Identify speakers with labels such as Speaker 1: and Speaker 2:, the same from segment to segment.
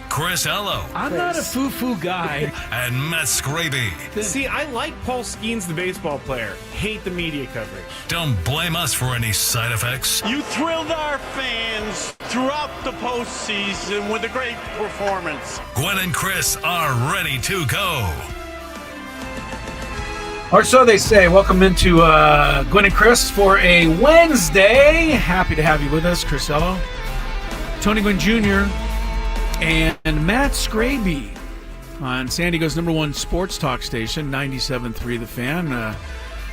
Speaker 1: Chris Ello.
Speaker 2: I'm not a foo-foo guy.
Speaker 1: And Matt Scraby.
Speaker 3: See, I like Paul Skeens, the baseball player. Hate the media coverage.
Speaker 1: Don't blame us for any side effects.
Speaker 4: You thrilled our fans throughout the postseason with a great performance.
Speaker 1: Gwynn and Chris are ready to go.
Speaker 2: Or so they say. Welcome into Gwynn and Chris for a Wednesday. Happy to have you with us, Chris Ello, Tony Gwynn Jr., and Matt Scraby on San Diego's #1 sports talk station, 97.3 The Fan.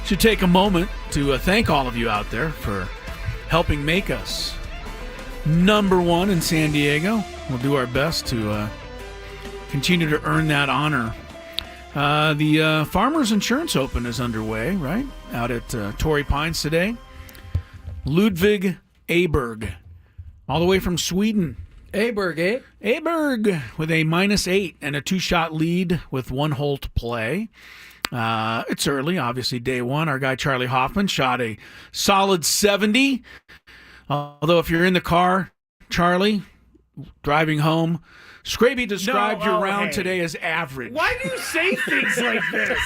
Speaker 2: Should take a moment to thank all of you out there for helping make us #1 in San Diego. We'll do our best to continue to earn that honor. The Farmers Insurance Open is underway, right? Out at Torrey Pines today. Ludwig Aberg, all the way from Sweden.
Speaker 5: Aberg, eh?
Speaker 2: Aberg with a -8 and a 2-shot lead with 1 hole to play. It's early, obviously, day one. Our guy Charlie Hoffman shot a solid 70. Although if you're in the car, Charlie, driving home, Scraby described your round today as average.
Speaker 3: Why do you say things like this?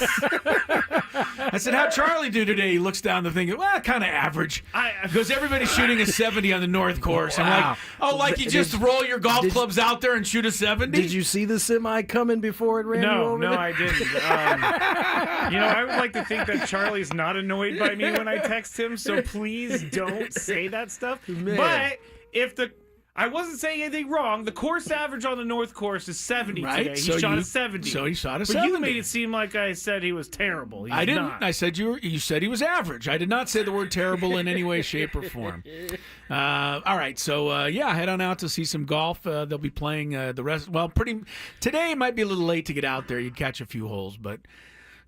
Speaker 2: I said, how'd Charlie do today? He looks down the thing, well, kind of average. Because everybody's shooting a 70 on the North Course.
Speaker 5: Wow.
Speaker 2: I'm like, oh, like you just roll your golf clubs out there and shoot a 70?
Speaker 5: Did you see the semi coming before it ran you over?
Speaker 3: No, I didn't. I would like to think that Charlie's not annoyed by me when I text him, so please don't say that stuff.
Speaker 5: Man.
Speaker 3: But if I wasn't saying anything wrong. The course average on the North Course is 70 today. He shot a 70.
Speaker 2: So he shot a
Speaker 3: but
Speaker 2: 70.
Speaker 3: But you made it seem like I said he was terrible. He's
Speaker 2: I didn't.
Speaker 3: Not.
Speaker 2: I said you said he was average. I did not say the word terrible in any way, shape, or form. All right. So, head on out to see some golf. They'll be playing the rest. Well, today might be a little late to get out there. You'd catch a few holes. But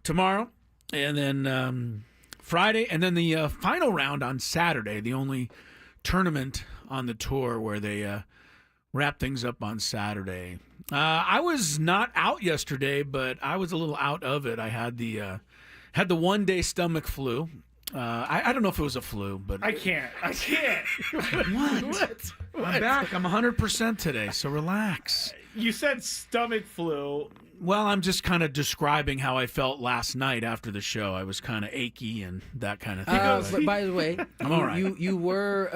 Speaker 2: tomorrow and then Friday and then the final round on Saturday, the only tournament on the tour where they wrap things up on Saturday. I was not out yesterday, but I was a little out of it. I had the 1-day stomach flu. I don't know if it was a flu, but
Speaker 3: I can't.
Speaker 2: What? I'm back. I'm 100% today, so relax.
Speaker 3: You said stomach flu.
Speaker 2: Well, I'm just kind of describing how I felt last night after the show. I was kind of achy and that kind of thing.
Speaker 5: But by the way,
Speaker 2: I'm all right.
Speaker 5: You were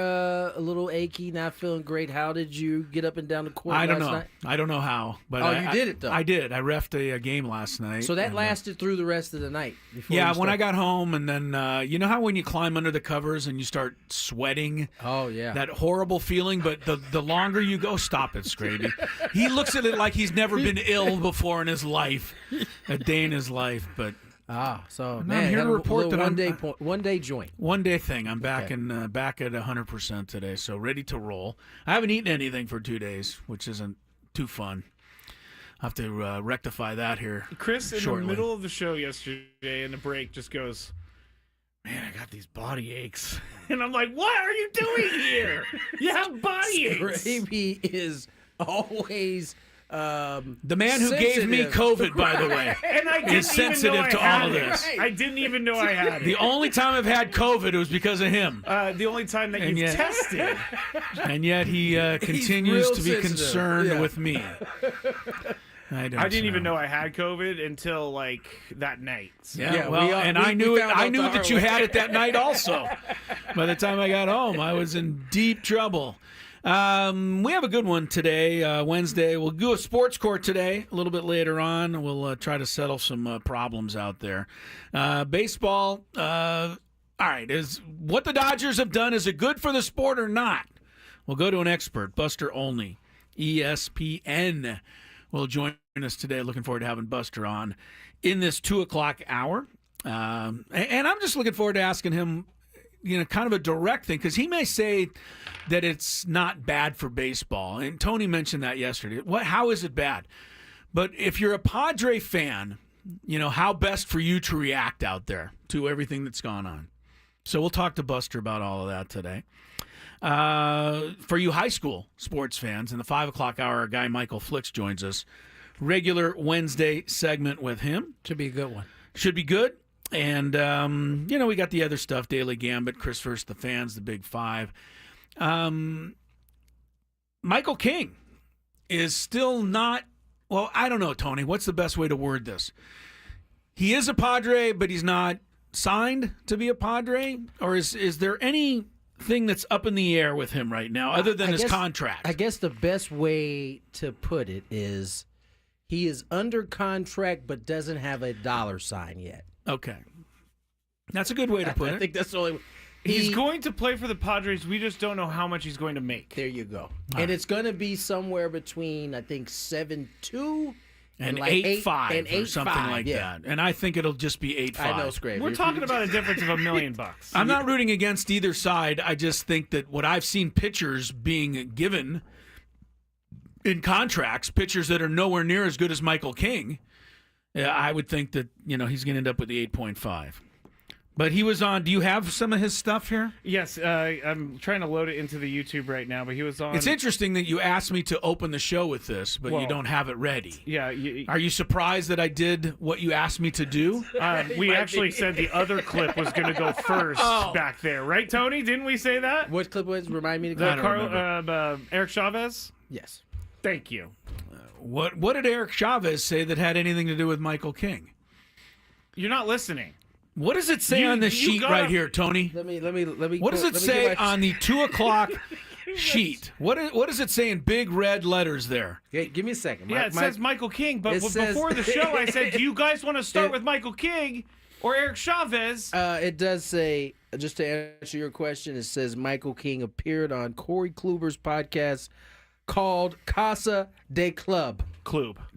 Speaker 5: a little achy, not feeling great. How did you get up and down the court last night?
Speaker 2: I don't know how. But
Speaker 5: you did it, though.
Speaker 2: I did. I reffed a game last night.
Speaker 5: So that lasted through the rest of the night?
Speaker 2: Yeah, when I got home, and then you know how when you climb under the covers and you start sweating?
Speaker 5: Oh, yeah.
Speaker 2: That horrible feeling, but the longer you go, stop it, Scraby. He looks at it like he's never been ill before in his life, a day in his life, but
Speaker 5: so
Speaker 2: I'm
Speaker 5: man,
Speaker 2: here to report that
Speaker 5: one day joint,
Speaker 2: 1 day thing. I'm back back at 100% today, so ready to roll. I haven't eaten anything for 2 days, which isn't too fun. I have to rectify that here.
Speaker 3: Chris,
Speaker 2: shortly.
Speaker 3: In the middle of the show yesterday, in the break, just goes, "Man, I got these body aches," and I'm like, "What are you doing here? You have body aches."
Speaker 5: Scraby is always.
Speaker 2: The man who gave me COVID, by the way,
Speaker 3: and I
Speaker 2: is sensitive to all of this.
Speaker 3: I didn't even know I had it.
Speaker 2: The only time I've had COVID was because of him.
Speaker 3: The only time that you've tested.
Speaker 2: And yet he continues to be concerned with me. I
Speaker 3: didn't even know I had COVID until like that night. So.
Speaker 2: Yeah, I knew it. I knew that you had it that night also. By the time I got home, I was in deep trouble. We have a good one today, Wednesday. We'll do a sports court today, a little bit later on. We'll try to settle some problems out there. Baseball, all right, is what the Dodgers have done, is it good for the sport or not? We'll go to an expert, Buster Olney, ESPN, will join us today. Looking forward to having Buster on in this 2 o'clock hour. And I'm just looking forward to asking him, kind of a direct thing, because he may say that it's not bad for baseball. And Tony mentioned that yesterday. How is it bad? But if you're a Padre fan, how best for you to react out there to everything that's gone on. So we'll talk to Buster about all of that today. For you high school sports fans, in the 5 o'clock hour, our guy Michael Flicks joins us. Regular Wednesday segment with him.
Speaker 5: Should be a good one.
Speaker 2: Should be good. And, we got the other stuff, Daily Gambit, Chris versus the Fans, the Big Five. Michael King is still not, well, I don't know, Tony. What's the best way to word this? He is a Padre, but he's not signed to be a Padre? Or is there anything that's up in the air with him right now other than his contract?
Speaker 5: I guess the best way to put it is he is under contract but doesn't have a dollar sign yet.
Speaker 2: Okay. That's a good way to put it.
Speaker 5: I think that's the only
Speaker 3: He's going to play for the Padres. We just don't know how much he's going to make.
Speaker 5: There you go. And it's going to be somewhere between, I think, 7.2
Speaker 2: and
Speaker 5: like
Speaker 2: 8.5 or something like that. And I think it'll just be 8.5.
Speaker 5: I know, Scrape.
Speaker 3: We're talking about a difference of $1 million.
Speaker 2: I'm not rooting against either side. I just think that what I've seen pitchers being given in contracts, pitchers that are nowhere near as good as Michael King, I would think that he's going to end up with the 8.5. But he was on. Do you have some of his stuff here?
Speaker 3: Yes, I'm trying to load it into the YouTube right now. But he was on.
Speaker 2: It's interesting that you asked me to open the show with this, but you don't have it ready.
Speaker 3: Yeah.
Speaker 2: Are you surprised that I did what you asked me to do?
Speaker 3: We actually said the other clip was going to go first back there, right, Tony? Didn't we say that?
Speaker 5: What clip was? Remind me.
Speaker 3: Eric Chavez.
Speaker 5: Yes.
Speaker 3: Thank you.
Speaker 2: What did Eric Chavez say that had anything to do with Michael King?
Speaker 3: You're not listening.
Speaker 2: What does it say on the sheet right here, Tony?
Speaker 5: Let me.
Speaker 2: What does it say on the 2:00 sheet? What does it say in big red letters there?
Speaker 5: Okay, give me a second.
Speaker 3: It says Michael King, but before the show, I said, "Do you guys want to start with Michael King or Eric Chavez?"
Speaker 5: It does say, just to answer your question, it says Michael King appeared on Corey Kluber's podcast called Casa de Club.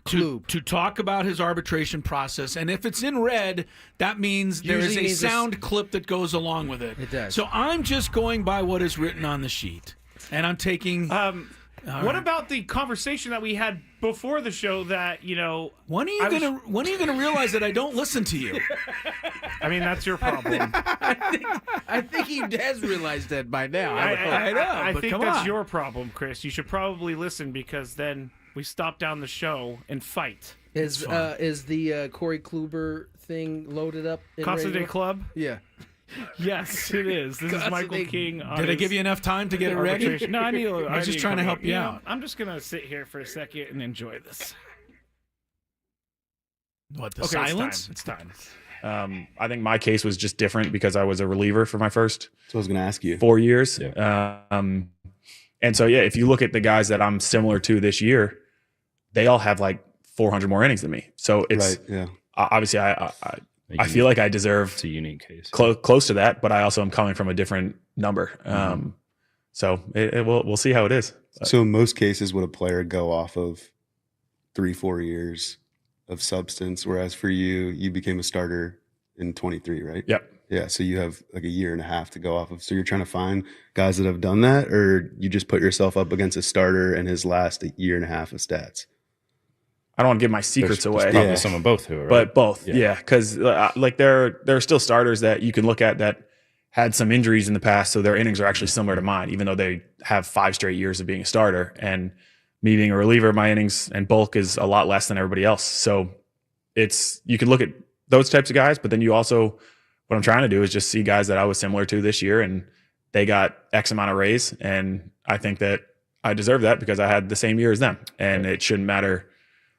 Speaker 2: To talk about his arbitration process. And if it's in red, that means there is a sound clip that goes along with it.
Speaker 5: It does.
Speaker 2: So I'm just going by what is written on the sheet. And I'm taking...
Speaker 3: what about the conversation that we had before the show that,
Speaker 2: When are you gonna realize that I don't listen to you?
Speaker 3: I mean, that's your problem.
Speaker 5: I think he has realized that by now.
Speaker 3: I think that's your problem, Chris. You should probably listen because then we stop down the show and fight.
Speaker 5: Is the Corey Kluber thing loaded up?
Speaker 3: Casa de Club?
Speaker 5: Yeah.
Speaker 3: Yes, it is. This is Michael King.
Speaker 2: Did I give you enough time to get it ready?
Speaker 3: No, I
Speaker 2: was just trying to help you out.
Speaker 3: I'm just going to sit here for a second and enjoy this.
Speaker 2: What, the silence?
Speaker 3: It's time.
Speaker 6: I think my case was just different because I was a reliever for my first
Speaker 7: So I was going to ask you.
Speaker 6: 4 years.
Speaker 7: Yeah.
Speaker 6: And so, if you look at the guys that I'm similar to this year, they all have like 400 more innings than me. So it's obviously I feel like I deserve
Speaker 7: it's a unique case.
Speaker 6: Close to that, but I also am coming from a different number. So we'll see how it is.
Speaker 7: So in most cases, would a player go off of 3-4 years of substance, whereas for you became a starter in 23, right?
Speaker 6: Yep.
Speaker 7: Yeah, so you have like a year and a half to go off of. So you're trying to find guys that have done that, or you just put yourself up against a starter and his last year and a half of stats?
Speaker 6: I don't want to give my secrets
Speaker 7: There's
Speaker 6: away.
Speaker 7: probably
Speaker 8: some of both who are, right?
Speaker 6: But both, because like there are still starters that you can look at that had some injuries in the past, so their innings are actually similar to mine, even though they have 5 straight years of being a starter. And me being a reliever, my innings and bulk is a lot less than everybody else. So you can look at those types of guys, but then you also, what I'm trying to do is just see guys that I was similar to this year, and they got X amount of raise, and I think that I deserve that because I had the same year as them, and it shouldn't matter.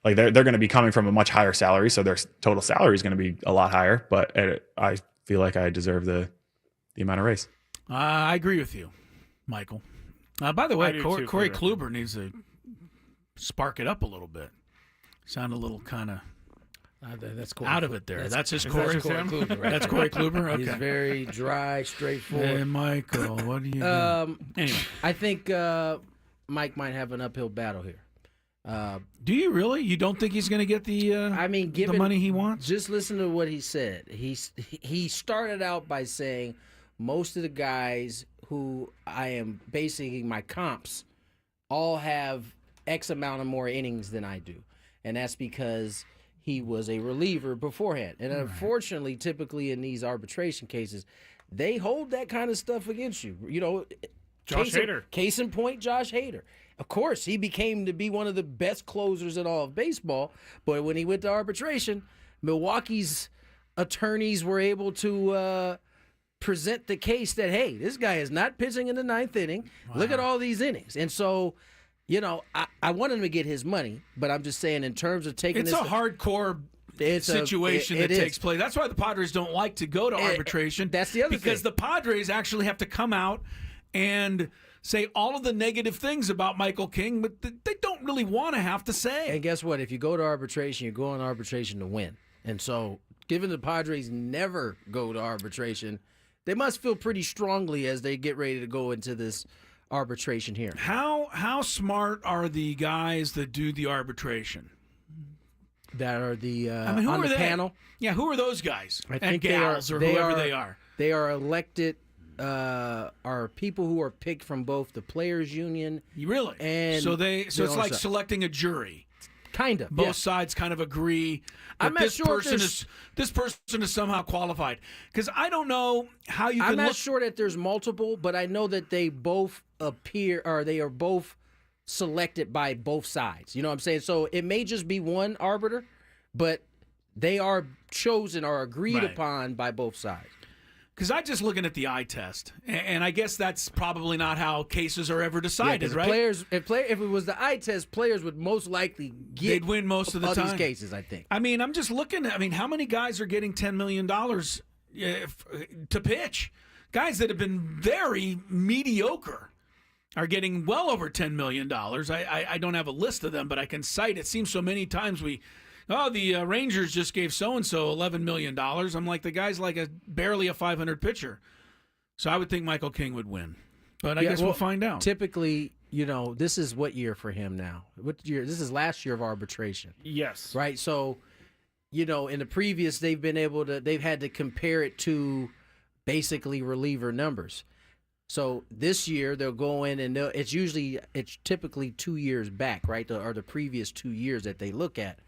Speaker 6: Like they're going to be coming from a much higher salary, so their total salary is going to be a lot higher. But I feel like I deserve the amount of raise.
Speaker 2: I agree with you, Michael. By the way, Corey
Speaker 3: too,
Speaker 2: Kluber needs to spark it up a little bit. Sound a little kind of
Speaker 5: that's Corey
Speaker 2: out of it there. That's his
Speaker 5: Corey
Speaker 2: Corey.
Speaker 5: Kluber, right?
Speaker 2: That's Corey Kluber. Okay.
Speaker 5: He's very dry, straightforward.
Speaker 2: Hey, Michael, what do you do? Anyway,
Speaker 5: I think Mike might have an uphill battle here.
Speaker 2: Do you really? You don't think he's going to get the the money he wants?
Speaker 5: Just listen to what he said. He started out by saying most of the guys who I am basing my comps all have X amount of more innings than I do. And that's because he was a reliever beforehand. And unfortunately, typically in these arbitration cases, they hold that kind of stuff against you.
Speaker 3: Josh Hader.
Speaker 5: Case in point, Josh Hader. Of course, he became to be one of the best closers in all of baseball. But when he went to arbitration, Milwaukee's attorneys were able to present the case that, hey, this guy is not pitching in the 9th inning. Wow. Look at all these innings. And so, I want him to get his money, but I'm just saying in terms of taking
Speaker 2: It's
Speaker 5: this,
Speaker 2: a hardcore situation that takes place. That's why the Padres don't like to go to arbitration.
Speaker 5: That's the other
Speaker 2: because
Speaker 5: thing.
Speaker 2: the Padres actually have to come out and say all of the negative things about Michael King, but they don't really want to have to say.
Speaker 5: And guess what? If you go to arbitration, you're going to arbitration to win. And so, given the Padres never go to arbitration, they must feel pretty strongly as they get ready to go into this arbitration here.
Speaker 2: How smart are the guys that do the arbitration?
Speaker 5: That are the
Speaker 2: who
Speaker 5: on
Speaker 2: are
Speaker 5: the
Speaker 2: they?
Speaker 5: panel.
Speaker 2: Yeah, who are those guys
Speaker 5: I
Speaker 2: and
Speaker 5: think
Speaker 2: gals or whoever they are?
Speaker 5: They are elected. Are people who are picked from both the players' union.
Speaker 2: Really?
Speaker 5: And
Speaker 2: so it's
Speaker 5: the
Speaker 2: like
Speaker 5: ownership.
Speaker 2: selecting a jury.
Speaker 5: Kind of.
Speaker 2: Both sides kind of agree that
Speaker 5: I'm not sure if
Speaker 2: this person is somehow qualified. Because I don't know how you can
Speaker 5: I'm not
Speaker 2: look.
Speaker 5: sure that there's multiple, but I know that they both appear, or they are both selected by both sides. You know what I'm saying? So it may just be one arbiter, but they are chosen or agreed
Speaker 2: Right.
Speaker 5: upon by both sides.
Speaker 2: Because I'm just looking at the eye test, and I guess that's probably not how cases are ever decided,
Speaker 5: 'Cause
Speaker 2: right?
Speaker 5: if it was the eye test, players would most likely get.
Speaker 2: They'd win most of the time.
Speaker 5: these cases, I think.
Speaker 2: I mean, I'm just looking at. I mean, how many guys are getting $10 million to pitch? Guys that have been very mediocre are getting well over $10 million. I don't have a list of them, but I can cite. It seems so many times the Rangers just gave so-and-so $11 million. I'm like, the guy's like barely a 500 pitcher. So I would think Michael King would win. But I guess we'll find out.
Speaker 5: Typically, this is what year for him now? What year? This is last year of arbitration.
Speaker 3: Yes.
Speaker 5: Right? So, in the previous, they've had to compare it to basically reliever numbers. So this year they'll go in and it's typically 2 years back, right? Or the previous 2 years that they look at.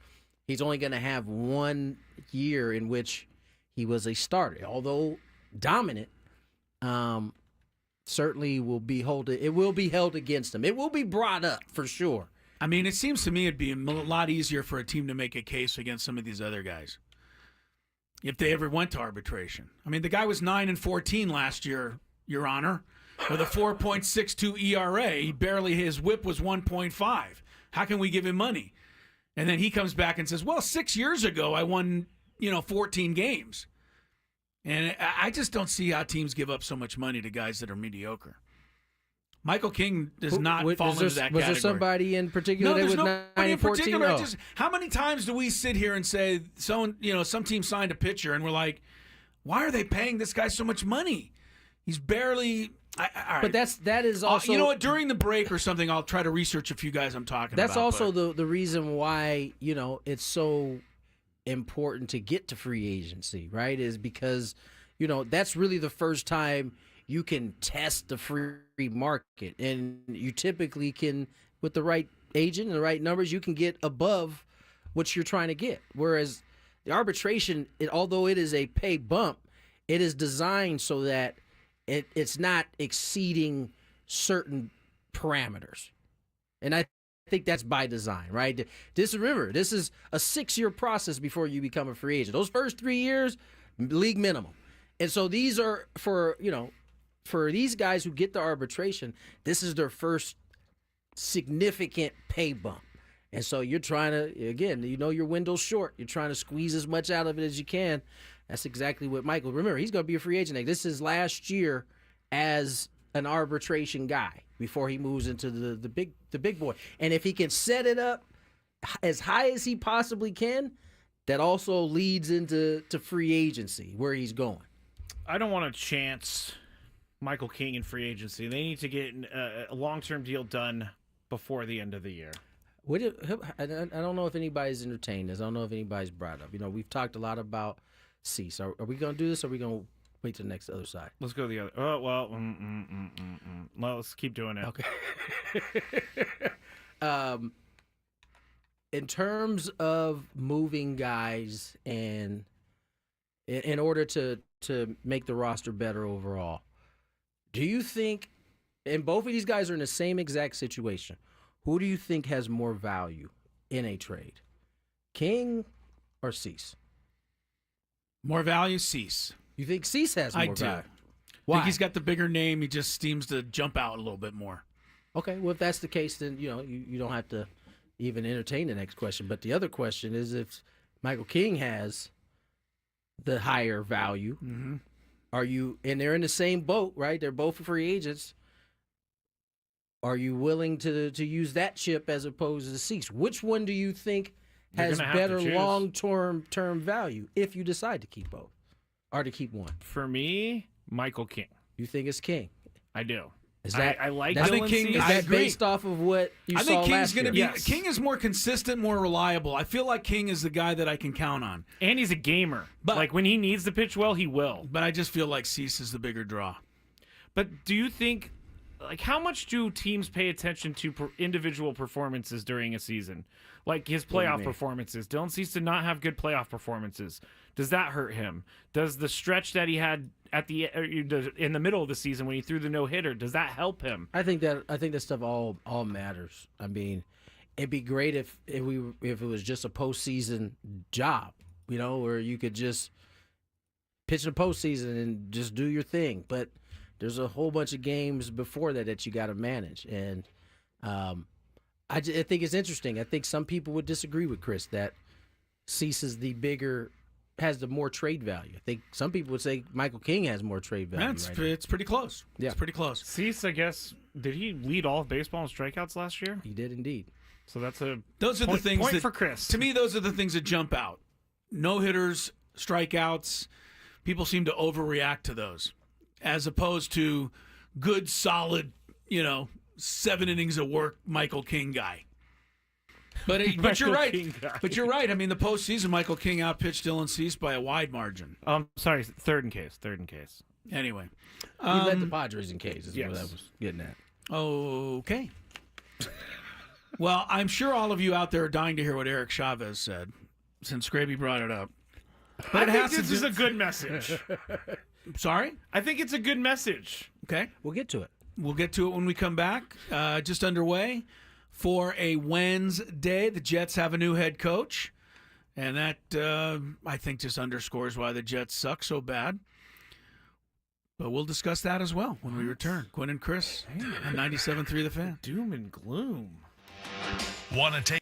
Speaker 5: He's only going to have 1 year in which he was a starter, although dominant. Certainly will be held against him. It will be brought up for sure.
Speaker 2: I mean, it seems to me it'd be a lot easier for a team to make a case against some of these other guys if they ever went to arbitration. I mean, the guy was 9-14 last year, Your Honor, with a 4.62 ERA. His WHIP was 1.5. How can we give him money? And then he comes back and says, well, 6 years ago I won, 14 games. And I just don't see how teams give up so much money to guys that are mediocre. Michael King does not fall into that category.
Speaker 5: Was there somebody in particular that was 9 and 14?
Speaker 2: No. Just, how many times do we sit here and say, some team signed a pitcher and we're like, why are they paying this guy so much money? He's barely. All right.
Speaker 5: But that is also.
Speaker 2: You know what? During the break or something, I'll try to research a few guys I'm talking about.
Speaker 5: That's also the reason why it's so important to get to free agency, right? Is because that's really the first time you can test the free market, and you typically can, with the right agent and the right numbers, you can get above what you're trying to get. Whereas the arbitration, although it is a pay bump, it is designed so that it's not exceeding certain parameters. And I think that's by design, right? Remember, this is a 6-year process before you become a free agent. Those first 3 years, league minimum. And so these are for these guys who get the arbitration, this is their first significant pay bump. And so you're trying to, again, your window's short. You're trying to squeeze as much out of it as you can. That's exactly what Michael. Remember, he's going to be a free agent. This is last year as an arbitration guy before he moves into the big boy. And if he can set it up as high as he possibly can, that also leads into free agency where he's going.
Speaker 3: I don't want to chance Michael King in free agency. They need to get a long-term deal done before the end of the year.
Speaker 5: I don't know if anybody's entertained this. I don't know if anybody's brought it up. We've talked a lot about Cease. Are we going to do this, or are we going to wait to the next other side?
Speaker 3: Let's go the other. Oh, well, well, let's keep doing it.
Speaker 5: Okay. In terms of moving guys and in order to make the roster better overall, do you think, and both of these guys are in the same exact situation, who do you think has more value in a trade? King or Cease?
Speaker 2: More value, Cease.
Speaker 5: You think Cease has more value?
Speaker 2: I think he's got the bigger name. He just seems to jump out a little bit more.
Speaker 5: Okay, well, if that's the case, then you don't have to even entertain the next question. But the other question is, if Michael King has the higher value, are you? And they're in the same boat, right? They're both free agents. Are you willing to use that chip as opposed to Cease? Which one do you think has better long-term value if you decide to keep both or to keep one?
Speaker 3: For me, Michael King.
Speaker 5: You think it's King?
Speaker 3: I do.
Speaker 5: Is that
Speaker 3: I like
Speaker 2: I think
Speaker 3: Dylan
Speaker 2: King-
Speaker 3: Cease.
Speaker 5: is
Speaker 2: I
Speaker 5: that
Speaker 2: agree.
Speaker 5: based off of what you
Speaker 2: I
Speaker 5: saw
Speaker 2: think King's
Speaker 5: last
Speaker 2: going to
Speaker 5: year?
Speaker 2: be.
Speaker 3: Yes.
Speaker 2: King is more consistent, more reliable. I feel like King is the guy that I can count on.
Speaker 3: And he's a gamer.
Speaker 2: But-
Speaker 3: like when he needs to pitch well, he will.
Speaker 2: But I just feel like Cease is the bigger draw.
Speaker 3: But do you think, like, how much do teams pay attention to individual performances during a season? Like his playoff performances. Dylan Cease did not have good playoff performances. Does that hurt him? Does the stretch that he had at in the middle of the season when he threw the no-hitter, does that help him?
Speaker 5: I think that stuff all matters. I mean, it'd be great if it was just a postseason job, where you could just pitch in the postseason and just do your thing. But there's a whole bunch of games before that you got to manage, and I think it's interesting. I think some people would disagree with Chris that Cease is has the more trade value. I think some people would say Michael King has more trade value.
Speaker 2: It's pretty close.
Speaker 5: Yeah.
Speaker 2: It's pretty close.
Speaker 3: Cease, I guess, did he lead all of baseball in strikeouts last year?
Speaker 5: He did indeed.
Speaker 3: So that's a
Speaker 2: Those are
Speaker 3: point,
Speaker 2: the things
Speaker 3: point
Speaker 2: that,
Speaker 3: for Chris.
Speaker 2: To me, those are the things that jump out. No hitters, strikeouts. People seem to overreact to those, as opposed to good, solid, 7 innings of work Michael King guy. But you're right.
Speaker 3: King guy.
Speaker 2: But you're right. I mean, the postseason, Michael King outpitched Dylan Cease by a wide margin.
Speaker 3: Sorry, third in case.
Speaker 2: Anyway,
Speaker 5: He led the Padres in Ks, is what I
Speaker 3: yes.
Speaker 5: was getting at.
Speaker 2: okay. Well, I'm sure all of you out there are dying to hear what Eric Chavez said, since Scraby brought it up. But
Speaker 3: I think this is a good message.
Speaker 2: Sorry?
Speaker 3: I think it's a good message.
Speaker 2: Okay.
Speaker 5: We'll get to it.
Speaker 2: We'll get to it when we come back. Just underway for a Wednesday. The Jets have a new head coach, and that, I think, just underscores why the Jets suck so bad. But we'll discuss that as well when we return. Gwynn and Chris on 97.3 The Fan.
Speaker 3: Doom and gloom.
Speaker 1: Want to take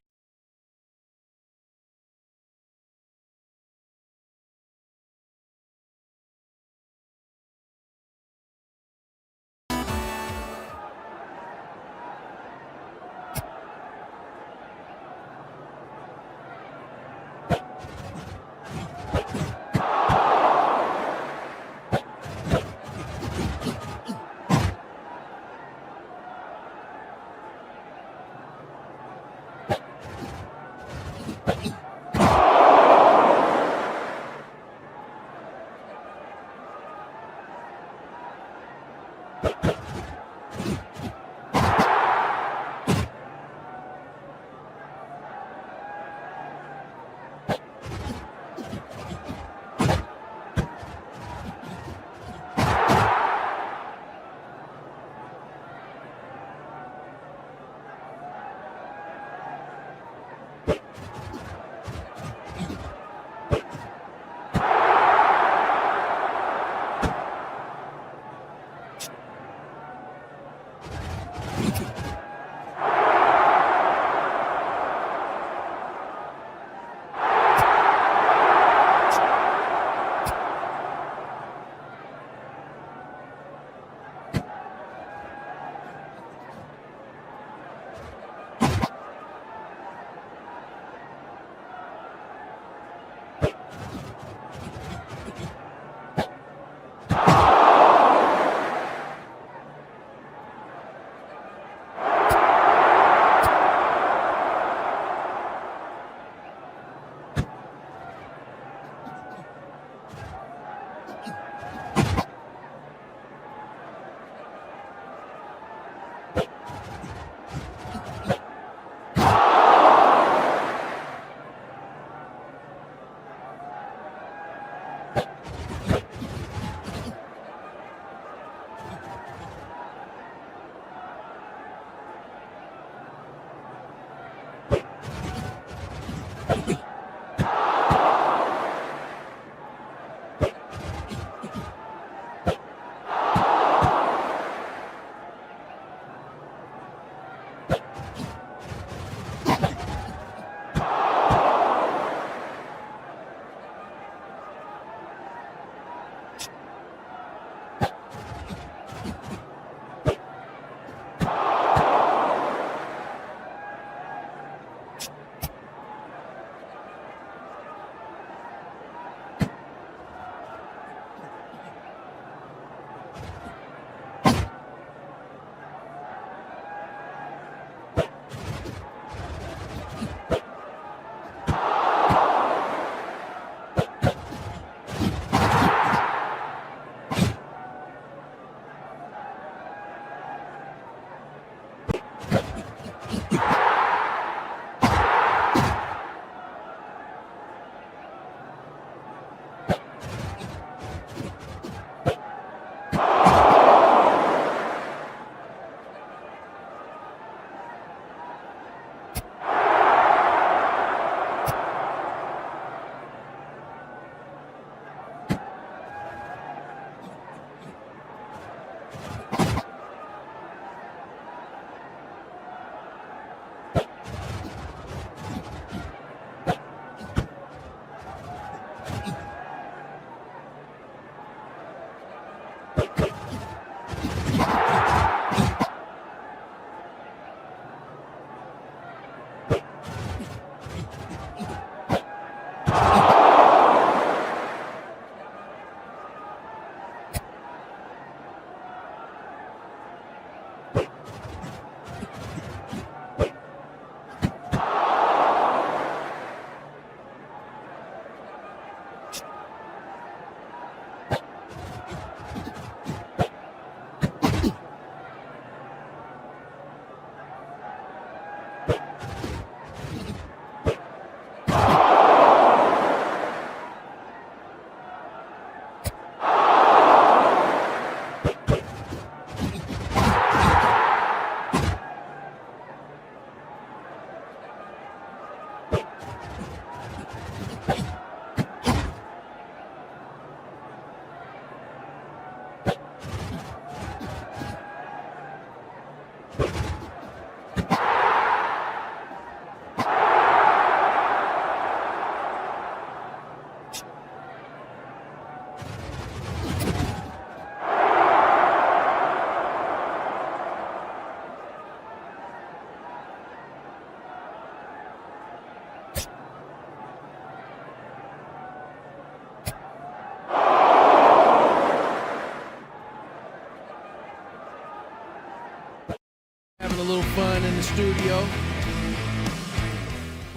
Speaker 5: go.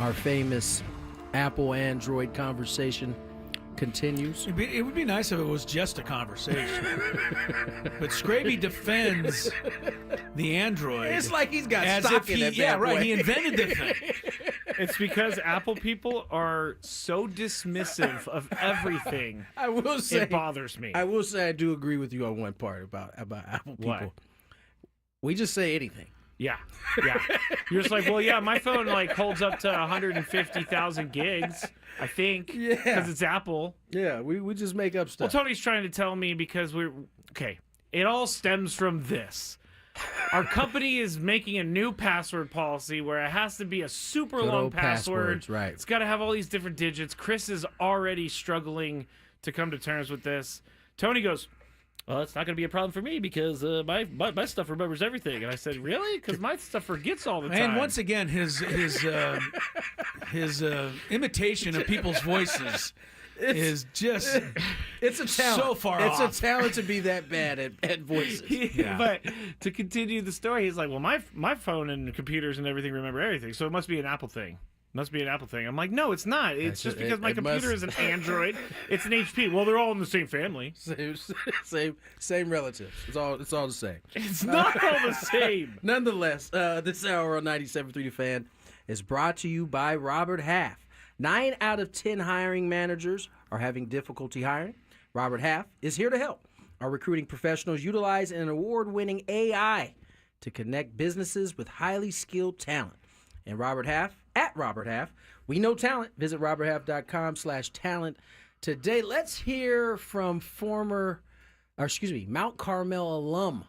Speaker 5: Our famous Apple-Android conversation continues.
Speaker 2: It would be nice if it was just a conversation. But Scraby defends the Android.
Speaker 5: It's like he's got
Speaker 2: as
Speaker 5: stock
Speaker 2: if
Speaker 5: in
Speaker 2: he,
Speaker 5: that
Speaker 2: yeah,
Speaker 5: bad
Speaker 2: right.
Speaker 5: boy.
Speaker 2: He invented the thing.
Speaker 3: It's because Apple people are so dismissive of everything.
Speaker 5: I will say
Speaker 3: It bothers me.
Speaker 5: I will say I do agree with you on one part about Apple people.
Speaker 3: What?
Speaker 5: We just say anything.
Speaker 3: Yeah. You're just like, well, yeah, my phone like holds up to 150,000 gigs, I think,
Speaker 5: Yeah.
Speaker 3: because it's Apple.
Speaker 5: Yeah, we just make up
Speaker 3: Well,
Speaker 5: stuff.
Speaker 3: Tony's trying to tell me because okay. It all stems from this. Our company is making a new password policy where it has to be a super
Speaker 5: Good
Speaker 3: long
Speaker 5: old
Speaker 3: password.
Speaker 5: passwords, right.
Speaker 3: It's got to have all these different digits. Chris is already struggling to come to terms with this. Tony goes, well, it's not going to be a problem for me because my stuff remembers everything. And I said, really? Because my stuff forgets all the time.
Speaker 2: And once again, his imitation of people's voices is just
Speaker 5: It's a talent.
Speaker 2: so far
Speaker 5: It's
Speaker 2: off.
Speaker 5: a talent to be that bad at voices.
Speaker 2: Yeah.
Speaker 3: But to continue the story, he's like, well, my phone and computers and everything remember everything, so it must be an Apple thing. Must be an Apple thing. I'm like, no, it's not. It's just because my computer is an Android. It's an HP. Well, they're all in the same family.
Speaker 5: Same relatives. It's all the same.
Speaker 3: It's not all the same.
Speaker 5: Nonetheless, this hour on 97.3 The Fan is brought to you by Robert Half. 9 out of 10 hiring managers are having difficulty hiring. Robert Half is here to help. Our recruiting professionals utilize an award-winning AI to connect businesses with highly skilled talent. And Robert Half, at Robert Half, we know talent. Visit roberthalf.com/talent today. Let's hear from Mount Carmel alum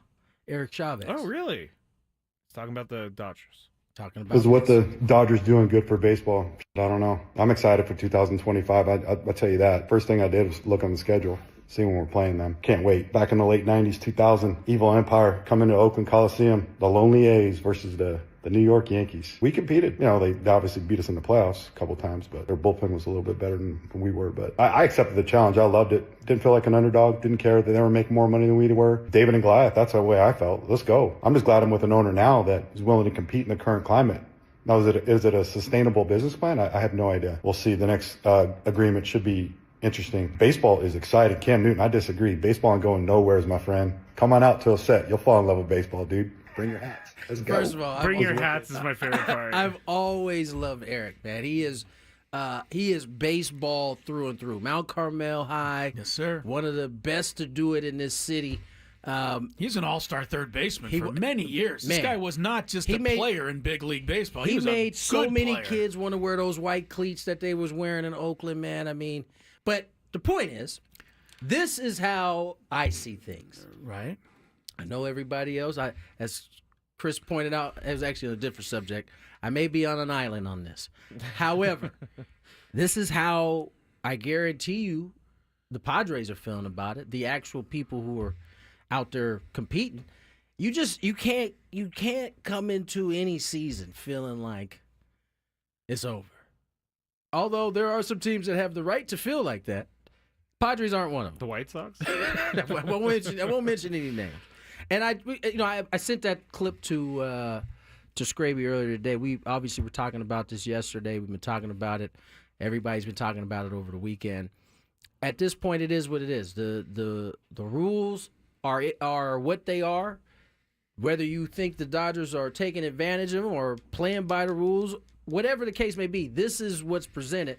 Speaker 5: Eric Chavez.
Speaker 3: Oh, really? He's talking about the Dodgers.
Speaker 5: Talking about
Speaker 8: Because what the Dodgers doing good for baseball, I don't know. I'm excited for 2025. I'll tell you that. First thing I did was look on the schedule, see when we're playing them. Can't wait. Back in the late 90s, 2000, Evil Empire coming to Oakland Coliseum. The Lonely A's versus the New York Yankees. We competed. You know, they obviously beat us in the playoffs a couple times, but their bullpen was a little bit better than we were. But I accepted the challenge. I loved it. Didn't feel like an underdog. Didn't care that they were making more money than we were. David and Goliath, that's the way I felt. Let's go. I'm just glad I'm with an owner now that is willing to compete in the current climate. Now, is it a sustainable business plan? I have no idea. We'll see. The next agreement should be interesting. Baseball is exciting. Cam Newton, I disagree. Baseball ain't going nowhere, my friend. Come on out to a set. You'll fall in love with baseball, dude. Bring your hats. Let's go.
Speaker 5: First of all,
Speaker 3: Bring your hats is my favorite part.
Speaker 5: I've always loved Eric, man. He is baseball through and through. Mount Carmel High.
Speaker 2: Yes, sir.
Speaker 5: One of the best to do it in this city.
Speaker 2: He's an all-star third baseman for many years. This
Speaker 5: Man.
Speaker 2: guy was not just a player in big league baseball.
Speaker 5: He
Speaker 2: was
Speaker 5: made
Speaker 2: a
Speaker 5: so
Speaker 2: good
Speaker 5: many
Speaker 2: player.
Speaker 5: kids want to wear those white cleats that they was wearing in Oakland, man. I mean, but the point is, this is how I see things.
Speaker 2: Right.
Speaker 5: I know everybody else. As Chris pointed out, it was actually a different subject. I may be on an island on this. However, this is how I guarantee you the Padres are feeling about it. The actual people who are out there competing. You can't come into any season feeling like it's over. Although there are some teams that have the right to feel like that. Padres aren't one of them.
Speaker 3: The White Sox?
Speaker 5: I won't mention any names. And I sent that clip to Scraby earlier today. We obviously were talking about this yesterday. We've been talking about it. Everybody's been talking about it over the weekend. At this point, it is what it is. The rules are what they are. Whether you think the Dodgers are taking advantage of them or playing by the rules, whatever the case may be, this is what's presented.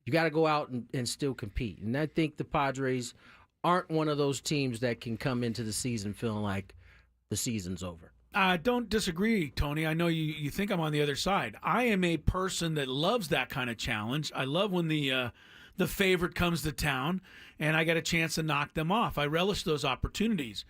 Speaker 5: You got to go out and still compete. And I think the Padres aren't one of those teams that can come into the season feeling like the season's over.
Speaker 2: I don't disagree, Tony. I know you think I'm on the other side. I am a person that loves that kind of challenge. I love when the favorite comes to town and I get a chance to knock them off. I relish those opportunities.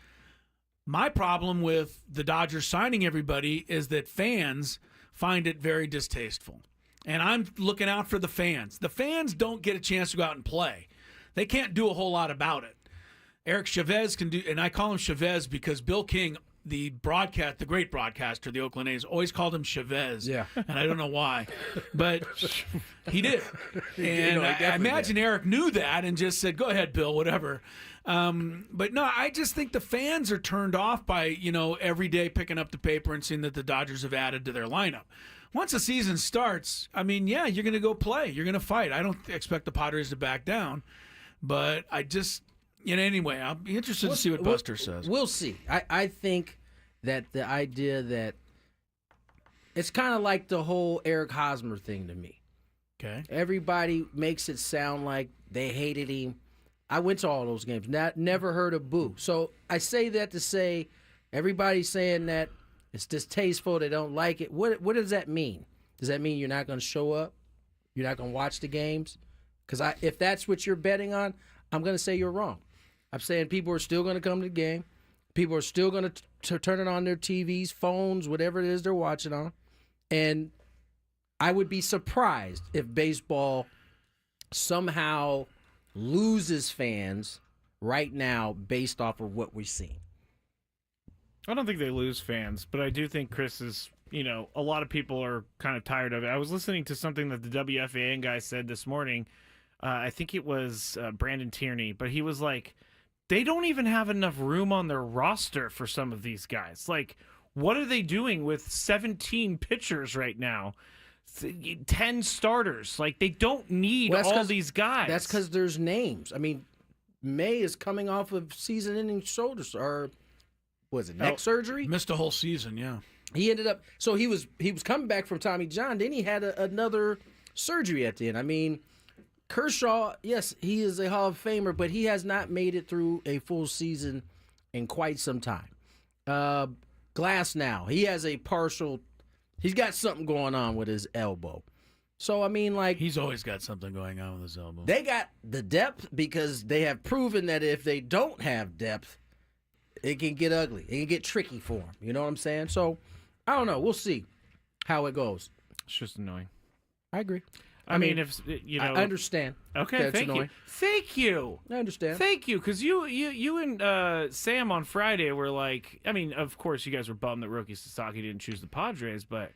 Speaker 2: My problem with the Dodgers signing everybody is that fans find it very distasteful. And I'm looking out for the fans. The fans don't get a chance to go out and play. They can't do a whole lot about it. Eric Chavez can do, and I call him Chavez because Bill King the great broadcaster, the Oakland A's, always called him Chavez.
Speaker 5: Yeah.
Speaker 2: And I don't know why, but he did. And I imagine Eric knew that and just said, "Go ahead, Bill, whatever." But no, I just think the fans are turned off by, every day picking up the paper and seeing that the Dodgers have added to their lineup. Once the season starts, I mean, yeah, you're going to go play. You're going to fight. I don't expect the Padres to back down. But I just, anyway, I'll be interested to see what Buster says.
Speaker 5: We'll see. I think that the idea that it's kind of like the whole Eric Hosmer thing to me.
Speaker 2: Okay.
Speaker 5: Everybody makes it sound like they hated him. I went to all those games. Never heard a boo. So I say that to say everybody's saying that it's distasteful. They don't like it. What does that mean? Does that mean you're not going to show up? You're not going to watch the games? Because if that's what you're betting on, I'm going to say you're wrong. I'm saying people are still going to come to the game. People are still going to turn it on their TVs, phones, whatever it is they're watching on. And I would be surprised if baseball somehow loses fans right now based off of what we're seeing.
Speaker 3: I don't think they lose fans, but I do think Chris is, a lot of people are kind of tired of it. I was listening to something that the WFAN guy said this morning. I think it was Brandon Tierney, but he was like, they don't even have enough room on their roster for some of these guys. Like, what are they doing with 17 pitchers right now? 10 starters. Like, they don't need all these guys.
Speaker 5: That's because there's names. I mean, May is coming off of season-ending shoulder, or was it neck surgery?
Speaker 2: Missed a whole season, yeah.
Speaker 5: He ended up, so he was coming back from Tommy John. Then he had another surgery at the end. I mean, Kershaw, yes, he is a Hall of Famer, but he has not made it through a full season in quite some time. Glass now, he has he's got something going on with his elbow. So, I mean, like...
Speaker 2: He's always got something going on with his elbow.
Speaker 5: They got the depth because they have proven that if they don't have depth, it can get ugly. It can get tricky for them. You know what I'm saying? So, I don't know. We'll see how it goes.
Speaker 3: It's just annoying.
Speaker 5: I agree.
Speaker 3: I mean, if
Speaker 5: I understand.
Speaker 3: Okay, thank
Speaker 5: annoying.
Speaker 3: you. Thank you.
Speaker 5: I understand.
Speaker 3: Thank you, because you and Sam on Friday were like, I mean, of course, you guys were bummed that Roki Sasaki didn't choose the Padres, but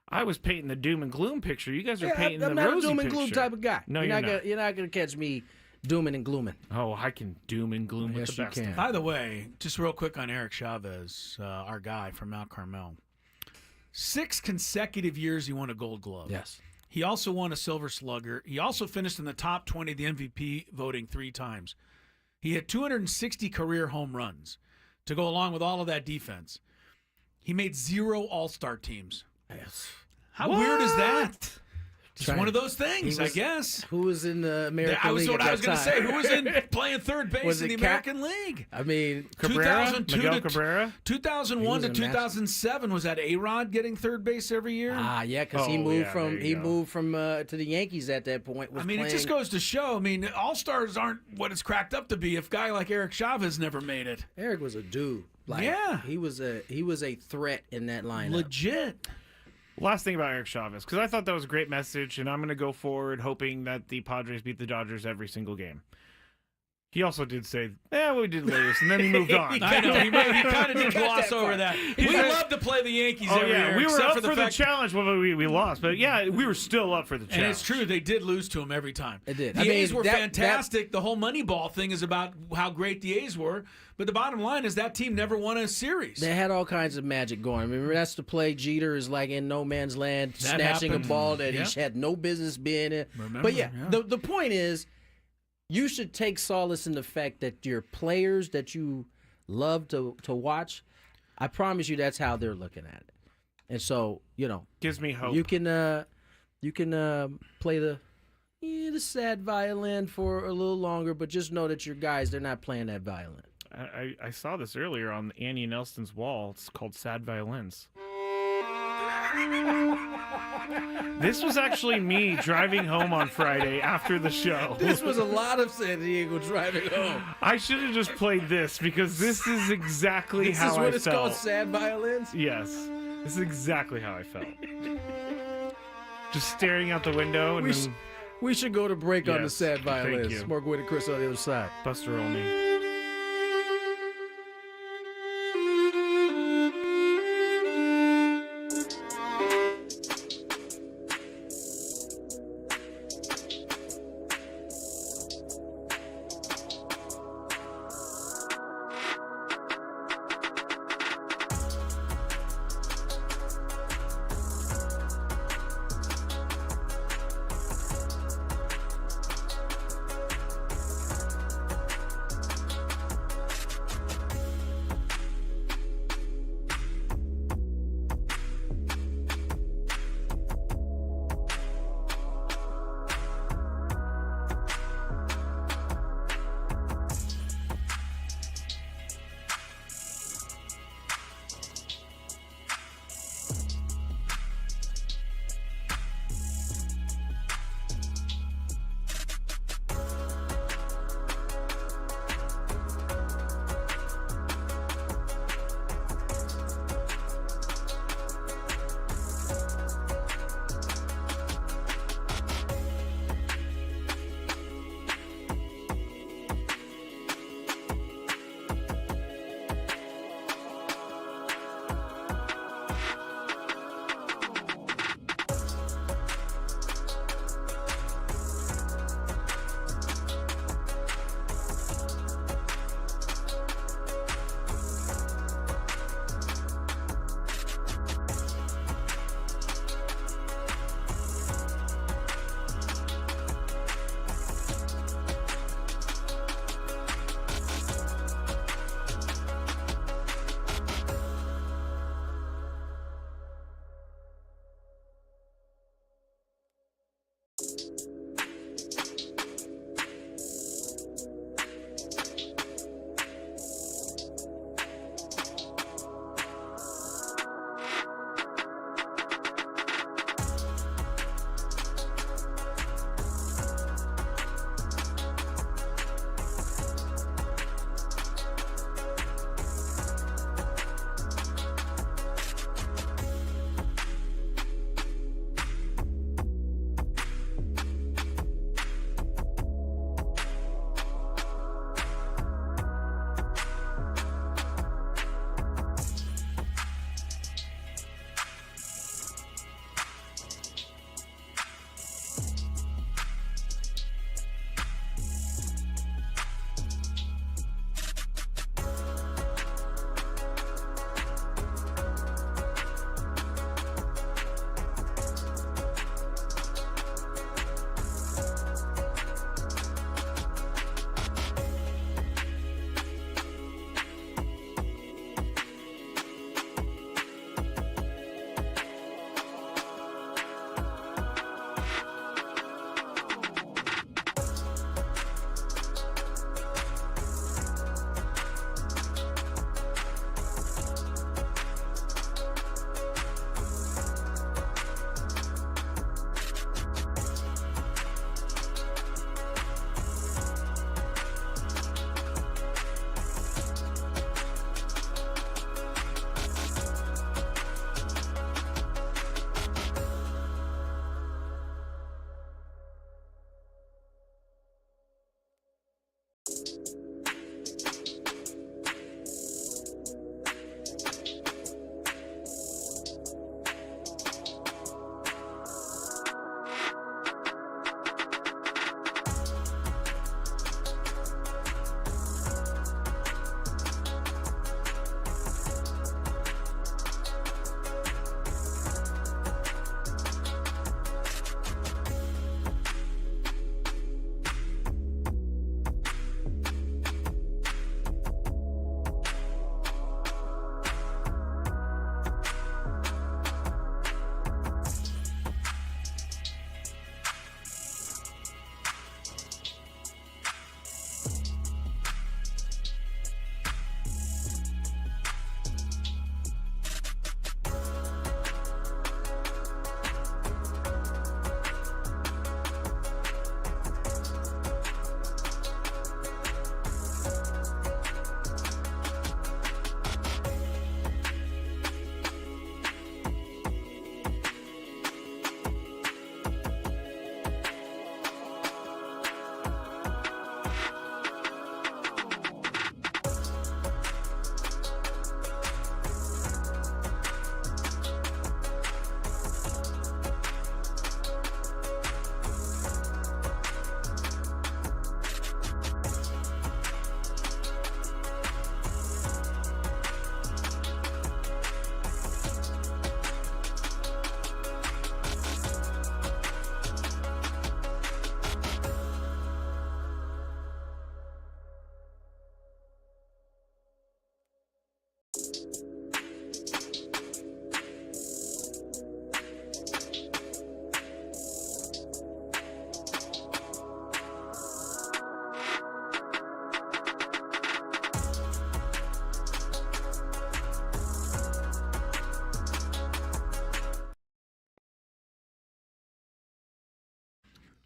Speaker 3: I was painting the doom and gloom picture. You guys are painting the rosy picture.
Speaker 5: I'm not a doom and gloom type of guy.
Speaker 3: No,
Speaker 5: you're not. You're not gonna catch me dooming and glooming.
Speaker 3: Oh, I can doom and gloom with the best.
Speaker 5: You can.
Speaker 2: By the way, just real quick on Eric Chavez, our guy from Mount Carmel. 6 consecutive years he won a Gold Glove.
Speaker 5: Yes.
Speaker 2: He also won a Silver Slugger. He also finished in the top 20 of the MVP voting 3 times. He had 260 career home runs to go along with all of that defense. He made 0 All-Star teams.
Speaker 5: Yes.
Speaker 2: How weird is that? Just one of those things, I guess.
Speaker 5: Who was in the American League
Speaker 2: what
Speaker 5: at
Speaker 2: I was
Speaker 5: that
Speaker 2: going to say.
Speaker 5: time?
Speaker 2: Who was in playing third base in the American League?
Speaker 5: I mean,
Speaker 3: Miguel Cabrera?
Speaker 2: 2001 to 2007 was that A-Rod getting third base every year?
Speaker 5: Yeah, because he moved from to the Yankees at that point.
Speaker 2: It just goes to show. I mean, All-Stars aren't what it's cracked up to be if a guy like Eric Chavez never made it.
Speaker 5: Eric was a dude. He was a threat in that lineup.
Speaker 2: Legit.
Speaker 3: Last thing about Eric Chavez, because I thought that was a great message, and I'm going to go forward hoping that the Padres beat the Dodgers every single game. He also did say, we did lose, and then he moved on.
Speaker 2: I know, he kind of did gloss over that. We love to play the Yankees every year.
Speaker 3: We were up for the challenge, but we lost. But yeah, we were still up for the challenge.
Speaker 2: And it's true, they did lose to him every time.
Speaker 5: It did.
Speaker 2: The A's were fantastic. The whole Moneyball thing is about how great the A's were. But the bottom line is that team never won a series.
Speaker 5: They had all kinds of magic going. I mean, that's the play. Jeter is like in no man's land, snatching a ball that he had no business being in. But the point is, you should take solace in the fact that your players that you love to watch, I promise you that's how they're looking at it. And so,
Speaker 3: gives me hope.
Speaker 5: You can play the sad violin for a little longer, but just know that your guys, they're not playing that violin.
Speaker 3: I saw this earlier on Annie Nelson's wall. It's called Sad Violins. This was actually me driving home on Friday after the show.
Speaker 5: This was a lot of San Diego driving home.
Speaker 3: I should have just played this because this is exactly how I felt.
Speaker 5: This is what it's called, Sad Violins?
Speaker 3: Yes. This is exactly how I felt. Just staring out the window. And
Speaker 5: we should go to break on the Sad Violins.
Speaker 3: Thank you.
Speaker 5: More Gwynn Chris on the other side.
Speaker 3: Buster Olney.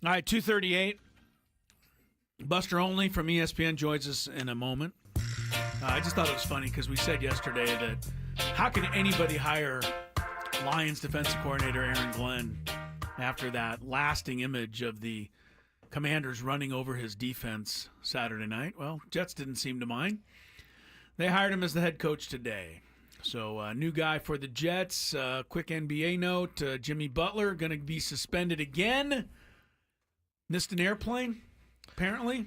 Speaker 2: All right, 2:38. Buster Olney from ESPN joins us in a moment. I just thought it was funny because we said yesterday that how can anybody hire Lions defensive coordinator Aaron Glenn after that lasting image of the Commanders running over his defense Saturday night? Well, Jets didn't seem to mind. They hired him as the head coach today. So, new guy for the Jets. Quick NBA note, Jimmy Butler going to be suspended again. Missed an airplane, apparently.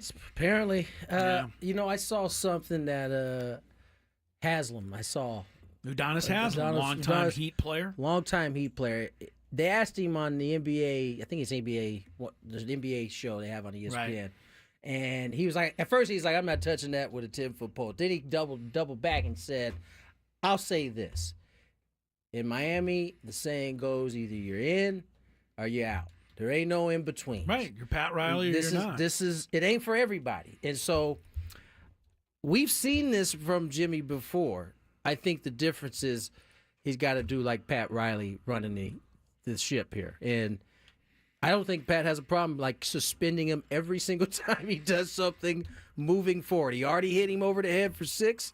Speaker 5: Yeah. I saw something that Haslam,
Speaker 2: Udonis Haslam, longtime Heat player.
Speaker 5: Longtime Heat player. They asked him on the NBA, I think it's NBA, there's an NBA show they have on ESPN. Right. And he was like, at first he's like, I'm not touching that with a 10-foot pole. Then he doubled back and said, I'll say this. In Miami, the saying goes, either you're in or you're out. There ain't no in between.
Speaker 2: Right. You're Pat Riley or you're not.
Speaker 5: It ain't for everybody. And so we've seen this from Jimmy before. I think the difference is he's got to do like Pat Riley running the ship here. And I don't think Pat has a problem like suspending him every single time he does something moving forward. He already hit him over the head for 6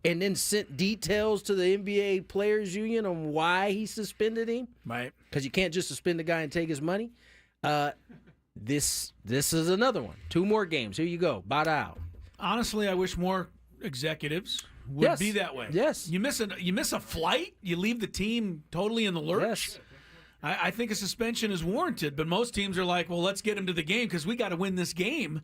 Speaker 5: and then sent details to the NBA Players Union on why he suspended him.
Speaker 2: Right.
Speaker 5: Because you can't just suspend the guy and take his money. This is another one. 2 more games. Here you go. Bada out.
Speaker 2: Honestly, I wish more executives would be that way.
Speaker 5: Yes.
Speaker 2: You miss a flight, you leave the team totally in the lurch.
Speaker 5: Yes.
Speaker 2: I think a suspension is warranted, but most teams are like, well, let's get him to the game because we got to win this game.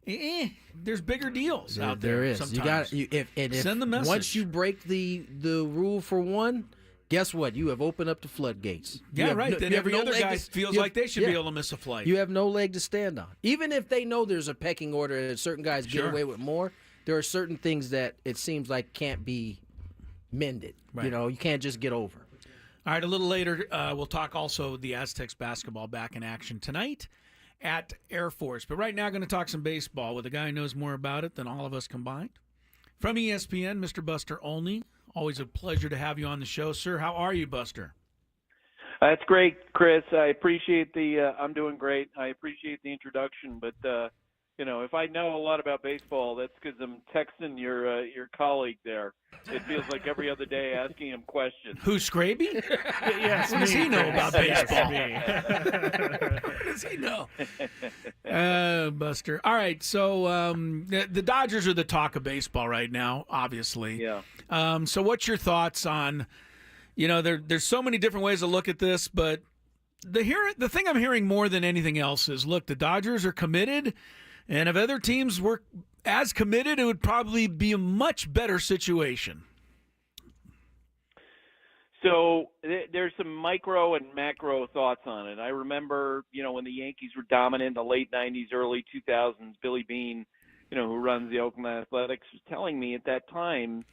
Speaker 2: There's bigger deals out there.
Speaker 5: There is.
Speaker 2: Sometimes.
Speaker 5: Send the message. Once you break the rule for one, guess what? You have opened up the floodgates.
Speaker 2: Yeah, right. Then every other guy feels like they should be able to miss a flight.
Speaker 5: You have no leg to stand on. Even if they know there's a pecking order and certain guys get away with more, there are certain things that it seems like can't be mended. Right. You can't just get over.
Speaker 2: All right, a little later, we'll talk also the Aztecs basketball back in action tonight at Air Force. But right now, going to talk some baseball with a guy who knows more about it than all of us combined. From ESPN, Mr. Buster Olney. Always a pleasure to have you on the show, sir. How are you, Buster?
Speaker 9: That's great, Chris. I appreciate I'm doing great. I appreciate the introduction, but if I know a lot about baseball, that's because I'm texting your colleague there. It feels like every other day asking him questions.
Speaker 2: Who's Scraby?
Speaker 3: Yes.
Speaker 2: What does he know about baseball? What does he know? Buster. All right, so the Dodgers are the talk of baseball right now, obviously.
Speaker 9: Yeah.
Speaker 2: So what's your thoughts on, there's so many different ways to look at this, but the thing I'm hearing more than anything else is, look, the Dodgers are committed, and if other teams were as committed, it would probably be a much better situation.
Speaker 9: So there's some micro and macro thoughts on it. I remember, when the Yankees were dominant in the late 90s, early 2000s, Billy Beane, who runs the Oakland Athletics, was telling me at that time,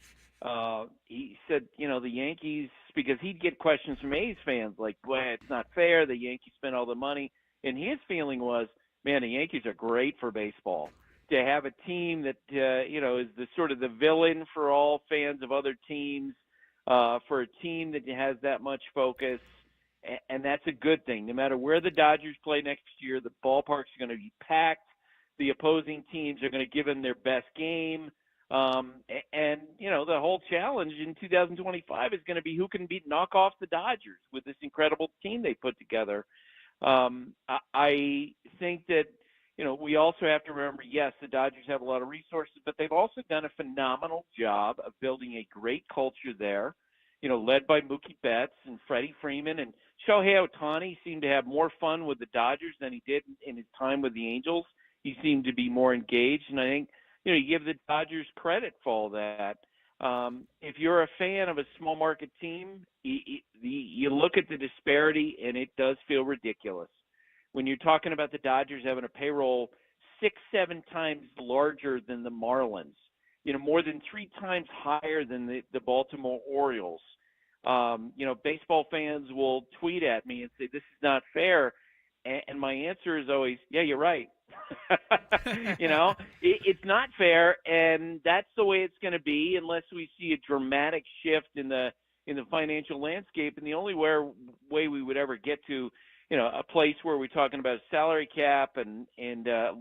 Speaker 9: he said, the Yankees, because he'd get questions from A's fans like, well, it's not fair. The Yankees spent all the money. And his feeling was, man, the Yankees are great for baseball. To have a team that, is the sort of the villain for all fans of other teams, for a team that has that much focus, and that's a good thing. No matter where the Dodgers play next year, the ballpark's going to be packed. The opposing teams are going to give them their best game. And the whole challenge in 2025 is going to be who can knock off the Dodgers with this incredible team they put together. I think that, we also have to remember, yes, the Dodgers have a lot of resources, but they've also done a phenomenal job of building a great culture there, led by Mookie Betts and Freddie Freeman. And Shohei Ohtani seemed to have more fun with the Dodgers than he did in his time with the Angels. He seemed to be more engaged, and I think, you give the Dodgers credit for all that. If you're a fan of a small market team, you look at the disparity, and it does feel ridiculous. When you're talking about the Dodgers having a payroll 6-7 times larger than the Marlins, more than 3 times higher than the Baltimore Orioles. Baseball fans will tweet at me and say, this is not fair. And my answer is always, yeah, you're right. It's not fair, and that's the way it's going to be unless we see a dramatic shift in the financial landscape. And the only way we would ever get to, a place where we're talking about a salary cap and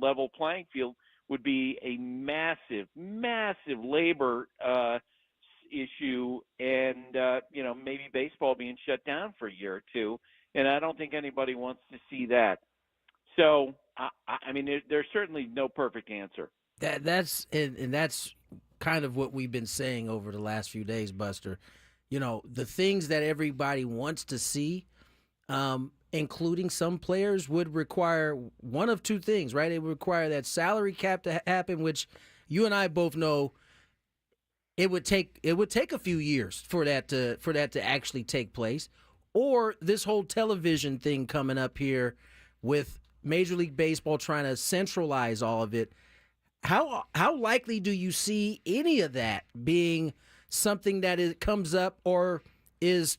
Speaker 9: level playing field would be a massive, massive labor issue, and maybe baseball being shut down for a year or two. And I don't think anybody wants to see that. So, I mean, there's certainly no perfect answer.
Speaker 5: That's kind of what we've been saying over the last few days, Buster. The things that everybody wants to see, including some players, would require one of two things, right? It would require that salary cap to happen, which you and I both know it would take a few years for that to actually take place, or this whole television thing coming up here with Major League Baseball trying to centralize all of it. How likely do you see any of that being something that comes up or is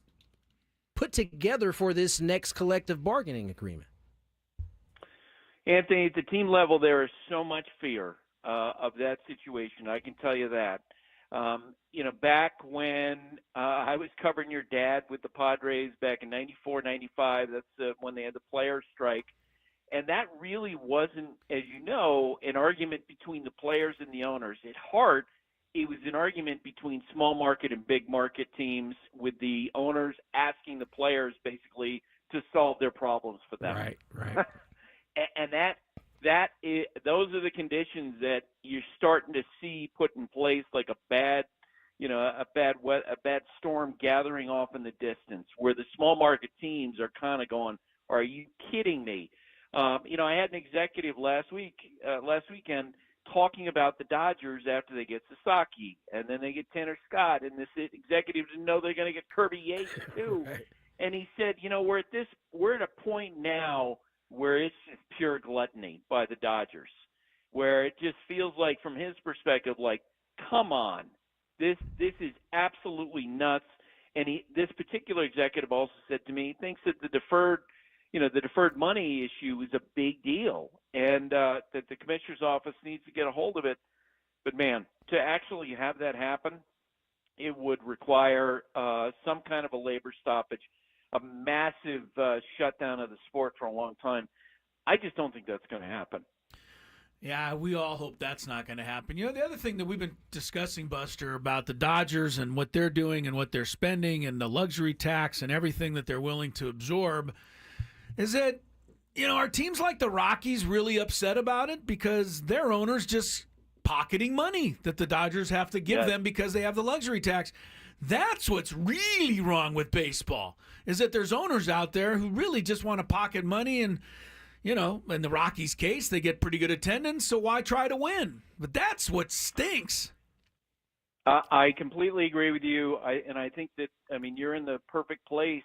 Speaker 5: put together for this next collective bargaining agreement?
Speaker 9: Anthony, at the team level, there is so much fear of that situation. I can tell you that. Back when I was covering your dad with the Padres back in '94, '95, that's when they had the players' strike. And that really wasn't, as you know, an argument between the players and the owners. At heart, it was an argument between small market and big market teams, with the owners asking the players basically to solve their problems for them.
Speaker 5: Right.
Speaker 9: And those are the conditions that you're starting to see put in place, like a bad storm gathering off in the distance, where the small market teams are kind of going, "Are you kidding me?" I had an executive last weekend talking about the Dodgers after they get Sasaki, and then they get Tanner Scott, and this executive didn't know they're going to get Kirby Yates too. Right. And he said, we're at a point now where it's just pure gluttony by the Dodgers, where it just feels like, from his perspective, like, come on, this is absolutely nuts. And this particular executive also said to me, he thinks that the deferred money issue is a big deal, and that the commissioner's office needs to get a hold of it. But, man, to actually have that happen, it would require some kind of a labor stoppage, a massive shutdown of the sport for a long time. I just don't think that's going to happen.
Speaker 2: Yeah, we all hope that's not going to happen. The other thing that we've been discussing, Buster, about the Dodgers and what they're doing and what they're spending and the luxury tax and everything that they're willing to absorb, is that, are teams like the Rockies really upset about it because their owners just pocketing money that the Dodgers have to give them because they have the luxury tax? That's what's really wrong with baseball, is that there's owners out there who really just want to pocket money, and, in the Rockies' case, they get pretty good attendance, so why try to win? But that's what stinks.
Speaker 9: I completely agree with you, and I think that, you're in the perfect place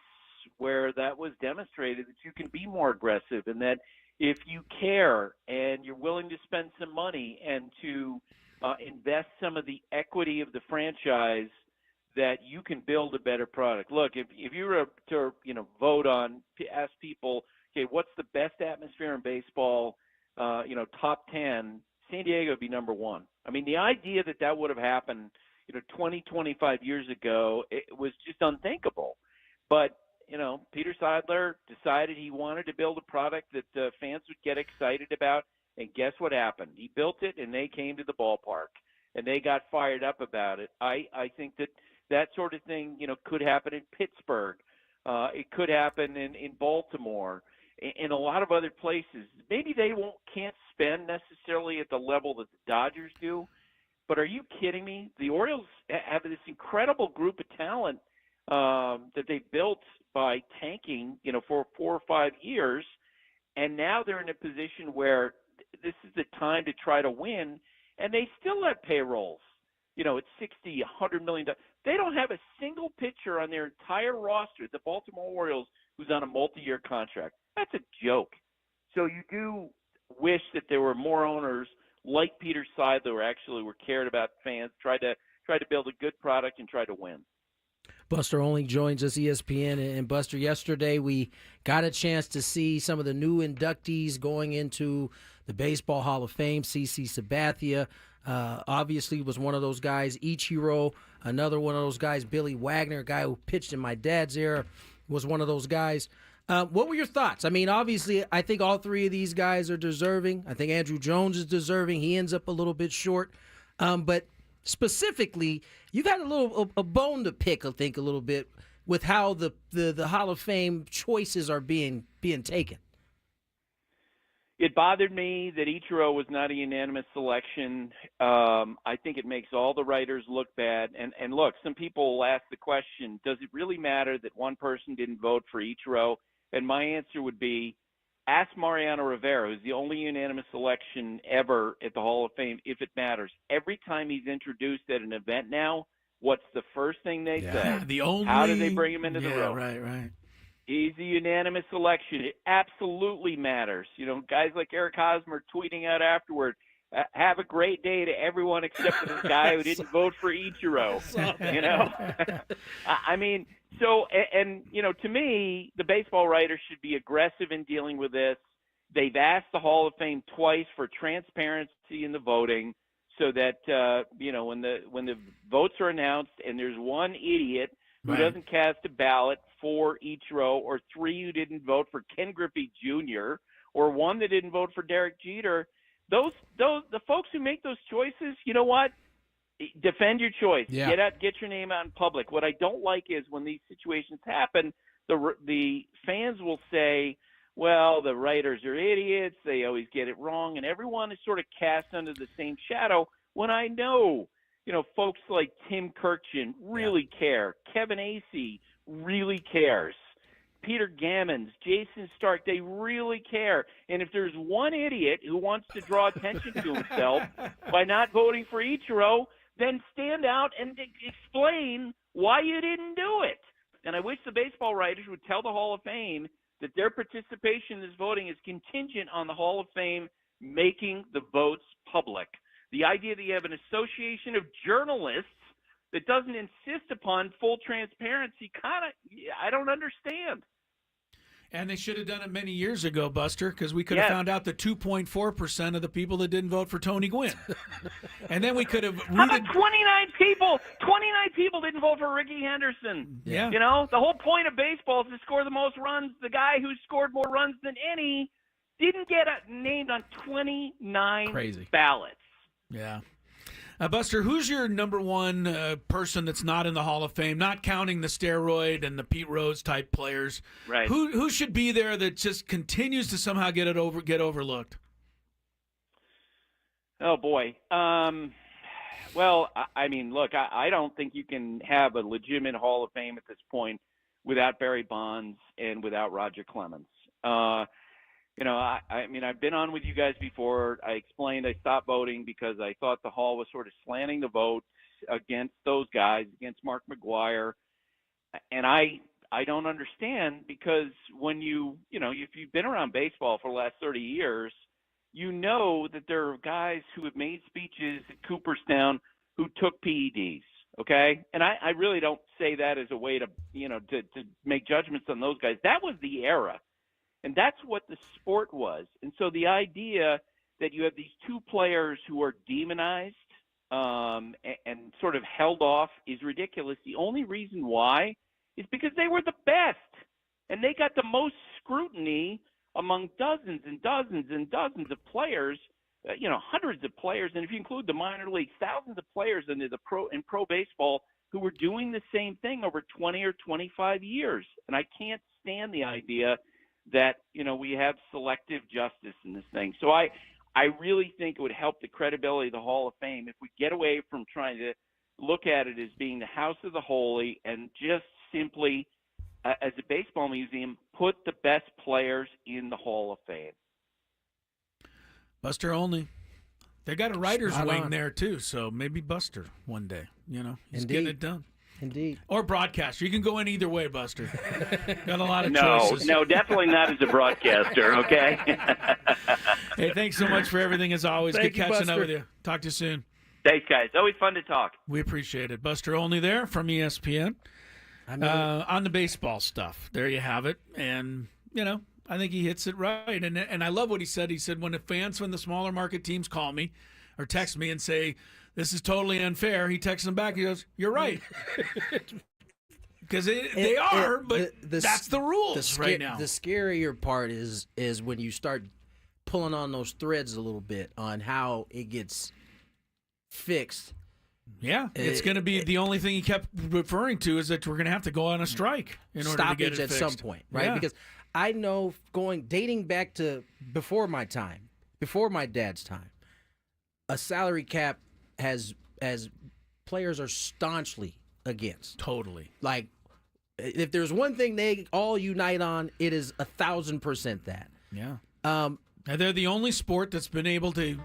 Speaker 9: where that was demonstrated, that you can be more aggressive, and that if you care and you're willing to spend some money and to invest some of the equity of the franchise, that you can build a better product. Look, if you were to vote on, ask people, okay, what's the best atmosphere in baseball, top 10, San Diego would be number one. The idea that would have happened 20, 25 years ago, it was just unthinkable. But Peter Seidler decided he wanted to build a product that fans would get excited about, and guess what happened? He built it, and they came to the ballpark, and they got fired up about it. I think that sort of thing, could happen in Pittsburgh. It could happen in Baltimore, in a lot of other places. Maybe they can't spend necessarily at the level that the Dodgers do, but are you kidding me? The Orioles have this incredible group of talent that they built by tanking, for 4 or 5 years, and now they're in a position where this is the time to try to win, and they still have payrolls, at $60, $100 million. They don't have a single pitcher on their entire roster, the Baltimore Orioles, who's on a multi-year contract. That's a joke. So you do wish that there were more owners like Peter Seidler who actually cared about fans, tried to build a good product and try to win.
Speaker 5: Buster Olney joins us, ESPN. And Buster, yesterday we got a chance to see some of the new inductees going into the Baseball Hall of Fame. CC Sabathia obviously was one of those guys. Ichiro, another one of those guys. Billy Wagner, a guy who pitched in my dad's era, was one of those guys. What were your thoughts? I mean, obviously, I think all three of these guys are deserving. I think Andrew Jones is deserving. He ends up a little bit short. But specifically, you've had a bone to pick, I think, a little bit with how the Hall of Fame choices are being taken.
Speaker 9: It bothered me that Ichiro was not a unanimous selection. I think it makes all the writers look bad. And look, some people will ask the question, does it really matter that one person didn't vote for Ichiro? And my answer would be, ask Mariano Rivera, who's the only unanimous selection ever at the Hall of Fame, if it matters. Every time he's introduced at an event now, what's the first thing they say? How do they bring him into the room?
Speaker 2: Right.
Speaker 9: He's a unanimous selection. It absolutely matters. You know, guys like Eric Hosmer tweeting out afterward, have a great day to everyone except for this guy who didn't vote for Ichiro. You know? I mean, so, and, you know, to me, the baseball writers should be aggressive in dealing with this. They've asked the Hall of Fame twice for transparency in the voting so that, you know, when the votes are announced and there's one idiot who doesn't cast a ballot for Ichiro, or three who didn't vote for Ken Griffey Jr., or one that didn't vote for Derek Jeter, the folks who make those choices, you know what? Defend your choice.
Speaker 5: Yeah.
Speaker 9: Get your name out in public. What I don't like is when these situations happen, the fans will say, well, the writers are idiots, they always get it wrong, and everyone is sort of cast under the same shadow, when I know, you know, folks like Tim Kirkjian really care. Kevin Acee really cares. Peter Gammons, Jason Stark, they really care. And if there's one idiot who wants to draw attention to himself by not voting for Ichiro, then stand out and explain why you didn't do it. And I wish the baseball writers would tell the Hall of Fame that their participation in this voting is contingent on the Hall of Fame making the votes public. The idea that you have an association of journalists that doesn't insist upon full transparency, I don't understand.
Speaker 2: And they should have done it many years ago, Buster, because we could have found out the 2.4% of the people that didn't vote for Tony Gwynn. And then we could have rooted...
Speaker 9: How about 29 people? 29 people didn't vote for Ricky Henderson.
Speaker 2: Yeah.
Speaker 9: You know, the whole point of baseball is to score the most runs. The guy who scored more runs than any didn't get named on 29 ballots.
Speaker 2: Yeah. Buster, who's your number one person that's not in the Hall of Fame, not counting the steroid and the Pete Rose type players?
Speaker 9: Right.
Speaker 2: Who should be there that just continues to somehow get overlooked?
Speaker 9: Oh boy. Well, I mean, look, I don't think you can have a legitimate Hall of Fame at this point without Barry Bonds and without Roger Clemens. You know, I mean, I've been on with you guys before. I explained I stopped voting because I thought the Hall was sort of slanting the votes against those guys, against Mark McGwire. And I don't understand, because when you know, if you've been around baseball for the last 30 years, you know that there are guys who have made speeches at Cooperstown who took PEDs, okay? And I really don't say that as a way to, you know, to make judgments on those guys. That was the era. And that's what the sport was. And so the idea that you have these two players who are demonized and sort of held off is ridiculous. The only reason why is because they were the best. And they got the most scrutiny among dozens and dozens and dozens of players, you know, hundreds of players. And if you include the minor leagues, thousands of players in pro baseball who were doing the same thing over 20 or 25 years. And I can't stand the idea that, you know, we have selective justice in this thing. So I really think it would help the credibility of the Hall of Fame if we get away from trying to look at it as being the house of the holy and just simply, as a baseball museum, put the best players in the Hall of Fame.
Speaker 2: Buster Olney. They got a writer's wing there, too, so maybe Buster one day. You know, he's getting it done.
Speaker 5: Indeed.
Speaker 2: Or broadcaster. You can go in either way, Buster. Got a lot of choices.
Speaker 9: No, definitely not as a broadcaster, okay?
Speaker 2: Hey, thanks so much for everything, as always. Good catching up with you. Talk to you soon.
Speaker 9: Thanks, guys. Always fun to talk.
Speaker 2: We appreciate it. Buster Olney there from ESPN on the baseball stuff. There you have it. And, you know, I think he hits it right. And I love what he said. He said, when the fans from the smaller market teams call me or text me and say, this is totally unfair, he texts them back. He goes, you're right. because they are, but that's the rules right now.
Speaker 5: The scarier part is when you start pulling on those threads a little bit on how it gets fixed.
Speaker 2: Yeah, it's going to be the only thing he kept referring to is that we're going to have to go on a strike in order to get it fixed.
Speaker 5: At some point, right?
Speaker 2: Yeah.
Speaker 5: Because I know dating back to before my time, before my dad's time, a salary cap as players are staunchly against.
Speaker 2: Totally.
Speaker 5: Like, if there's one thing they all unite on, it is 1,000% that.
Speaker 2: Yeah. And they're the only sport that's been able to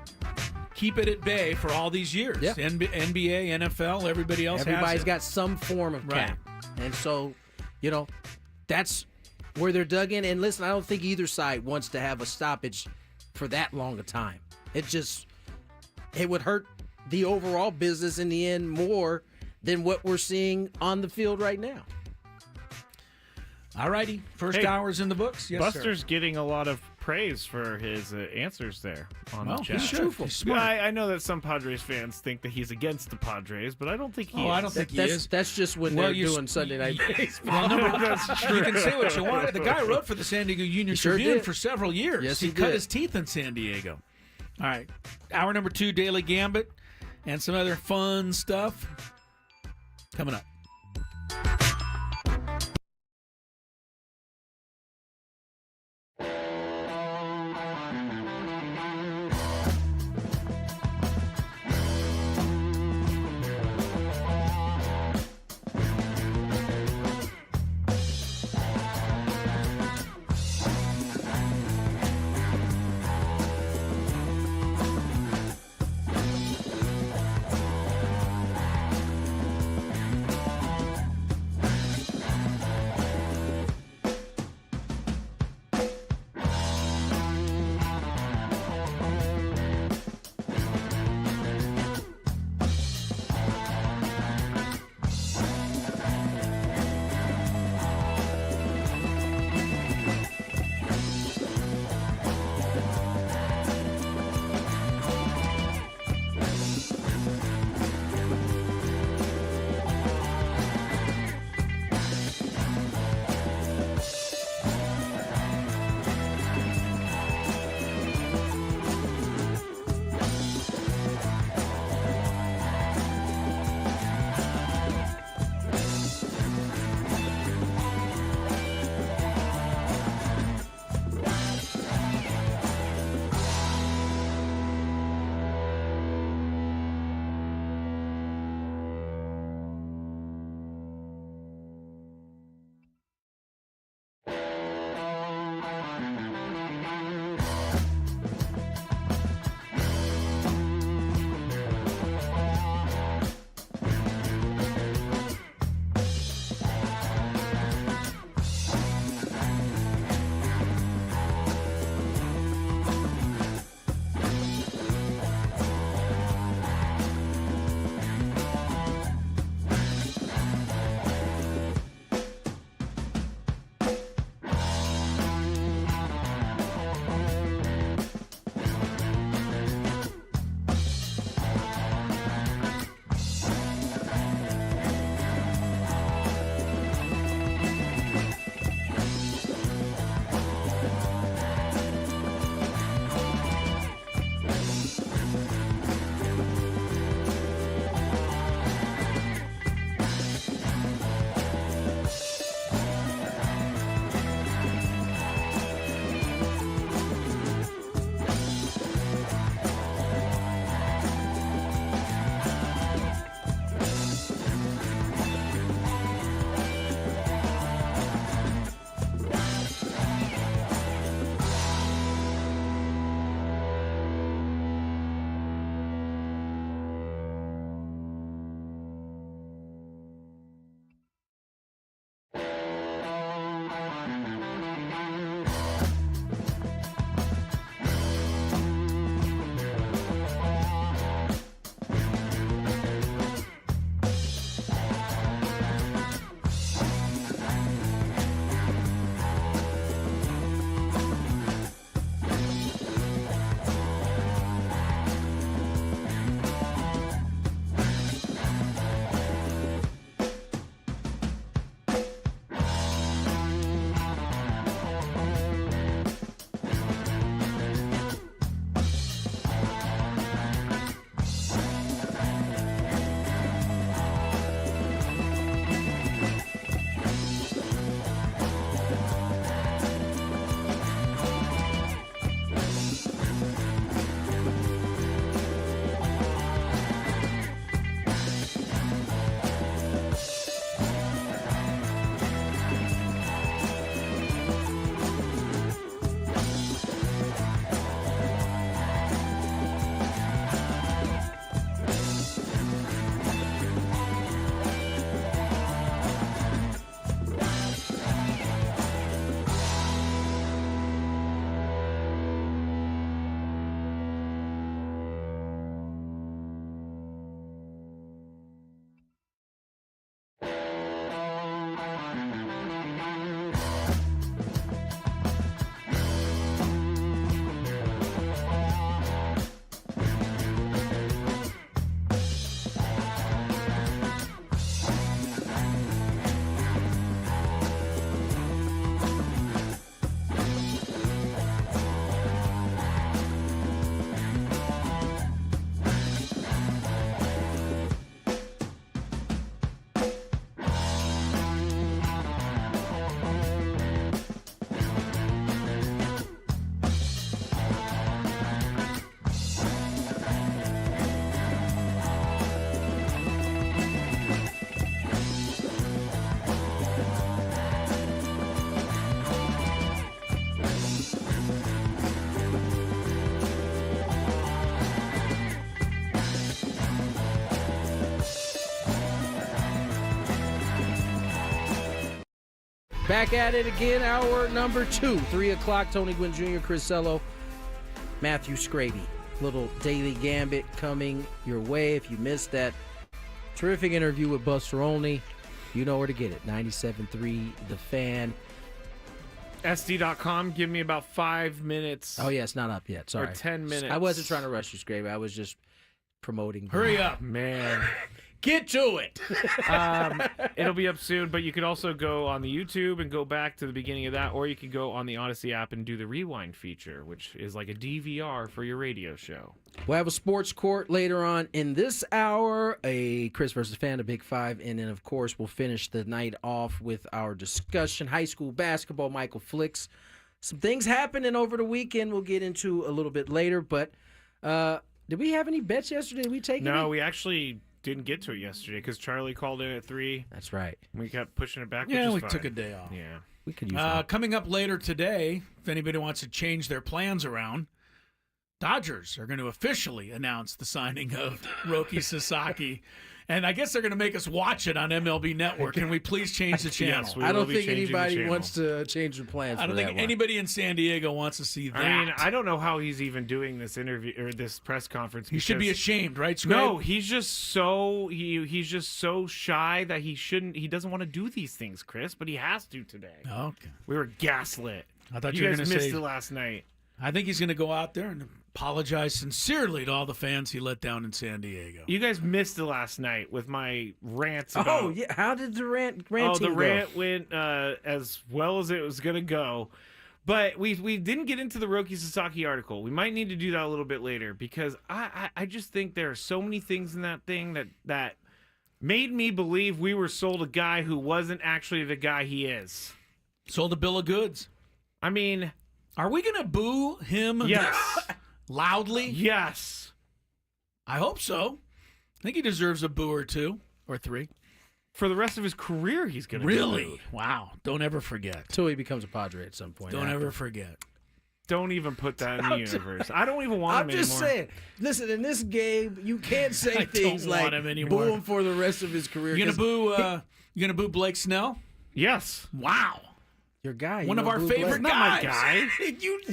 Speaker 2: keep it at bay for all these years.
Speaker 5: Yeah.
Speaker 2: NBA, NFL, everybody else
Speaker 5: Everybody's
Speaker 2: has it.
Speaker 5: got some form of cap. And so, that's where they're dug in. And listen, I don't think either side wants to have a stoppage for that long a time. It would hurt the overall business in the end more than what we're seeing on the field right now.
Speaker 2: All righty. First hour's in the books. Yes,
Speaker 3: Buster's
Speaker 2: sir.
Speaker 3: getting a lot of praise for his answers there on the chat.
Speaker 2: He's truthful. He's smart.
Speaker 3: I know that some Padres fans think that he's against the Padres, but I don't think he is.
Speaker 2: I don't think he is.
Speaker 5: That's just when they're doing Sunday Night Baseball.
Speaker 2: That's true. You can say what you want. The guy wrote for the San Diego Union Tribune for several years.
Speaker 5: Yes,
Speaker 2: he cut his teeth in San Diego. All right. Hour number 2, Daily Gambit, and some other fun stuff coming up.
Speaker 5: Back at it again, hour number 2. 3 o'clock, Tony Gwynn Jr., Chris Cello, Matthew Scraby. Little daily Gambit coming your way. If you missed that terrific interview with Buster Olney, you know where to get it. 97.3 The Fan.
Speaker 3: SD.com, give me about 5 minutes.
Speaker 5: Oh, yeah, it's not up yet. Sorry.
Speaker 3: Or 10 minutes.
Speaker 5: I wasn't trying to rush you, Scraby. I was just promoting.
Speaker 2: Hurry up.
Speaker 3: Man.
Speaker 5: Get to it.
Speaker 3: It'll be up soon, but you could also go on the YouTube and go back to the beginning of that, or you could go on the Odyssey app and do the rewind feature, which is like a DVR for your radio show.
Speaker 5: We'll have a sports court later on in this hour, a Chris versus Fan, a Big Five, and then, of course, we'll finish the night off with our discussion. High school basketball, Michael Flicks. Some things happening over the weekend we'll get into a little bit later, but did we have any bets yesterday? Did we take any?
Speaker 3: No, we actually didn't get to it yesterday because Charlie called in at 3.
Speaker 5: That's right.
Speaker 3: We kept pushing it back.
Speaker 2: Yeah,
Speaker 3: which is
Speaker 2: we
Speaker 3: fine.
Speaker 2: took a day off.
Speaker 3: Yeah.
Speaker 5: We could use that.
Speaker 2: Coming up later today, if anybody wants to change their plans around, Dodgers are going to officially announce the signing of Roki Sasaki. And I guess they're going to make us watch it on MLB Network. Can we please change the channel?
Speaker 3: Yes, we
Speaker 5: I
Speaker 3: will
Speaker 5: don't
Speaker 3: be
Speaker 5: think
Speaker 3: changing the
Speaker 5: anybody
Speaker 3: channel.
Speaker 5: wants to change their plans.
Speaker 2: I don't
Speaker 5: for
Speaker 2: think
Speaker 5: that one.
Speaker 2: anybody in San Diego wants to see that.
Speaker 3: I mean, I don't know how he's even doing this interview or this press conference.
Speaker 2: He should be
Speaker 3: because-
Speaker 2: ashamed, right, Scrape?
Speaker 3: No, he's just so he's just so shy that he doesn't want to do these things, Chris, but he has to today.
Speaker 2: Okay.
Speaker 3: We were gaslit.
Speaker 2: I thought
Speaker 3: you
Speaker 2: you were
Speaker 3: guys
Speaker 2: going to
Speaker 3: missed
Speaker 2: say.
Speaker 3: it last night.
Speaker 2: I think he's going to go out there and apologize sincerely to all the fans he let down in San Diego.
Speaker 3: You guys missed it last night with my rants about.
Speaker 5: Oh, yeah. How did the rant
Speaker 3: Oh, the
Speaker 5: go?
Speaker 3: rant went as well as it was going to go. But we didn't get into the Roki Sasaki article. We might need to do that a little bit later because I just think there are so many things in that thing that made me believe we were sold a guy who wasn't actually the guy he is.
Speaker 2: Sold a bill of goods.
Speaker 3: I mean,
Speaker 2: are we going to boo him
Speaker 3: yes.
Speaker 2: loudly?
Speaker 3: Yes.
Speaker 2: I hope so. I think he deserves a boo or 2 or 3.
Speaker 3: For the rest of his career, he's going to
Speaker 2: Really?
Speaker 3: be booed.
Speaker 2: Wow. Don't ever forget.
Speaker 5: Until he becomes a Padre at some point.
Speaker 2: Don't ever forget.
Speaker 3: Don't even put that in the universe. I don't even want
Speaker 5: I'm
Speaker 3: him
Speaker 5: just
Speaker 3: anymore.
Speaker 5: saying. Listen, in this game, you can't say
Speaker 2: I
Speaker 5: things
Speaker 2: don't
Speaker 5: like
Speaker 2: want him anymore.
Speaker 5: boo him for the rest of his career.
Speaker 2: You
Speaker 5: 'cause
Speaker 2: gonna boo Blake Snell?
Speaker 3: Yes.
Speaker 2: Wow.
Speaker 5: your guy,
Speaker 2: One of our
Speaker 5: Blue
Speaker 2: favorite
Speaker 5: Blake?
Speaker 3: Not my
Speaker 2: guys.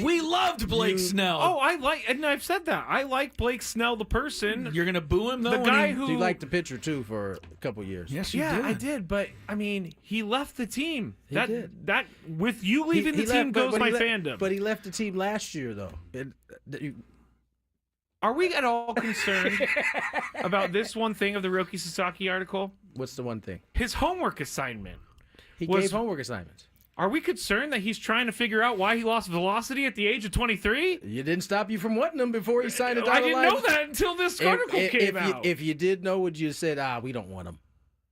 Speaker 2: We loved Blake Snell.
Speaker 3: Oh, and I've said that. I like Blake Snell, the person.
Speaker 2: You're gonna boo him though?
Speaker 3: The
Speaker 2: when
Speaker 3: guy
Speaker 2: he-
Speaker 3: who
Speaker 5: You liked the pitcher too for a couple years.
Speaker 2: Yes, you
Speaker 3: yeah,
Speaker 2: did.
Speaker 3: I did, but I mean, he left the team.
Speaker 5: He
Speaker 3: that
Speaker 5: did.
Speaker 3: that with you leaving the team
Speaker 5: left, but
Speaker 3: goes my
Speaker 5: he left-
Speaker 3: fandom.
Speaker 5: But he left the team last year though.
Speaker 3: Are we at all concerned about this one thing of the Roki Sasaki article?
Speaker 5: What's the one thing?
Speaker 3: His homework assignment.
Speaker 5: He
Speaker 3: Was-
Speaker 5: gave homework assignments.
Speaker 3: Are we concerned that he's trying to figure out why he lost velocity at the age of 23?
Speaker 5: It didn't stop you from wanting him before he signed a
Speaker 3: I
Speaker 5: dotted
Speaker 3: didn't
Speaker 5: line.
Speaker 3: know that until this article came out.
Speaker 5: If you did know, would you have said, we don't want him?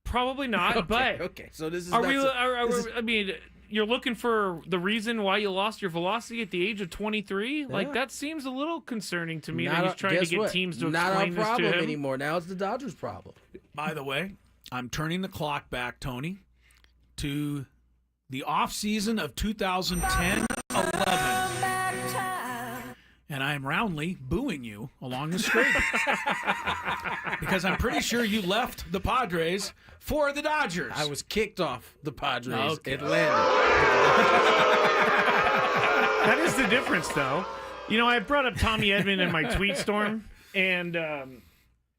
Speaker 3: Probably not,
Speaker 5: Okay,
Speaker 3: but
Speaker 5: okay. So this is
Speaker 3: are
Speaker 5: not
Speaker 3: we?
Speaker 5: so-
Speaker 3: Are, I mean, you're looking for the reason why you lost your velocity at the age of 23? Like,
Speaker 5: Yeah.
Speaker 3: that seems a little concerning to me
Speaker 5: Not
Speaker 3: that
Speaker 5: a-
Speaker 3: he's trying to
Speaker 5: guess
Speaker 3: get
Speaker 5: what?
Speaker 3: teams to
Speaker 5: not
Speaker 3: explain
Speaker 5: our
Speaker 3: this
Speaker 5: problem
Speaker 3: to him.
Speaker 5: anymore. Now it's the Dodgers' problem.
Speaker 2: By the way, I'm turning the clock back, Tony, to the off season of 2010-11, and I am roundly booing you along the street because I'm pretty sure you left the Padres for the Dodgers.
Speaker 5: I was kicked off the Padres.
Speaker 2: Okay.
Speaker 5: Atlanta.
Speaker 3: That is the difference, though. You know, I brought up Tommy Edman in my tweet storm, and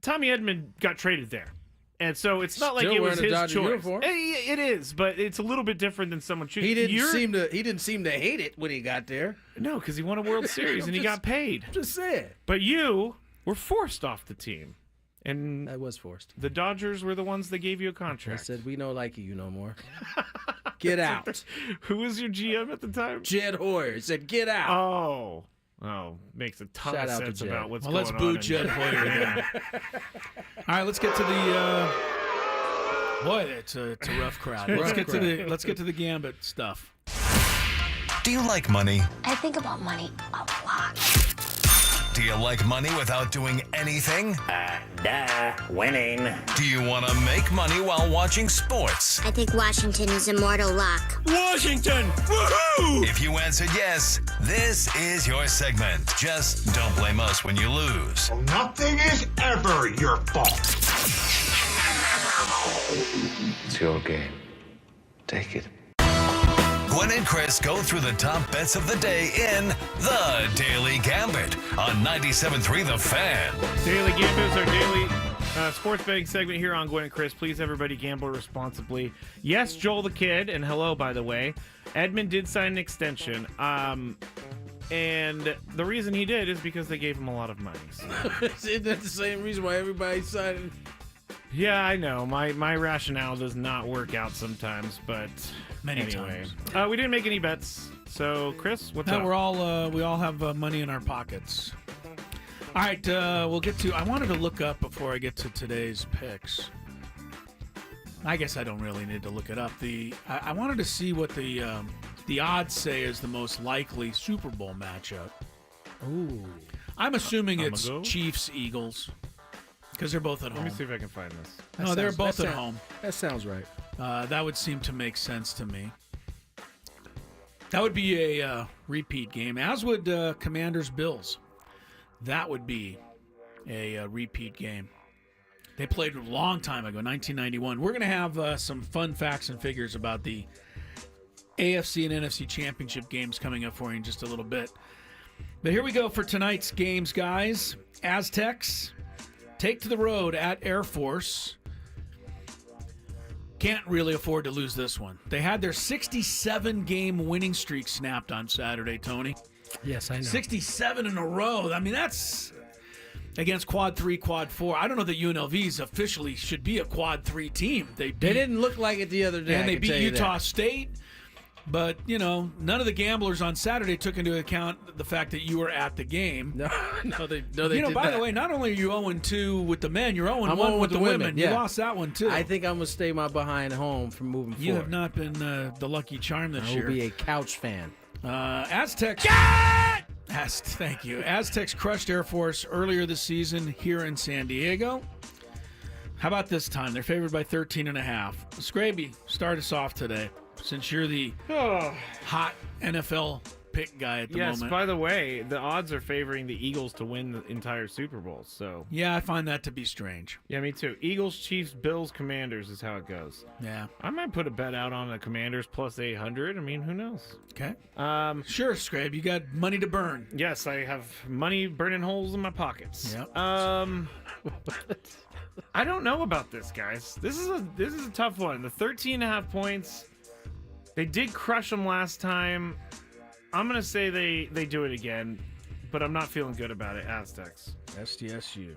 Speaker 3: Tommy Edman got traded there. And so it's not
Speaker 5: Still
Speaker 3: like it was
Speaker 5: wearing a
Speaker 3: his
Speaker 5: Dodger
Speaker 3: choice.
Speaker 5: uniform.
Speaker 3: It is, but it's a little bit different than someone choosing.
Speaker 5: He didn't seem to hate it when he got there.
Speaker 3: No, because he won a World Series and he got paid.
Speaker 5: Just saying.
Speaker 3: But you were forced off the team. And
Speaker 5: I was forced.
Speaker 3: the Dodgers were the ones that gave you a
Speaker 5: I
Speaker 3: contract.
Speaker 5: said, we don't like you no more. Get out.
Speaker 3: Who was your GM at the time?
Speaker 5: Jed Hoyer said, get out.
Speaker 3: Oh, makes a ton
Speaker 5: Shout
Speaker 3: of
Speaker 5: out to
Speaker 3: sense
Speaker 5: Jed.
Speaker 3: about what's
Speaker 2: well,
Speaker 3: going
Speaker 2: let's
Speaker 3: on.
Speaker 2: boo
Speaker 3: in-
Speaker 2: Jed Hoyer then. All right, let's get to the. Boy, it's a rough crowd. Let's get to the Gambit stuff.
Speaker 1: Do you like money?
Speaker 10: I think about money a lot.
Speaker 1: Do you like money without doing anything?
Speaker 11: Winning.
Speaker 1: Do you want to make money while watching sports?
Speaker 10: I think Washington is immortal luck.
Speaker 1: Washington! Woohoo! If you answered yes, this is your segment. Just don't blame us when you lose.
Speaker 11: Nothing is ever your fault.
Speaker 12: It's your game. Take it.
Speaker 1: Gwynn and Chris go through the top bets of the day in the Daily Gambit on 97.3 The Fan.
Speaker 3: Daily Gambit is our daily sports betting segment here on Gwynn and Chris. Please, everybody, gamble responsibly. Yes, Joel the Kid, and hello, by the way. Edmund did sign an extension. And the reason he did is because they gave him a lot of money. So.
Speaker 5: Isn't that the same reason why everybody signed?
Speaker 3: Yeah, I know. My rationale does not work out sometimes, but
Speaker 2: Many times.
Speaker 3: We didn't make any bets. So, Chris, what's up?
Speaker 2: We all have money in our pockets. All right, we'll get to. I wanted to look up before I get to today's picks. I guess I don't really need to look it up. I wanted to see what the odds say is the most likely Super Bowl matchup.
Speaker 5: Ooh.
Speaker 2: I'm assuming it's Chiefs-Eagles because they're both at home.
Speaker 3: Let me see if I can find this.
Speaker 2: No, they're both at home.
Speaker 5: That sounds right.
Speaker 2: That would seem to make sense to me. That would be a repeat game, as would Commanders-Bills. That would be a repeat game. They played a long time ago, 1991. We're going to have some fun facts and figures about the AFC and NFC championship games coming up for you in just a little bit. But here we go for tonight's games, guys. Aztecs take to the road at Air Force. Can't really afford to lose this one. They had their 67-game winning streak snapped on Saturday, Tony.
Speaker 5: Yes, I know.
Speaker 2: 67 in a row. I mean, that's against Quad 3, Quad 4. I don't know that UNLV's officially should be a Quad 3 team. They
Speaker 5: didn't look like it the other day.
Speaker 2: And they beat Utah State. But, you know, none of the gamblers on Saturday took into account the fact that you were at the game.
Speaker 5: No, they
Speaker 2: by the way, not only are you 0-2 with the men, you're 0-1 with the women.
Speaker 5: Yeah.
Speaker 2: You lost that one, too.
Speaker 5: I think I'm going to stay my behind home from moving forward.
Speaker 2: You have not been the lucky charm this year.
Speaker 5: I will be a couch fan.
Speaker 2: Aztecs. Thank you. Aztecs crushed Air Force earlier this season here in San Diego. How about this time? They're favored by 13.5. Scraby, start us off today, since you're the hot NFL pick guy at the moment.
Speaker 3: Yes, by the way, the odds are favoring the Eagles to win the entire Super Bowl. So
Speaker 2: yeah, I find that to be strange.
Speaker 3: Yeah, me too. Eagles, Chiefs, Bills, Commanders is how it goes.
Speaker 2: Yeah.
Speaker 3: I might put a bet out on the Commanders plus 800. I mean, who knows?
Speaker 2: Okay. Sure, Scrabe. You got money to burn.
Speaker 3: Yes, I have money burning holes in my pockets.
Speaker 2: Yep.
Speaker 3: I don't know about this, guys. This is a tough one. The 13.5 points. They did crush them last time. I'm going to say they do it again, but I'm not feeling good about it. Aztecs.
Speaker 2: SDSU.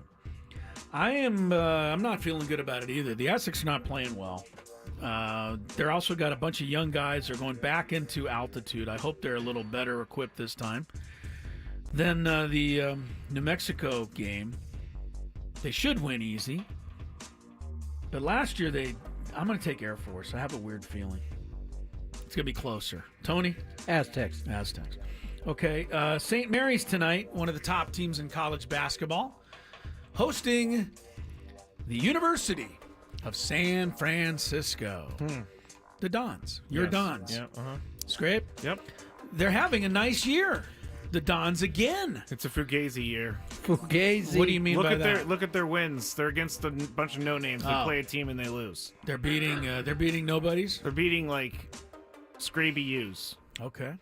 Speaker 2: I'm not feeling good about it either. The Aztecs are not playing well. They're also got a bunch of young guys. They're going back into altitude. I hope they're a little better equipped this time. Then the New Mexico game. They should win easy. But last year I'm going to take Air Force. I have a weird feeling. It's going to be closer. Tony?
Speaker 5: Aztecs.
Speaker 2: Okay. St. Mary's tonight, one of the top teams in college basketball, hosting the University of San Francisco. The Dons. Your Dons.
Speaker 3: Yeah,
Speaker 2: Scrape?
Speaker 3: Yep.
Speaker 2: They're having a nice year. The Dons again.
Speaker 3: It's a Fugazi year.
Speaker 5: Fugazi.
Speaker 2: What do you mean by that?
Speaker 3: Look at their wins. They're against a bunch of no-names. They play a team and they lose.
Speaker 2: They're beating nobodies?
Speaker 3: They're beating, like, Scraby U's.
Speaker 2: Okay.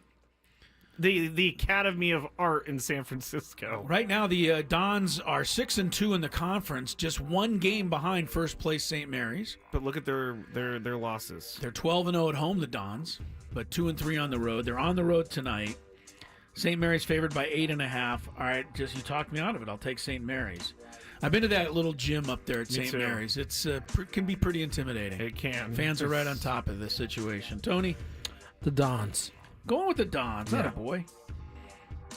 Speaker 3: The Academy of Art in San Francisco.
Speaker 2: Right now, the Dons are 6-2 in the conference, just one game behind first place St. Mary's.
Speaker 3: But look at their losses.
Speaker 2: They're 12-0 at home, the Dons, but 2-3 on the road. They're on the road tonight. St. Mary's favored by 8.5. All right, you talked me out of it. I'll take St. Mary's. I've been to that little gym up there at St. Mary's. It's can be pretty intimidating.
Speaker 3: It can.
Speaker 2: Fans are right on top of this situation. Tony?
Speaker 5: The Dons.
Speaker 2: Going with the Dons. Yeah. Boy.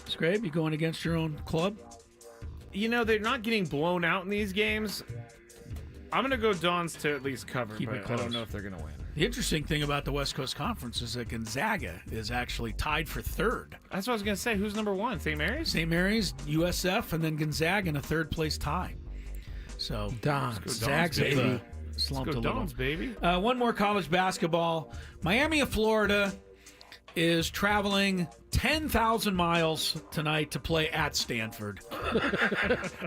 Speaker 2: Scrape, you going against your own club?
Speaker 3: You know, they're not getting blown out in these games. I'm going to go Dons to at least cover, but I don't know if they're going to win.
Speaker 2: The interesting thing about the West Coast Conference is that Gonzaga is actually tied for third.
Speaker 3: That's what I was going to say. Who's number one? St. Mary's?
Speaker 2: St. Mary's, USF, and then Gonzaga in a third-place tie. So,
Speaker 5: Dons.
Speaker 2: Zags have slumped a little.
Speaker 3: Dons, baby.
Speaker 2: One more college basketball. Miami of Florida is traveling 10,000 miles tonight to play at Stanford.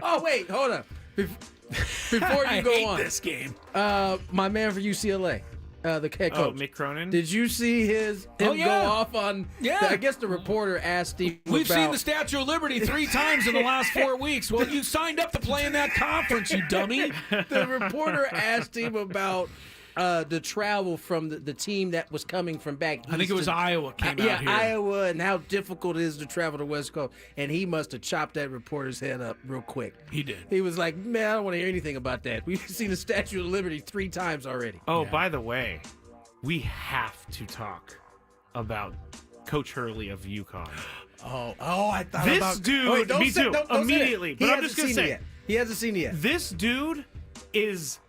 Speaker 5: Oh, wait. Hold on. Before you go on.
Speaker 2: this game.
Speaker 5: My man for UCLA. the head coach.
Speaker 3: Mick Cronin.
Speaker 5: Did you see him go off on?
Speaker 2: Yeah.
Speaker 5: I guess the reporter asked Steve.
Speaker 2: We've seen the Statue of Liberty 3 times in the last 4 weeks. Well, you signed up to play in that conference, you dummy.
Speaker 5: The reporter asked him about the travel from the team that was coming from back east.
Speaker 2: I think it was Iowa came out here.
Speaker 5: Iowa, and how difficult it is to travel to West Coast. And he must have chopped that reporter's head up real quick.
Speaker 2: He did.
Speaker 5: He was like, man, I don't want to hear anything about that. We've seen the Statue of Liberty 3 times already.
Speaker 3: Oh, by the way, we have to talk about Coach Hurley of UConn.
Speaker 5: I thought
Speaker 3: This
Speaker 5: about
Speaker 3: dude,
Speaker 5: Wait, don't
Speaker 3: me
Speaker 5: say-
Speaker 3: too,
Speaker 5: don't say
Speaker 3: immediately.
Speaker 5: that.
Speaker 3: But
Speaker 5: He
Speaker 3: I'm just
Speaker 5: hasn't
Speaker 3: going to
Speaker 5: seen it
Speaker 3: say,
Speaker 5: yet. He hasn't seen it yet.
Speaker 3: this dude is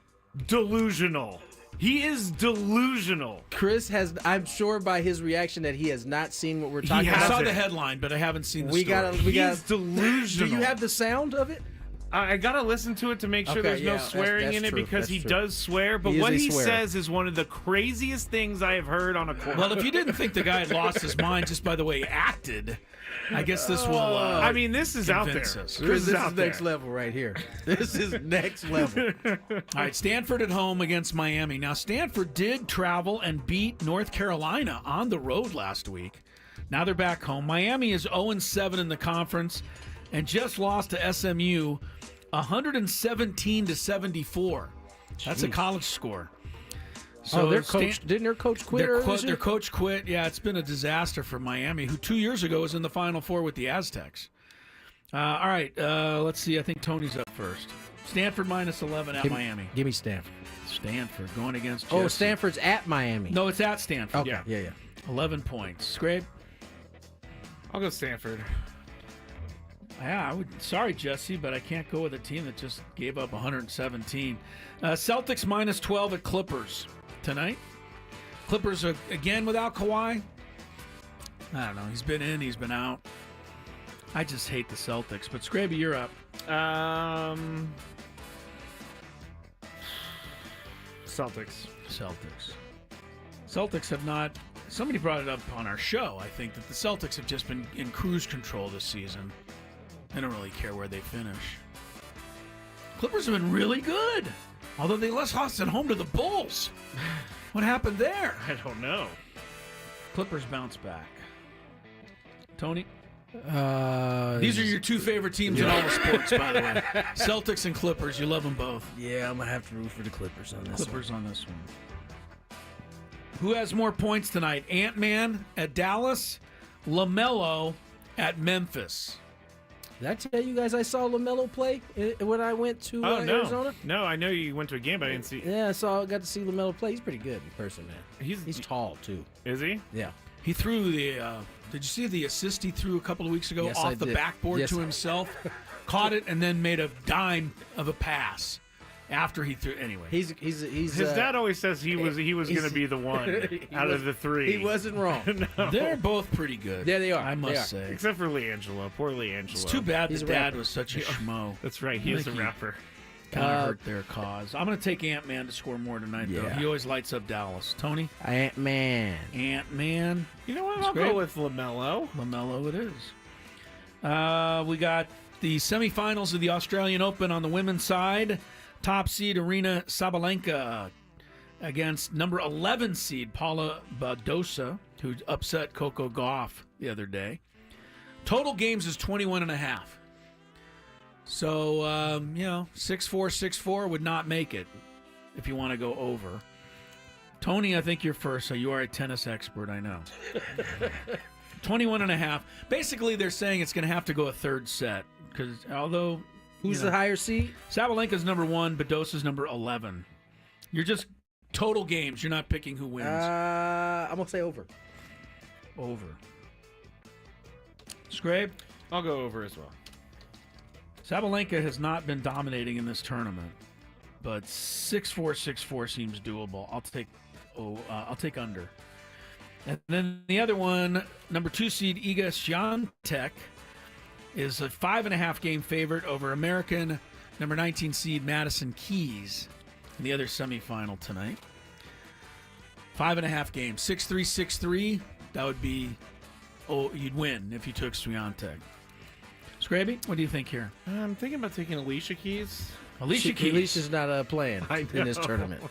Speaker 3: delusional. He is delusional.
Speaker 5: Chris I'm sure by his reaction that he has not seen what we're talking
Speaker 2: I
Speaker 5: about.
Speaker 2: saw the headline, but I haven't seen the
Speaker 5: We
Speaker 2: story.
Speaker 3: He's delusional.
Speaker 5: Do you have the sound of it?
Speaker 3: I gotta listen to it to make sure
Speaker 5: Okay,
Speaker 3: there's no
Speaker 5: yeah,
Speaker 3: swearing
Speaker 5: that's
Speaker 3: in it
Speaker 5: true,
Speaker 3: because
Speaker 5: that's
Speaker 3: he
Speaker 5: true.
Speaker 3: does swear. But
Speaker 5: He is
Speaker 3: what
Speaker 5: a
Speaker 3: he
Speaker 5: swearer.
Speaker 3: says is one of the craziest things I have heard on a court.
Speaker 2: Well, if you didn't think the guy had lost his mind just by the way he acted, I guess this will.
Speaker 3: I mean, this is out there.
Speaker 2: convince us.
Speaker 5: Chris, this
Speaker 3: out
Speaker 5: is next
Speaker 3: there.
Speaker 5: level right here. This is next level.
Speaker 2: All right, Stanford at home against Miami. Now, Stanford did travel and beat North Carolina on the road last week. Now they're back home. Miami is 0-7 in the conference and just lost to SMU 117-74. That's a college score. So
Speaker 5: their coach didn't their coach quit?
Speaker 2: Their coach quit. Yeah, it's been a disaster for Miami, who 2 years ago was in the Final Four with the Aztecs. All right, let's see. I think Tony's up first. Stanford -11 at Miami.
Speaker 5: Give me Stanford.
Speaker 2: Stanford going against
Speaker 5: Oh,
Speaker 2: Jesse.
Speaker 5: Stanford's at Miami.
Speaker 2: No, it's at Stanford.
Speaker 5: Okay. Yeah.
Speaker 2: 11 points. Scrape?
Speaker 3: I'll go Stanford.
Speaker 2: Yeah, I would. Sorry, Jesse, but I can't go with a team that just gave up 117. Celtics -12 at Clippers tonight. Clippers are again without Kawhi. I don't know. He's been in, he's been out. I just hate the Celtics. But Scraby, you're up.
Speaker 3: Celtics.
Speaker 2: Celtics have not. Somebody brought it up on our show. I think that the Celtics have just been in cruise control this season. They don't really care where they finish. Clippers have been really good, although they lost at home to the Bulls. What happened there?
Speaker 3: I don't know.
Speaker 2: Clippers bounce back. Tony?
Speaker 5: Yeah.
Speaker 2: These are your two favorite teams in all of sports, by the way. Celtics and Clippers. You love them both.
Speaker 5: Yeah, I'm gonna have to root for the Clippers on this.
Speaker 2: Clippers on this one. Who has more points tonight? Ant-Man at Dallas, LaMelo at Memphis.
Speaker 5: Did I tell you guys I saw LaMelo play when I went to Arizona?
Speaker 3: No, I know you went to a game, but I didn't see.
Speaker 5: Yeah, got to see LaMelo play. He's pretty good in person, man. He's tall too.
Speaker 3: Is he?
Speaker 5: Yeah.
Speaker 2: He threw the. Did you see the assist he threw a couple of weeks ago
Speaker 5: Yes,
Speaker 2: off
Speaker 5: I
Speaker 2: the
Speaker 5: did.
Speaker 2: backboard
Speaker 5: Yes.
Speaker 2: to himself? Caught it and then made a dime of a pass after he threw. Anyway,
Speaker 5: He's
Speaker 3: His dad always says he was going to be the one out of the three.
Speaker 5: He wasn't wrong.
Speaker 3: No.
Speaker 2: they're both pretty good.
Speaker 5: Yeah, they are.
Speaker 2: I
Speaker 5: They
Speaker 2: must
Speaker 5: are.
Speaker 2: say.
Speaker 3: Except for Leangelo. Poor Leangelo.
Speaker 2: It's too bad
Speaker 5: He's
Speaker 2: the
Speaker 5: a
Speaker 2: dad
Speaker 5: rapper.
Speaker 2: was such a schmo.
Speaker 3: That's right. He is a rapper.
Speaker 2: Kind of hurt their cause. I'm going to take Ant-Man to score more tonight, though.
Speaker 5: Yeah.
Speaker 2: He always lights up Dallas. Tony?
Speaker 5: Ant-Man.
Speaker 2: Ant-Man.
Speaker 3: You know what?
Speaker 2: That's
Speaker 3: I'll
Speaker 2: great.
Speaker 3: go with LaMelo.
Speaker 2: LaMelo it is. We got the semifinals of the Australian Open on the women's side. Top seed Arina Sabalenka against number 11 seed Paula Badosa, who upset Coco Gauff the other day. Total games is 21.5. So, 6-4, 6-4 would not make it if you want to go over. Tony, I think you're first, so you are a tennis expert, I know. 21.5. Basically, they're saying it's going to have to go a third set, because although...
Speaker 5: Who's the higher seed?
Speaker 2: Sabalenka's number 1, Badosa's number 11. You're just total games. You're not picking who wins.
Speaker 5: I'm going to say over.
Speaker 2: Over. Scrape?
Speaker 3: I'll go over as well.
Speaker 2: Sabalenka has not been dominating in this tournament, but 6-4, 6-4 seems doable. I'll take under. And then the other one, number 2 seed Iga Swiatek, is a 5.5 game favorite over American number 19 seed Madison Keys in the other semifinal tonight. 5.5 games, 6-3, 6-3. That would be, you'd win if you took Swiatek. Scraby, what do you think here?
Speaker 3: I'm thinking about taking Alicia Keys.
Speaker 2: Alicia Keys.
Speaker 5: Alicia's not playing in this tournament.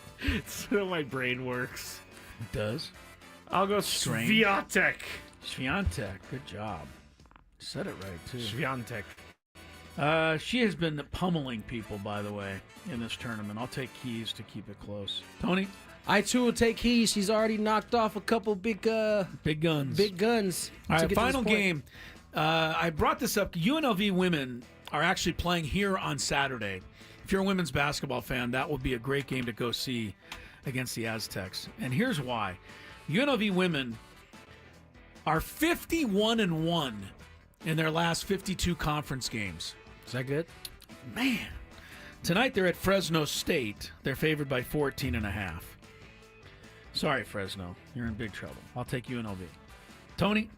Speaker 3: So my brain works.
Speaker 2: It does.
Speaker 3: I'll go
Speaker 2: Strange.
Speaker 3: Swiatek.
Speaker 2: Swiatek. Good job. Said it right, too.
Speaker 3: Swiatek.
Speaker 2: She has been pummeling people, by the way, in this tournament. I'll take Keys to keep it close. Tony?
Speaker 5: I, too, will take Keys. She's already knocked off a couple big guns.
Speaker 2: Big guns.
Speaker 5: All
Speaker 2: right, final game. I brought this up. UNLV women are actually playing here on Saturday. If you're a women's basketball fan, that would be a great game to go see against the Aztecs. And here's why. UNLV women are 51-1 in their last 52 conference games.
Speaker 5: Is that good?
Speaker 2: Man. Tonight they're at Fresno State. They're favored by 14.5. Sorry, Fresno. You're in big trouble. I'll take UNLV. Tony?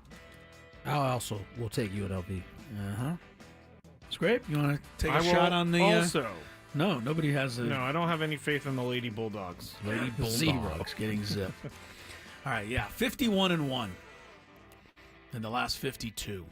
Speaker 5: I also will take UNLV.
Speaker 2: Uh-huh. Scrape, you want to take
Speaker 3: I
Speaker 2: a shot on the...
Speaker 3: Also.
Speaker 2: No, nobody has a...
Speaker 3: No, I don't have any faith in the Lady Bulldogs.
Speaker 2: Lady Bulldogs getting zipped. All right, yeah, 51-1 in the last 52.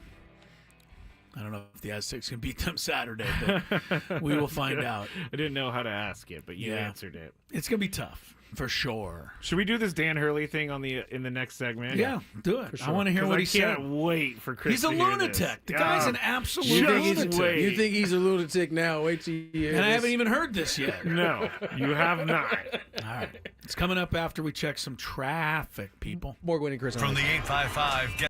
Speaker 2: I don't know if the Aztecs can beat them Saturday, but we will find out.
Speaker 3: I didn't know how to ask it, but you answered it.
Speaker 2: It's going to be tough, for sure.
Speaker 3: Should we do this Dan Hurley thing in the next segment?
Speaker 2: Yeah, do it.
Speaker 5: Sure.
Speaker 2: I want to hear what he said.
Speaker 3: I can't wait for Chris
Speaker 2: He's a
Speaker 3: to hear
Speaker 2: lunatic.
Speaker 3: this.
Speaker 2: The guy's an absolute
Speaker 3: lunatic.
Speaker 2: lunatic.
Speaker 5: You think he's a lunatic now? Wait till you hear
Speaker 2: And I
Speaker 5: this.
Speaker 2: haven't even heard this yet.
Speaker 3: No, you have not.
Speaker 2: All right. It's coming up after we check some traffic, people.
Speaker 5: More Gwynn and Chris.
Speaker 1: From the 855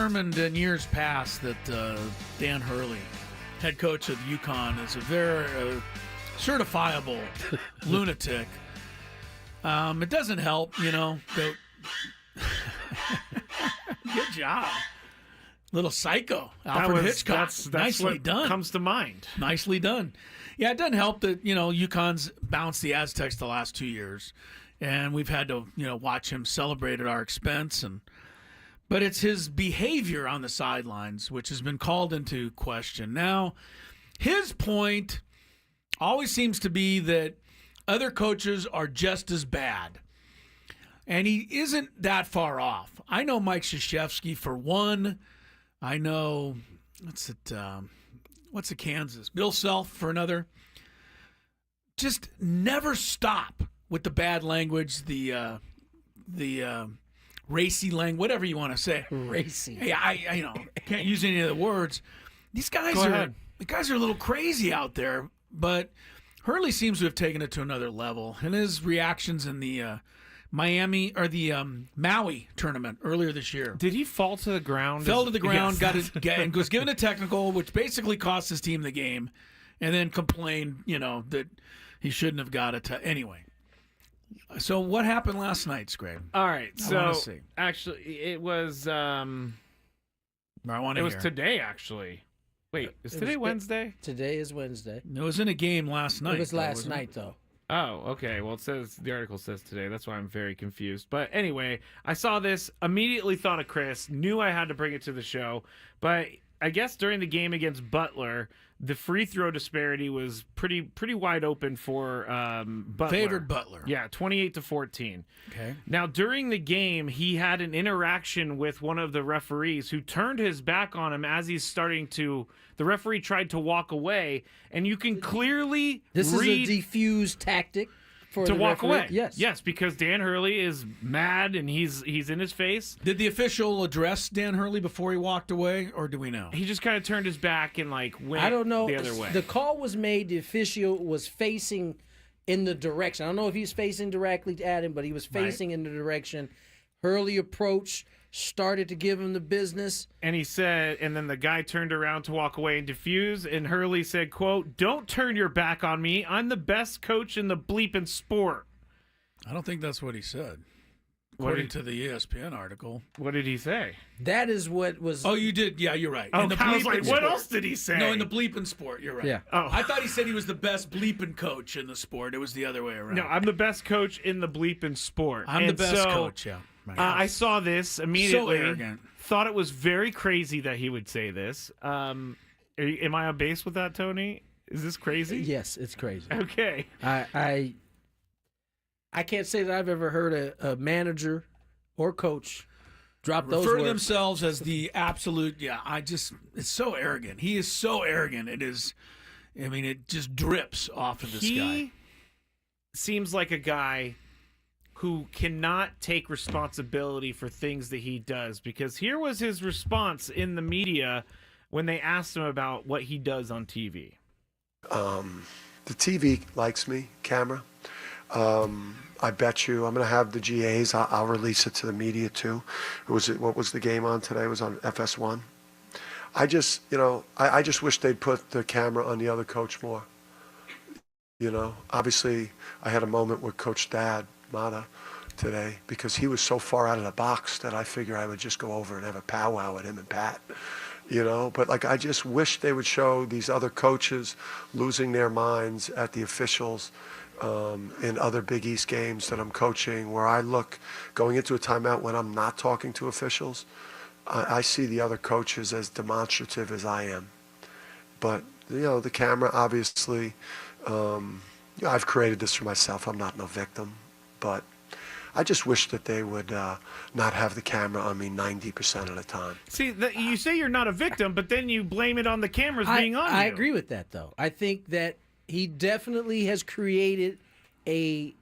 Speaker 2: determined in years past that Dan Hurley, head coach of UConn, is a very certifiable lunatic. It doesn't help, Good job. Little psycho. Alfred Hitchcock.
Speaker 3: That's
Speaker 2: Nicely
Speaker 3: what
Speaker 2: done.
Speaker 3: comes to mind.
Speaker 2: Nicely done. Yeah, it doesn't help that, UConn's bounced the Aztecs the last 2 years. And we've had to, watch him celebrate at our expense. But it's his behavior on the sidelines which has been called into question. Now, his point always seems to be that other coaches are just as bad. And he isn't that far off. I know Mike Krzyzewski for one. I know, what's it, Kansas? Bill Self for another. Just never stop with the bad language, the racy language, whatever you want to say.
Speaker 5: Racy.
Speaker 2: Hey, I can't use any of the words. These guys are a little crazy out there, but Hurley seems to have taken it to another level. And his reactions in the Maui tournament earlier this year.
Speaker 3: Did he fall to the ground?
Speaker 2: Fell to the ground,
Speaker 3: Yes.
Speaker 2: and was given a technical, which basically cost his team the game, and then complained, that he shouldn't have got it. Anyway. So what happened last night, Scrape?
Speaker 3: All right. So
Speaker 2: see.
Speaker 3: actually, it was. I
Speaker 2: want to
Speaker 3: It was today, actually. Wait, is today Wednesday?
Speaker 5: Today is Wednesday.
Speaker 2: It was in a game last night.
Speaker 5: It was last night, though.
Speaker 3: Oh, okay. Well, the article says today. That's why I'm very confused. But anyway, I saw this, immediately thought of Chris, knew I had to bring it to the show. But I guess during the game against Butler, the free throw disparity was pretty wide open for Butler.
Speaker 2: Favored Butler.
Speaker 3: Yeah, 28-14.
Speaker 2: Okay.
Speaker 3: Now, during the game, he had an interaction with one of the referees who turned his back on him as he's starting to. The referee tried to walk away, and you can clearly
Speaker 5: This
Speaker 3: read
Speaker 5: is a defuse tactic for
Speaker 3: to
Speaker 5: the
Speaker 3: walk
Speaker 5: referee.
Speaker 3: away.
Speaker 5: Yes,
Speaker 3: because Dan Hurley is mad and he's in his face.
Speaker 2: Did the official address Dan Hurley before he walked away, or do we know?
Speaker 3: He just kind of turned his back and went
Speaker 5: I don't know.
Speaker 3: the other way.
Speaker 5: The call was made. The official was facing in the direction. I don't know if he was facing directly at him, but he was facing in the direction. Hurley approached, started to give him the business.
Speaker 3: And he said, and then the guy turned around to walk away and defuse, and Hurley said, quote, "Don't turn your back on me. I'm the best coach in the bleeping sport."
Speaker 2: I don't think that's what he said. According to the ESPN article.
Speaker 3: What did he say?
Speaker 5: That is what was...
Speaker 2: Oh, you did? Yeah, you're right.
Speaker 3: Oh,
Speaker 2: In the
Speaker 3: I was like,
Speaker 2: bleeping
Speaker 3: what
Speaker 2: sport.
Speaker 3: else did he say?
Speaker 2: No, in the bleeping sport, you're right.
Speaker 5: Yeah.
Speaker 3: Oh.
Speaker 2: I thought he said he was the best bleeping coach in the sport. It was the other way around.
Speaker 3: No, I'm the best coach in the bleeping sport.
Speaker 2: I'm the best coach, yeah. Right.
Speaker 3: I saw this immediately.
Speaker 2: So arrogant.
Speaker 3: Thought it was very crazy that he would say this. Am I on base with that, Tony? Is this crazy?
Speaker 5: Yes, it's crazy.
Speaker 3: Okay.
Speaker 5: I can't say that I've ever heard a manager or coach drop those
Speaker 2: Refer to
Speaker 5: words.
Speaker 2: themselves as the absolute, it's so arrogant. He is so arrogant. It just drips off of this guy.
Speaker 3: He seems like a guy who cannot take responsibility for things that he does, because here was his response in the media when they asked him about what he does on TV.
Speaker 12: The TV likes me, camera. I bet you I'm going to have the GAs. I'll release it to the media too. What was the game on today? It was on FS1. I just wish they'd put the camera on the other coach more. Obviously I had a moment with Coach Dad Mata today because he was so far out of the box that I figure I would just go over and have a powwow with him and Pat. But I just wish they would show these other coaches losing their minds at the officials in other Big East games that I'm coaching, where I look going into a timeout when I'm not talking to officials. I see the other coaches as demonstrative as I am. But, the camera, obviously, I've created this for myself. I'm not no victim. But I just wish that they would not have the camera on me 90% of the time.
Speaker 3: See, you say you're not a victim, but then you blame it on the cameras being on you.
Speaker 5: I agree with that, though. I think that he definitely has created a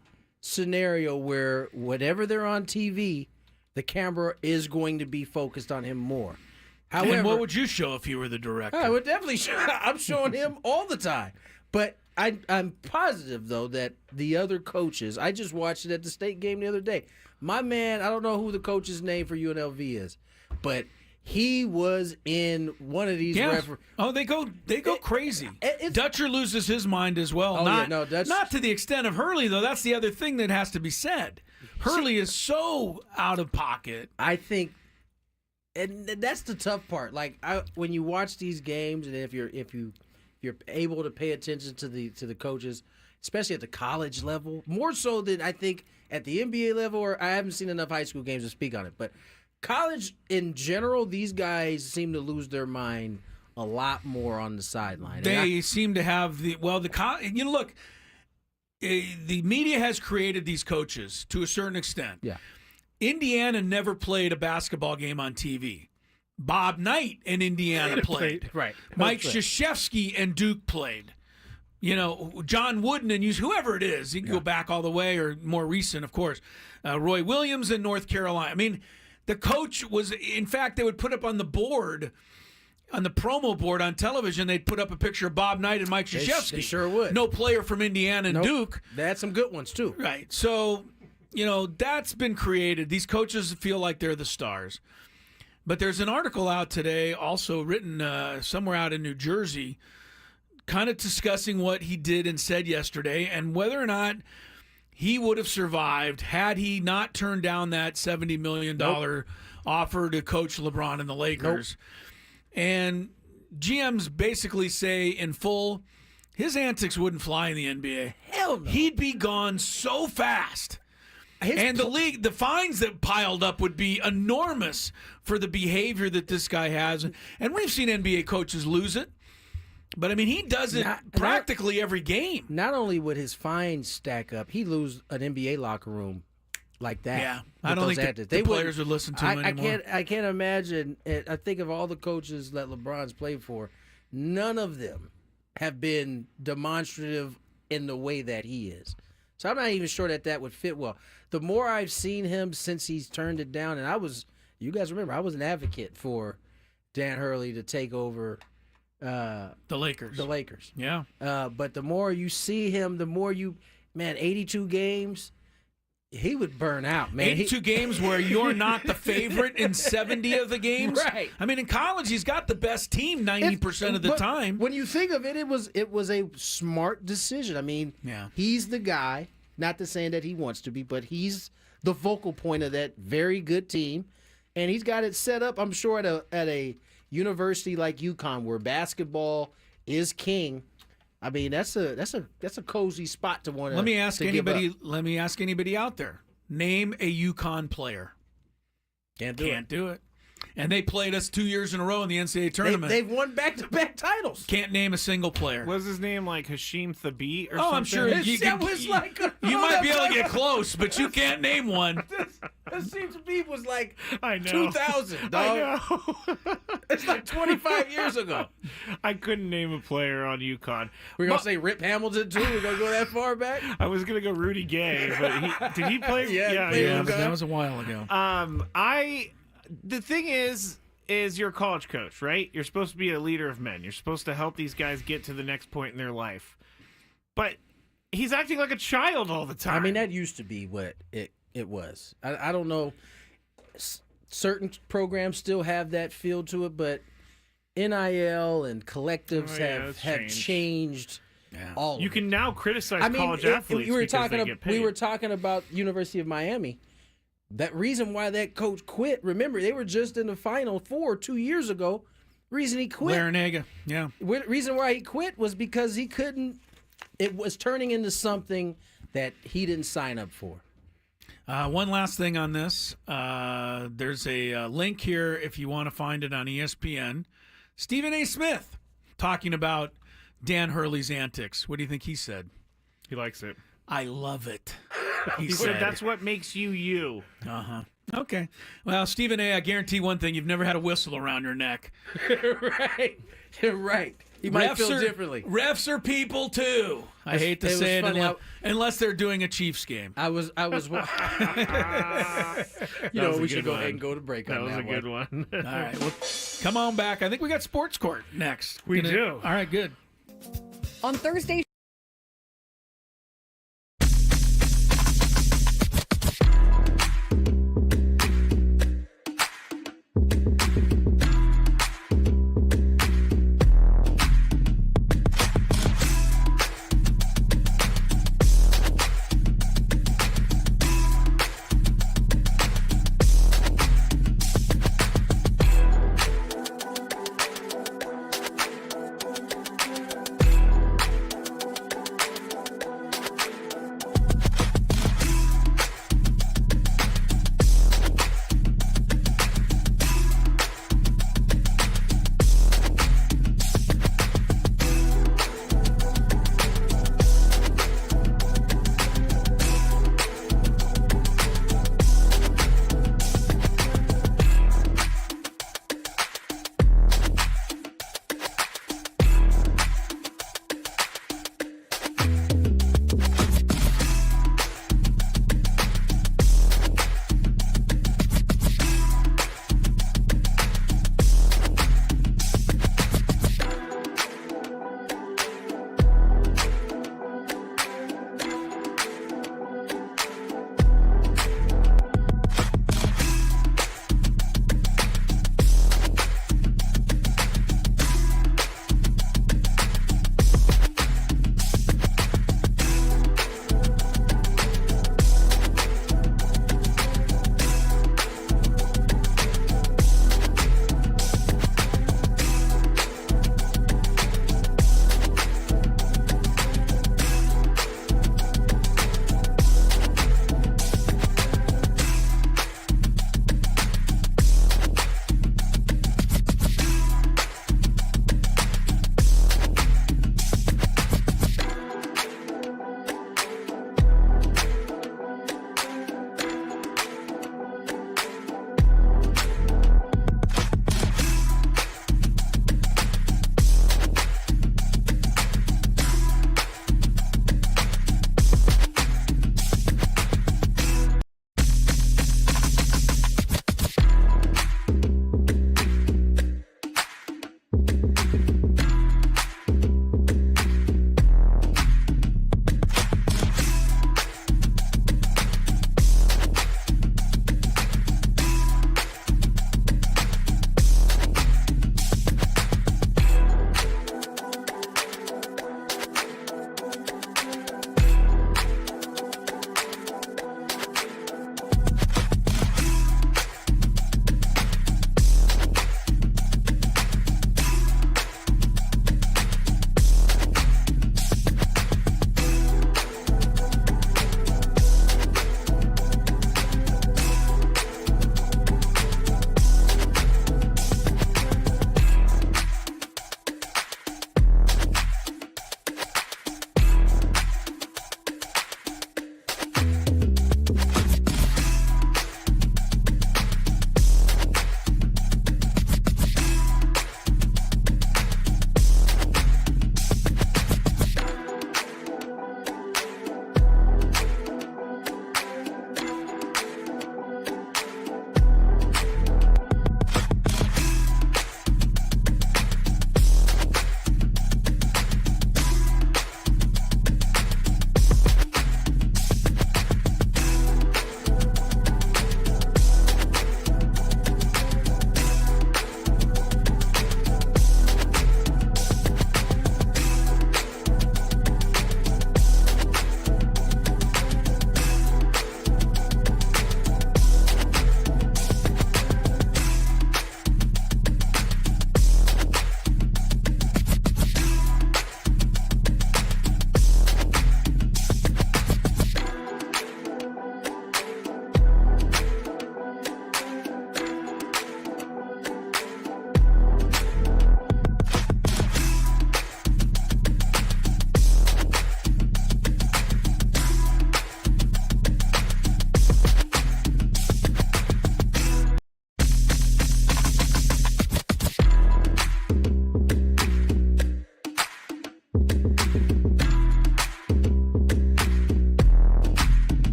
Speaker 5: scenario where whenever they're on TV, the camera is going to be focused on him more. However,
Speaker 2: and what would you show if you were the director?
Speaker 5: I would definitely show. I'm showing him all the time. But I'm positive, though, that the other coaches, I just watched it at the state game the other day. My man, I don't know who the coach's name for UNLV is, but He was in one of these.
Speaker 2: Oh, they go crazy. Dutcher loses his mind as well.
Speaker 5: Oh,
Speaker 2: not to the extent of Hurley, though. That's the other thing that has to be said. Hurley is so out of pocket.
Speaker 5: I think, and that's the tough part. Like when you watch these games, and if you're able to pay attention to the coaches, especially at the college level, more so than I think at the NBA level, or I haven't seen enough high school games to speak on it, but college in general, these guys seem to lose their mind a lot more on the sideline.
Speaker 2: They seem to have look, the media has created these coaches to a certain extent.
Speaker 5: Yeah.
Speaker 2: Indiana never played a basketball game on TV. Bob Knight in Indiana played.
Speaker 5: Right.
Speaker 2: Mike Krzyzewski and Duke played. John Wooden and whoever it is. You can go back all the way, or more recent, of course. Roy Williams in North Carolina. I mean, the coach was, in fact, they would put up on the board, on the promo board on television, they'd put up a picture of Bob Knight and Mike Krzyzewski.
Speaker 5: They sure would.
Speaker 2: No player from Indiana and Duke.
Speaker 5: They had some good ones, too.
Speaker 2: Right. So, that's been created. These coaches feel like they're the stars. But there's an article out today, also written somewhere out in New Jersey, kind of discussing what he did and said yesterday and whether or not he would have survived had he not turned down that $70 million offer to coach LeBron and the Lakers. And GMs basically say in full, his antics wouldn't fly in the NBA.
Speaker 5: Hell no.
Speaker 2: He'd be gone so fast. And the league, the fines that piled up would be enormous for the behavior that this guy has. And we've seen NBA coaches lose it. But, I mean, he does it practically every game.
Speaker 5: Not only would his fines stack up, he'd lose an NBA locker room like that.
Speaker 2: Yeah, I don't think the players would listen to him anymore.
Speaker 5: I can't imagine. I think of all the coaches that LeBron's played for, none of them have been demonstrative in the way that he is. So I'm not even sure that would fit well. The more I've seen him since he's turned it down, and you guys remember, I was an advocate for Dan Hurley to take over
Speaker 2: the Lakers. Yeah.
Speaker 5: But the more you see him, the more 82 games, he would burn out, man.
Speaker 2: 82 games where you're not the favorite in 70 of the games?
Speaker 5: Right.
Speaker 2: I mean, in college, he's got the best team 90% of the time.
Speaker 5: When you think of it, it was a smart decision. I mean, he's the guy, not to saying that he wants to be, but he's the focal point of that very good team. And he's got it set up, I'm sure, at a university like UConn, where basketball is king. I mean, that's a cozy spot to want to.
Speaker 2: Let me ask anybody out there. Name a UConn player.
Speaker 5: Can't
Speaker 2: do it. And they played us 2 years in a row in the NCAA tournament.
Speaker 5: They've won back-to-back titles.
Speaker 2: Can't name a single player.
Speaker 3: Was his name like Hashim Thabit or something?
Speaker 2: I'm sure you might be able to get close, but you can't name one.
Speaker 5: Hashim Thabit was like
Speaker 3: 2000,
Speaker 5: dog. I know. It's like 25 years ago.
Speaker 3: I couldn't name a player on UConn.
Speaker 5: We're going to say Rip Hamilton, too? We're going to go that far back?
Speaker 3: I was going to go Rudy Gay, but did he play?
Speaker 2: Yeah, but that was a while ago.
Speaker 3: The thing is you're a college coach, right? You're supposed to be a leader of men. You're supposed to help these guys get to the next point in their life. But he's acting like a child all the time.
Speaker 5: I mean, that used to be what it was. I don't know. Certain programs still have that feel to it, but NIL and collectives have changed.
Speaker 2: Yeah.
Speaker 5: All
Speaker 3: you
Speaker 5: of
Speaker 3: can
Speaker 5: it.
Speaker 3: now criticize college athletes because they get paid.
Speaker 5: We were talking about University of Miami. That reason why that coach quit, remember, they were just in the Final Four 2 years ago. Reason he quit.
Speaker 2: Larinaga, yeah.
Speaker 5: Reason why he quit was because he couldn't. It was turning into something that he didn't sign up for.
Speaker 2: One last thing on this. There's a link here if you want to find it on ESPN. Stephen A. Smith talking about Dan Hurley's antics. What do you think he said?
Speaker 3: He likes it.
Speaker 2: I love it.
Speaker 3: He said that's what makes you you.
Speaker 2: Uh-huh. Okay. Well, Stephen A., I guarantee one thing. You've never had a whistle around your neck.
Speaker 5: Right. You're right. He might feel differently.
Speaker 2: Refs are people, too. I hate to say it unless they're doing a Chiefs game.
Speaker 5: I was. We should go ahead and go to break on that.
Speaker 3: That was a good one.
Speaker 2: All right. Well, come on back. I think we got Sports Court next.
Speaker 3: We do.
Speaker 2: All right, good.
Speaker 13: On Thursday.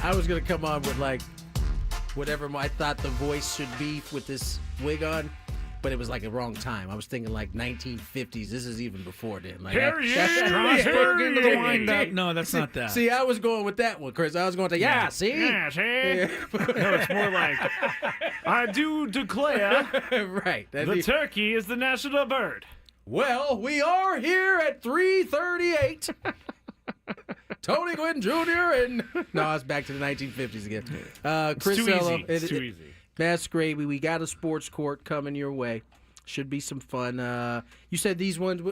Speaker 5: I was gonna come on with like whatever I thought the voice should be with this wig on, but it was like a wrong time. I was thinking like 1950s. This is even before then. Like
Speaker 2: Strasburg into the windup. No, that's not that.
Speaker 5: See, I was going with that one, Chris. I was going to see.
Speaker 3: Yeah, see? No, it's more like I do declare
Speaker 5: right.
Speaker 3: the turkey is the national bird.
Speaker 5: Well, we are here at 3:38. Tony Gwynn Jr. and no, it's back to the 1950s again. Chris
Speaker 3: too easy. It's too easy.
Speaker 5: Mass Gravy, we got a sports court coming your way. Should be some fun. You said these ones.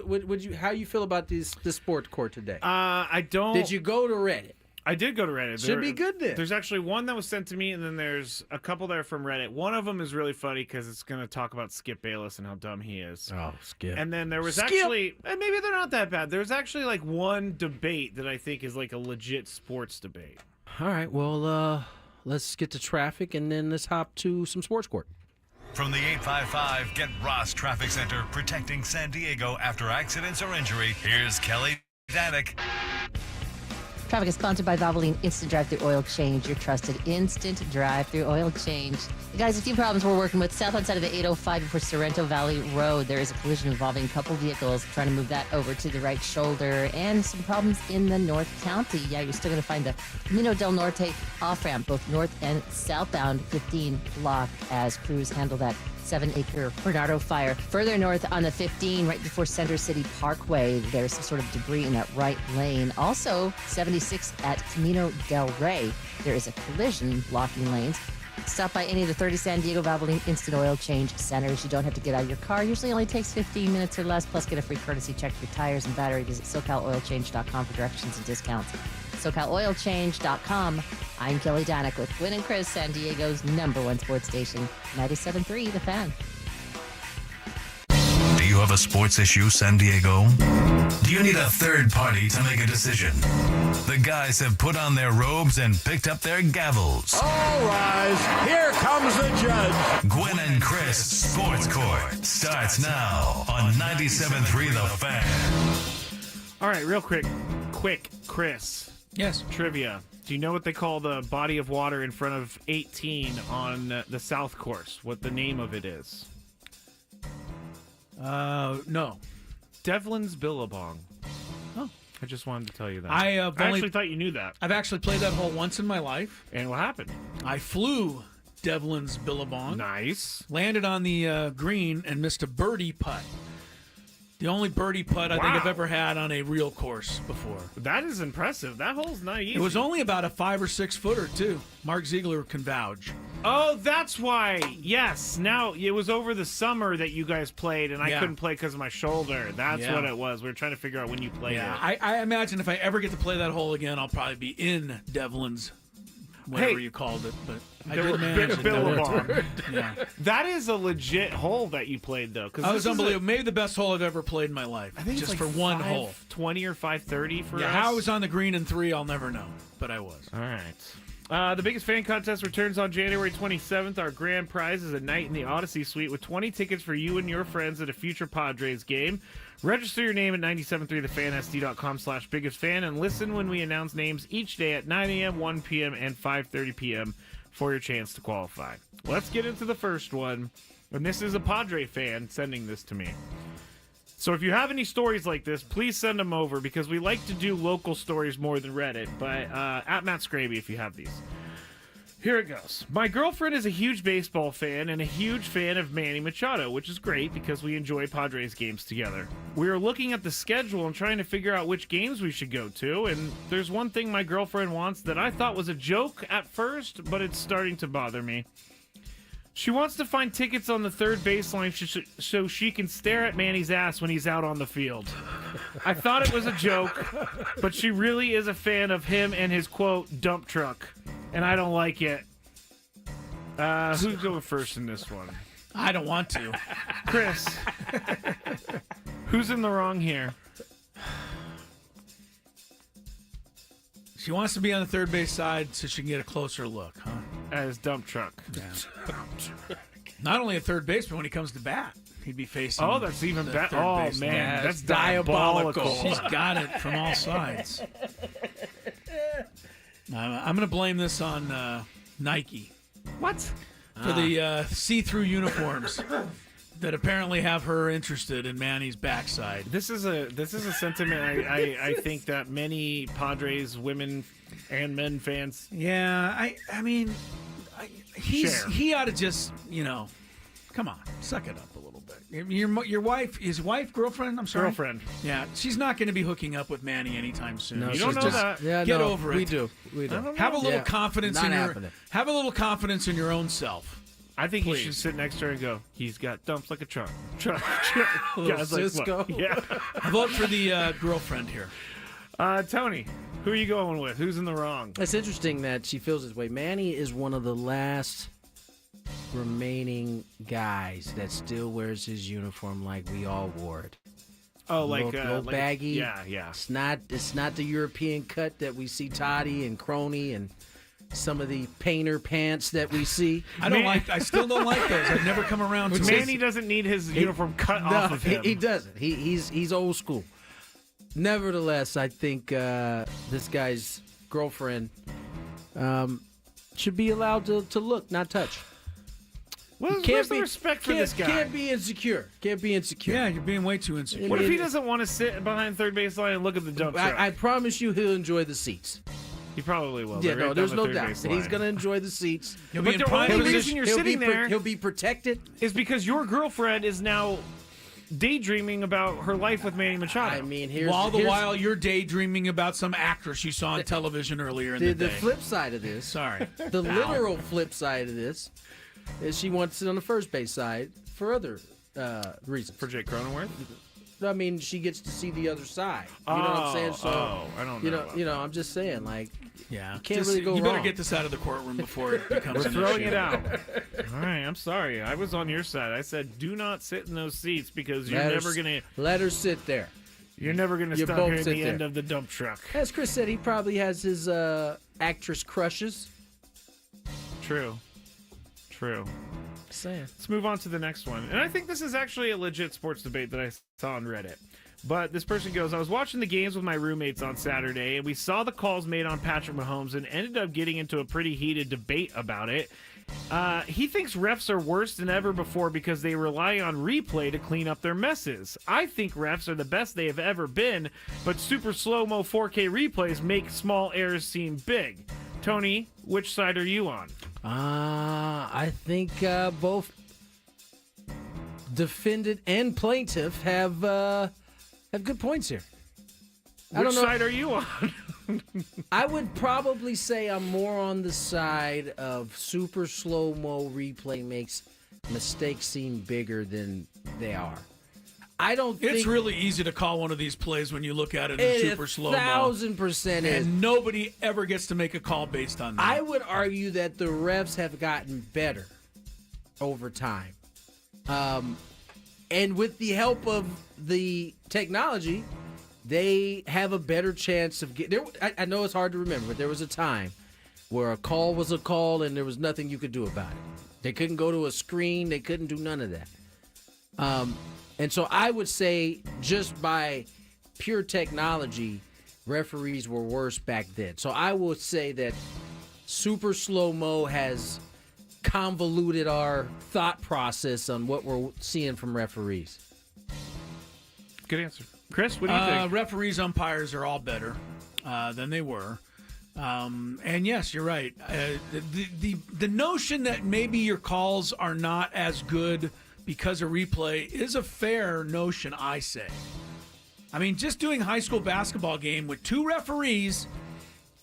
Speaker 5: How you feel about this sports court today?
Speaker 3: I don't.
Speaker 5: Did you go to Reddit?
Speaker 3: I did go to Reddit.
Speaker 5: Should be good then.
Speaker 3: There's actually one that was sent to me, and then there's a couple there from Reddit. One of them is really funny because it's going to talk about Skip Bayless and how dumb he is.
Speaker 5: Oh, Skip.
Speaker 3: And then there was actually, and maybe they're not that bad. There's actually like one debate that I think is like a legit sports debate.
Speaker 5: All right, well, let's get to traffic, and then let's hop to some sports court.
Speaker 1: From the 855 Get Ross Traffic Center, protecting San Diego after accidents or injury, here's Kelly Danek.
Speaker 14: Traffic is sponsored by Valvoline Instant Drive-Thru Oil Change, your trusted instant drive-thru oil change. Hey guys, a few problems we're working with. Southbound side of the 805 before Sorrento Valley Road, there is a collision involving a couple vehicles trying to move that over to the right shoulder, and some problems in the North County. Yeah, you're still going to find the Camino del Norte off-ramp, both north and southbound, 15 blocked as crews handle that 7-acre Bernardo fire. Further north on the 15, right before Center City Parkway, there's some sort of debris in that right lane. Also, 76 at Camino del Rey, there is a collision blocking lanes. Stop by any of the 30 San Diego Valvoline Instant Oil Change centers. You don't have to get out of your car. Usually only takes 15 minutes or less, plus get a free courtesy check for your tires and battery. Visit SoCalOilChange.com for directions and discounts. SoCalOilChange.com. I'm Kelly Danek with Gwynn and Chris, San Diego's #1 sports station, 97.3 The Fan.
Speaker 1: Do you have a sports issue, San Diego? Do you need a third party to make a decision? The guys have put on their robes and picked up their gavels.
Speaker 11: All rise. Here comes the judge.
Speaker 1: Gwynn and Chris Sports Court starts now on 97.3 The Fan.
Speaker 3: All right, real quick, Chris.
Speaker 2: Yes.
Speaker 3: Trivia. Do you know what they call the body of water in front of 18 on the South Course? What the name of it is?
Speaker 2: No.
Speaker 3: Devlin's Billabong.
Speaker 2: Oh.
Speaker 3: I just wanted to tell you that.
Speaker 2: I
Speaker 3: actually thought you knew that.
Speaker 2: I've actually played that hole once in my life.
Speaker 3: And what happened?
Speaker 2: I flew Devlin's Billabong.
Speaker 3: Nice.
Speaker 2: Landed on the green and missed a birdie putt. The only birdie putt I think I've ever had on a real course before.
Speaker 3: That is impressive. That hole's not easy.
Speaker 2: It was only about a 5 or 6 footer, too. Mark Ziegler can vouch.
Speaker 3: Oh, that's why. Yes. Now, it was over the summer that you guys played, and I couldn't play because of my shoulder. That's what it was. We were trying to figure out when you played it.
Speaker 2: I imagine if I ever get to play that hole again, I'll probably be in Devlin's, whatever you called it. But I did manage it.
Speaker 3: Billabong. That is a legit hole that you played, though.
Speaker 2: That was unbelievable. Maybe the best hole I've ever played in my life.
Speaker 3: I think
Speaker 2: just
Speaker 3: it's
Speaker 2: for
Speaker 3: like
Speaker 2: one hole.
Speaker 3: 520 or 530 for us.
Speaker 2: How I was on the green in 3, I'll never know. But I was.
Speaker 3: All right. The biggest fan contest returns on January 27th. Our grand prize is a night in the Odyssey Suite with 20 tickets for you and your friends at a future Padres game. Register your name at 973thefansd.com/biggestfan and listen when we announce names each day at 9 a.m., 1 p.m., and 5:30 p.m. for your chance to qualify. Let's get into the first one. And this is a Padre fan sending this to me. So if you have any stories like this, please send them over because we like to do local stories more than Reddit. But at Matt Scraby if you have these. Here it goes. My girlfriend is a huge baseball fan and a huge fan of Manny Machado, which is great because we enjoy Padres games together. We are looking at the schedule and trying to figure out which games we should go to, and there's one thing my girlfriend wants that I thought was a joke at first, but it's starting to bother me. She wants to find tickets on the third baseline so she can stare at Manny's ass when he's out on the field. I thought it was a joke, but she really is a fan of him and his, quote, dump truck. And I don't like it. Who's going first in this one?
Speaker 2: I don't want to.
Speaker 3: Chris. Who's in the wrong here?
Speaker 2: She wants to be on the third base side so she can get a closer look, huh?
Speaker 3: At his dump truck.
Speaker 2: Yeah. Not only a third baseman, when he comes to bat, he'd be facing.
Speaker 3: Oh, that's even better. Oh, man. That's
Speaker 2: diabolical.
Speaker 3: diabolical.
Speaker 2: She's got it from all sides. I'm going to blame this on Nike.
Speaker 3: What?
Speaker 2: For the see-through uniforms that apparently have her interested in Manny's backside.
Speaker 3: This is a sentiment I think that many Padres women and men fans.
Speaker 2: Yeah, I mean, he ought to just, come on, suck it up a little bit. Your wife, girlfriend? I'm sorry,
Speaker 3: girlfriend.
Speaker 2: Yeah, she's not going to be hooking up with Manny anytime soon.
Speaker 5: No,
Speaker 3: you don't know that.
Speaker 5: Yeah,
Speaker 2: get over it.
Speaker 5: We do.
Speaker 2: Have a little confidence in
Speaker 5: happening.
Speaker 2: Have a little confidence in your own self.
Speaker 3: I think
Speaker 2: Please.
Speaker 3: you should sit next to her and go, he's got dumps like a truck. Guys like,
Speaker 5: Cisco.
Speaker 3: what? Yeah.
Speaker 2: I vote for the girlfriend here.
Speaker 3: Tony, who are you going with? Who's in the wrong?
Speaker 5: It's interesting that she feels this way. Manny is one of the last remaining guys that still wears his uniform like we all wore it.
Speaker 3: Oh, like
Speaker 5: little
Speaker 3: like
Speaker 5: baggy.
Speaker 3: Yeah.
Speaker 5: It's not the European cut that we see Toddy and Crony and some of the painter pants that we see.
Speaker 2: I still don't like those. I've never come around to
Speaker 3: Manny doesn't need his uniform cut off of him.
Speaker 5: He doesn't. He's old school. Nevertheless, I think this guy's girlfriend should be allowed to look, not touch.
Speaker 3: Where's the respect for this guy?
Speaker 5: Can't be insecure.
Speaker 2: Yeah, you're being way too insecure.
Speaker 3: What if he doesn't want to sit behind third base line and look at the dump truck?
Speaker 5: I promise you he'll enjoy the seats.
Speaker 3: He probably will.
Speaker 5: Yeah,
Speaker 3: They're right
Speaker 5: there's
Speaker 3: down the
Speaker 5: no
Speaker 3: third
Speaker 5: doubt.
Speaker 3: base
Speaker 5: He's
Speaker 3: line.
Speaker 5: going to enjoy the seats.
Speaker 2: He'll be
Speaker 3: But
Speaker 2: in
Speaker 3: the
Speaker 2: prime
Speaker 3: only
Speaker 2: position.
Speaker 3: reason you're sitting there
Speaker 5: He'll be protected.
Speaker 3: is because your girlfriend is now daydreaming about her life with Manny Machado.
Speaker 5: I mean,
Speaker 2: while you're daydreaming about some actress you saw on television earlier in the day.
Speaker 5: The flip side of this.
Speaker 2: Sorry.
Speaker 5: The literal flip side of this is she wants to sit on the first base side for other reasons.
Speaker 3: For Jake Cronenworth?
Speaker 5: I mean, she gets to see the other side. You know what I'm saying? So,
Speaker 3: I don't know.
Speaker 5: I'm just saying, like,
Speaker 2: yeah,
Speaker 5: you can't really go wrong.
Speaker 2: You better get this out of the courtroom before it becomes
Speaker 3: We're
Speaker 2: an
Speaker 3: throwing
Speaker 2: issue.
Speaker 3: it out. All right, I'm sorry. I was on your side. I said, do not sit in those seats because you're never going to...
Speaker 5: Let her sit there.
Speaker 3: You're never going to
Speaker 5: You
Speaker 3: stop
Speaker 5: both
Speaker 3: hearing
Speaker 5: sit
Speaker 3: the
Speaker 5: there.
Speaker 3: end of the dump truck.
Speaker 5: As Chris said, he probably has his actress crushes.
Speaker 3: True.
Speaker 5: Saying.
Speaker 3: Let's move on to the next one. And I think this is actually a legit sports debate that I saw on Reddit. But this person goes, I was watching the games with my roommates on Saturday, and we saw the calls made on Patrick Mahomes and ended up getting into a pretty heated debate about it. He thinks refs are worse than ever before because they rely on replay to clean up their messes. I think refs are the best they have ever been, but super slow-mo 4K replays make small errors seem big. Tony, which side are you on?
Speaker 5: I think both defendant and plaintiff have good points here.
Speaker 3: Which side are you on?
Speaker 5: I would probably say I'm more on the side of super slow-mo replay makes mistakes seem bigger than they are. I don't think...
Speaker 2: It's really easy to call one of these plays when you look at it in super slow-mo.
Speaker 5: 1,000% is.
Speaker 2: And nobody ever gets to make a call based on that.
Speaker 5: I would argue that the refs have gotten better over time. And with the help of the technology, they have a better chance of getting... I know it's hard to remember, but there was a time where a call was a call and there was nothing you could do about it. They couldn't go to a screen. They couldn't do none of that. And so I would say just by pure technology, referees were worse back then. So I would say that super slow-mo has convoluted our thought process on what we're seeing from referees.
Speaker 3: Good answer. Chris, what do you think?
Speaker 2: Referees, umpires are all better than they were. And yes, you're right. The notion that maybe your calls are not as good because of replay is a fair notion, I say. I mean, just doing high school basketball game with two referees,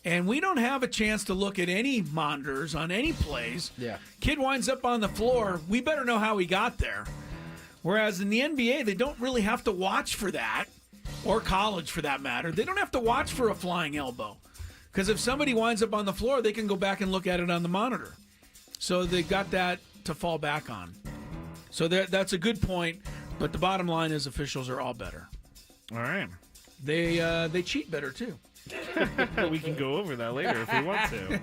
Speaker 2: and we don't have a chance to look at any monitors on any plays.
Speaker 5: Yeah.
Speaker 2: Kid winds up on the floor. We better know how he got there. Whereas in the NBA, they don't really have to watch for that, or college for that matter. They don't have to watch for a flying elbow. Because if somebody winds up on the floor, they can go back and look at it on the monitor. So they've got that to fall back on. So that's a good point, but the bottom line is officials are all better.
Speaker 3: All right.
Speaker 2: They cheat better, too.
Speaker 3: We can go over that later if we want to.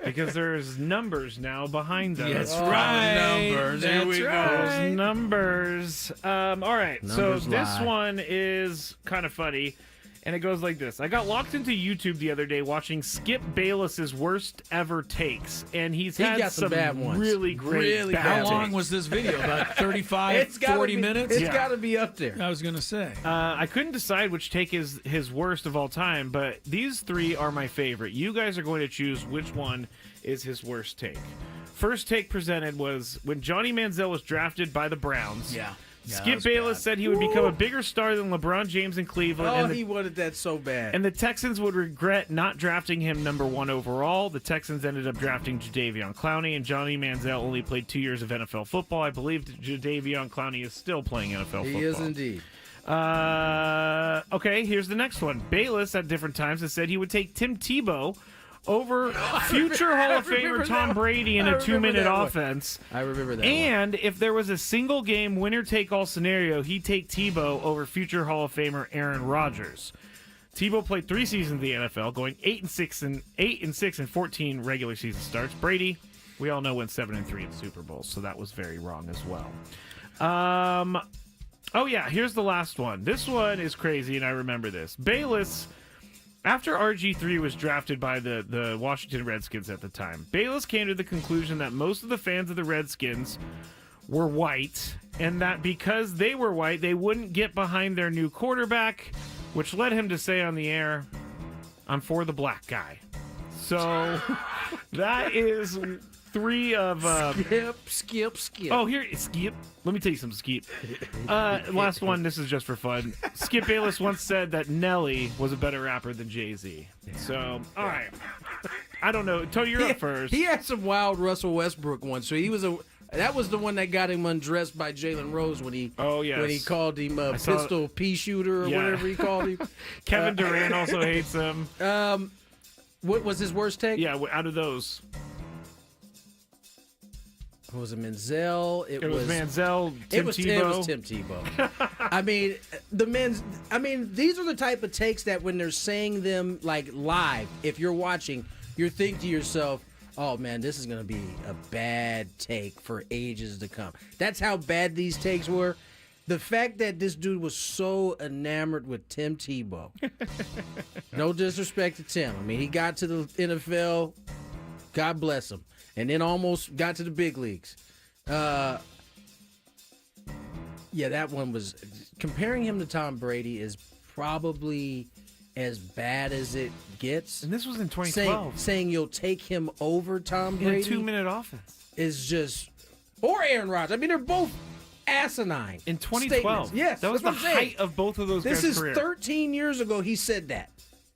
Speaker 3: Because there's numbers now behind them.
Speaker 2: That's right.
Speaker 3: Numbers.
Speaker 2: That's
Speaker 3: Here we
Speaker 2: right.
Speaker 3: go. Those numbers. All right.
Speaker 5: Numbers
Speaker 3: so this
Speaker 5: lie.
Speaker 3: one is kind of funny. And it goes like this. I got locked into YouTube the other day watching Skip Bayless's worst ever takes, and he
Speaker 5: got
Speaker 3: had
Speaker 5: some
Speaker 3: some
Speaker 5: bad ones.
Speaker 3: really great
Speaker 5: Really
Speaker 3: bad
Speaker 2: How
Speaker 5: bad
Speaker 2: long
Speaker 3: takes.
Speaker 2: was this video? About 35, 40 minutes?
Speaker 5: It's got to be up there.
Speaker 2: I was going to say.
Speaker 3: I couldn't decide which take is his worst of all time, but these three are my favorite. You guys are going to choose which one is his worst take. First take presented was when Johnny Manziel was drafted by the Browns.
Speaker 2: Yeah,
Speaker 3: Skip Bayless said he would become a bigger star than LeBron James in Cleveland.
Speaker 5: Oh,
Speaker 3: and
Speaker 5: he wanted that so bad.
Speaker 3: And the Texans would regret not drafting him number 1 overall. The Texans ended up drafting Jadeveon Clowney, and Johnny Manziel only played 2 years of NFL football. I believe Jadeveon Clowney is still playing NFL football.
Speaker 5: He is indeed.
Speaker 3: Okay, here's the next one. Bayless, at different times, has said he would take Tim Tebow over future Hall of Famer Tom Brady in a 2-minute offense.
Speaker 5: I remember that.
Speaker 3: And if there was a single game winner-take-all scenario, he'd take Tebow over future Hall of Famer Aaron Rodgers. Tebow played 3 seasons in the NFL, going 8-6 and 14 regular season starts. Brady, we all know, went 7-3 in Super Bowls, so that was very wrong as well. Oh yeah, here's the last one. This one is crazy, and I remember this. Bayless, after RG3 was drafted by the Washington Redskins at the time, Bayless came to the conclusion that most of the fans of the Redskins were white, and that because they were white, they wouldn't get behind their new quarterback, which led him to say on the air, "I'm for the black guy." So that is 3 of...
Speaker 5: Skip.
Speaker 3: Oh, here, Skip. Let me tell you some Skip. Last one, this is just for fun. Skip Bayless once said that Nelly was a better rapper than Jay-Z. So, all right. I don't know. Tony, you're up first.
Speaker 5: He had some wild Russell Westbrook ones. So that was the one that got him undressed by Jalen Rose when he called him a pistol pea shooter or whatever he called him.
Speaker 3: Kevin Durant also hates him.
Speaker 5: What was his worst take?
Speaker 3: Yeah, out of those.
Speaker 5: Was it Manziel? It was
Speaker 3: Manziel. Tim Tebow.
Speaker 5: It was Tim Tebow. I mean, these are the type of takes that when they're saying them like live, if you're watching, you think to yourself, "Oh man, this is gonna be a bad take for ages to come." That's how bad these takes were. The fact that this dude was so enamored with Tim Tebow. No disrespect to Tim. I mean, he got to the NFL. God bless him. And then almost got to the big leagues. Yeah, that one was... Comparing him to Tom Brady is probably as bad as it gets.
Speaker 3: And this was in 2012.
Speaker 5: Saying you'll take him over Tom Brady...
Speaker 3: In a 2-minute offense.
Speaker 5: ...is just... Or Aaron Rodgers. I mean, they're both asinine.
Speaker 3: In 2012.
Speaker 5: Statements. Yes,
Speaker 3: that was the height of both of those guys'
Speaker 5: This is
Speaker 3: career.
Speaker 5: 13 years ago he said that.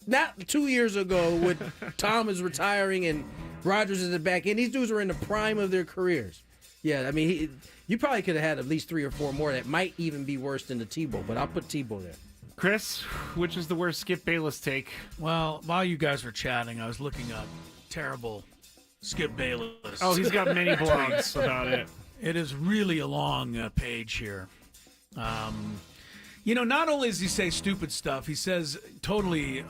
Speaker 5: Not 2 years ago when Tom is retiring and Rodgers is the back end. These dudes are in the prime of their careers. Yeah, I mean, you probably could have had at least 3 or 4 more that might even be worse than the Tebow, but I'll put Tebow there.
Speaker 3: Chris, which is the worst Skip Bayless take?
Speaker 2: Well, while you guys were chatting, I was looking up terrible Skip Bayless.
Speaker 3: Oh, he's got many blogs about it.
Speaker 2: It is really a long page here. Not only does he say stupid stuff, he says totally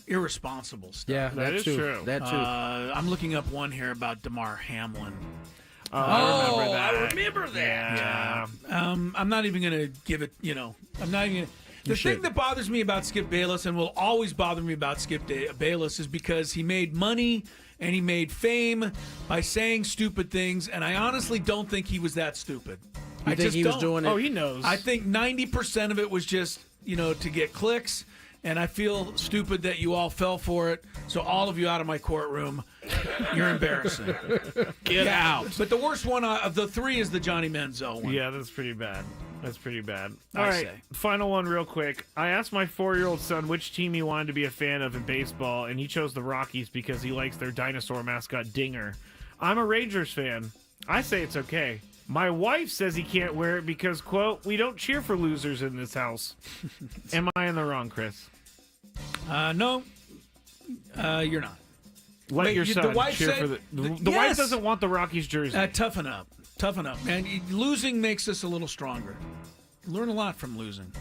Speaker 2: irresponsible stuff.
Speaker 5: Yeah,
Speaker 3: that is true.
Speaker 5: That too.
Speaker 2: I'm looking up one here about DeMar Hamlin.
Speaker 3: I remember that.
Speaker 5: I remember that.
Speaker 2: Yeah. I'm not even going to give it, I'm not even going to. The thing that bothers me about Skip Bayless and will always bother me about Skip Bayless is because he made money and he made fame by saying stupid things, and I honestly don't think he was that stupid.
Speaker 5: I think he was doing it.
Speaker 3: Oh, he knows.
Speaker 2: I think 90% of it was just, to get clicks, and I feel stupid that you all fell for it. So all of you out of my courtroom, you're embarrassing. Get out. But the worst one of the 3 is the Johnny Manziel one.
Speaker 3: Yeah, that's pretty bad. All
Speaker 2: I
Speaker 3: right,
Speaker 2: say.
Speaker 3: final one real quick. I asked my 4-year-old son which team he wanted to be a fan of in baseball, and he chose the Rockies because he likes their dinosaur mascot, Dinger. I'm a Rangers fan. I say it's okay. My wife says he can't wear it because, quote, "we don't cheer for losers in this house." Am I in the wrong, Chris?
Speaker 2: No, you're not.
Speaker 3: Let your son cheer for the
Speaker 2: yes.
Speaker 3: wife doesn't want the Rockies jersey.
Speaker 2: Toughen up, man. Losing makes us a little stronger. Learn a lot from losing.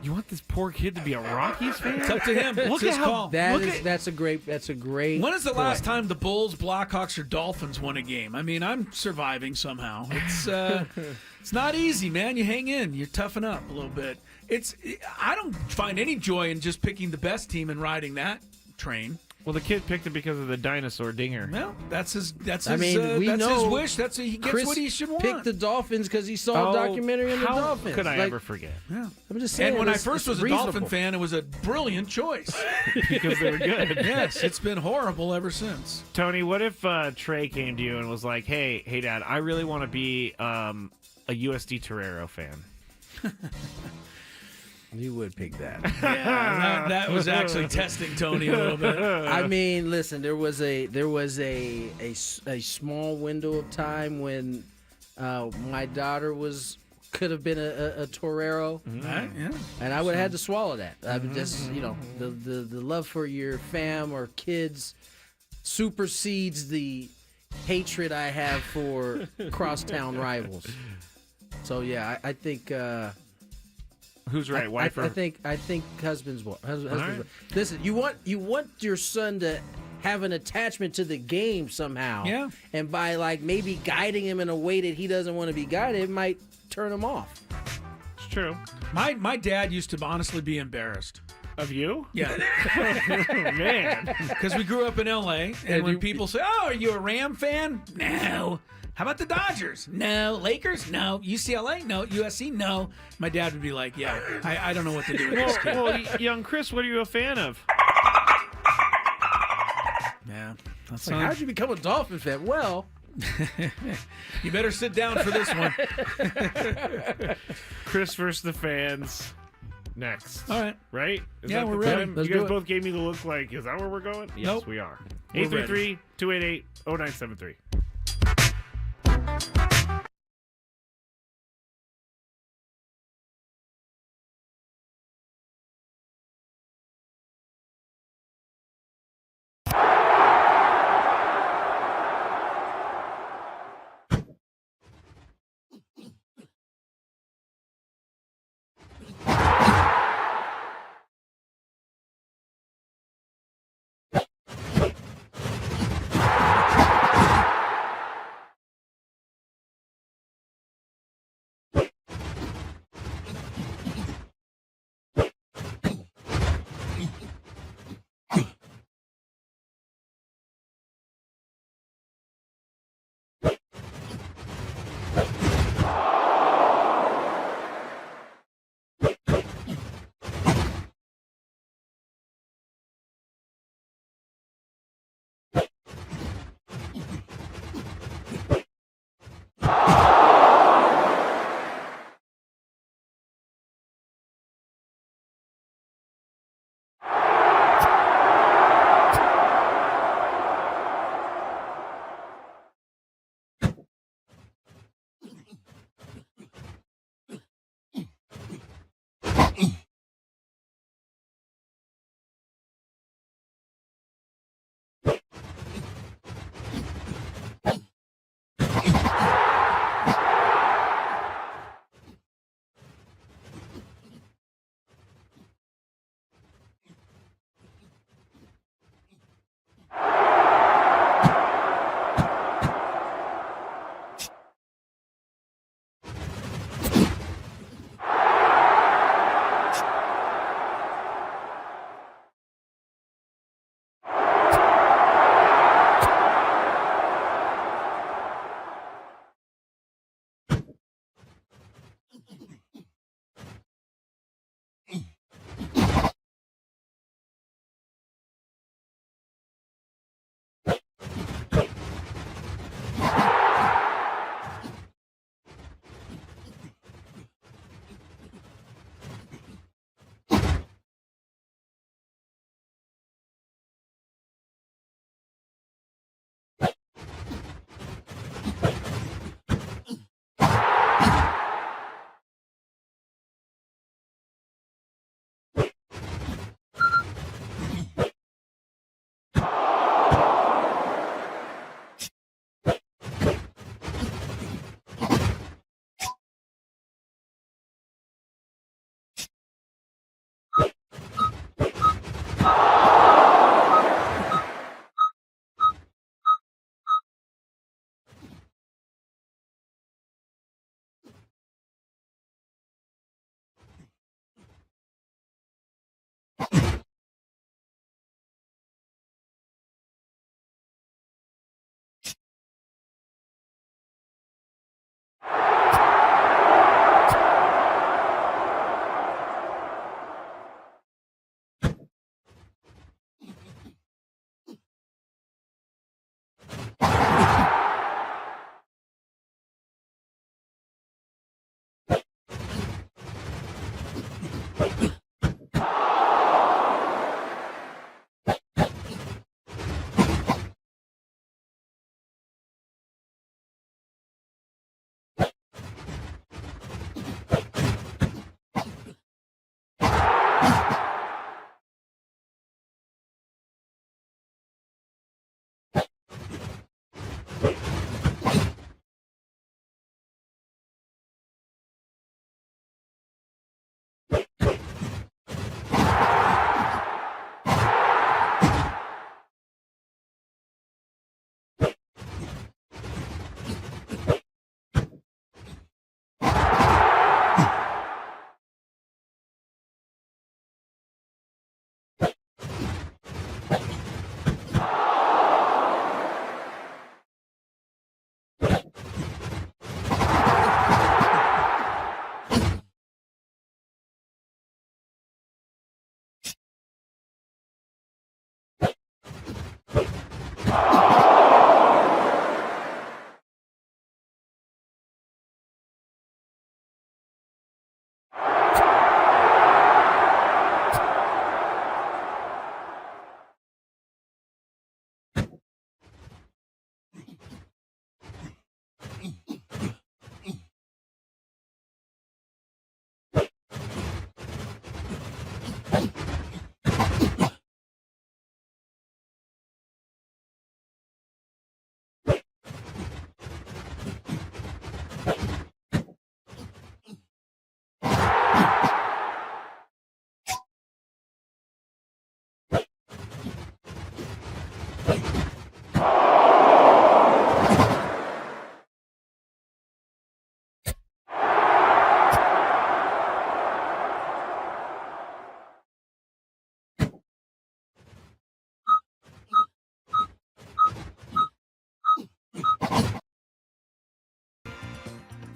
Speaker 3: You want this poor kid to be a Rockies fan?
Speaker 2: It's up to him.
Speaker 3: Look
Speaker 2: It's
Speaker 3: at
Speaker 2: his
Speaker 3: how
Speaker 2: call.
Speaker 5: That's a great. When
Speaker 2: is the last time the Bulls, Blackhawks, or Dolphins won a game? I mean, I'm surviving somehow. It's not easy, man. You hang in. You toughen up a little bit. I don't find any joy in just picking the best team and riding that train.
Speaker 3: Well, the kid picked it because of the dinosaur dinger.
Speaker 2: Well, that's his
Speaker 5: we
Speaker 2: his wish. He gets
Speaker 5: Chris
Speaker 2: what he should want.
Speaker 5: Picked the Dolphins because he saw a documentary on the
Speaker 3: how
Speaker 5: Dolphins.
Speaker 3: Could I ever forget?
Speaker 2: Yeah.
Speaker 5: I'm just saying.
Speaker 2: And when I first was a Dolphin fan, it was a brilliant choice.
Speaker 3: Because they were good.
Speaker 2: Yes, it's been horrible ever since.
Speaker 3: Tony, what if Trey came to you and was like, hey, Dad, I really want to be a USD Torero fan?
Speaker 5: You would pick that.
Speaker 2: Yeah, that was actually testing Tony a little bit.
Speaker 5: I mean, listen, there was a small window of time when my daughter could have been a torero,
Speaker 2: right? Yeah,
Speaker 5: and I would have had to swallow that. I would just, the love for your fam or kids supersedes the hatred I have for crosstown rivals. So yeah, I think.
Speaker 3: Who's right, wife or?
Speaker 5: I think husband's
Speaker 3: Right.
Speaker 5: Listen, you want your son to have an attachment to the game somehow.
Speaker 2: Yeah.
Speaker 5: And by maybe guiding him in a way that he doesn't want to be guided, it might turn him off.
Speaker 3: It's true.
Speaker 2: My dad used to honestly be embarrassed.
Speaker 3: Of you?
Speaker 2: Yeah.
Speaker 3: Oh, man.
Speaker 2: Because we grew up in L.A., and when people say, oh, are you a Ram fan? No. How about the Dodgers? No. Lakers? No. UCLA? No. USC? No. My dad would be like, yeah, I don't know what to do with this kid.
Speaker 3: Well, young Chris, what are you a fan of?
Speaker 2: Yeah. That's
Speaker 5: how'd you become a Dolphin fan? Well...
Speaker 2: You better sit down for this one.
Speaker 3: Chris versus the fans. Next.
Speaker 2: All right.
Speaker 3: Right?
Speaker 2: Yeah, we're ready.
Speaker 3: You guys both gave me the look like, is that where we're going? Yes,
Speaker 2: Nope.
Speaker 3: we are.
Speaker 2: We're
Speaker 3: 833-288-0973.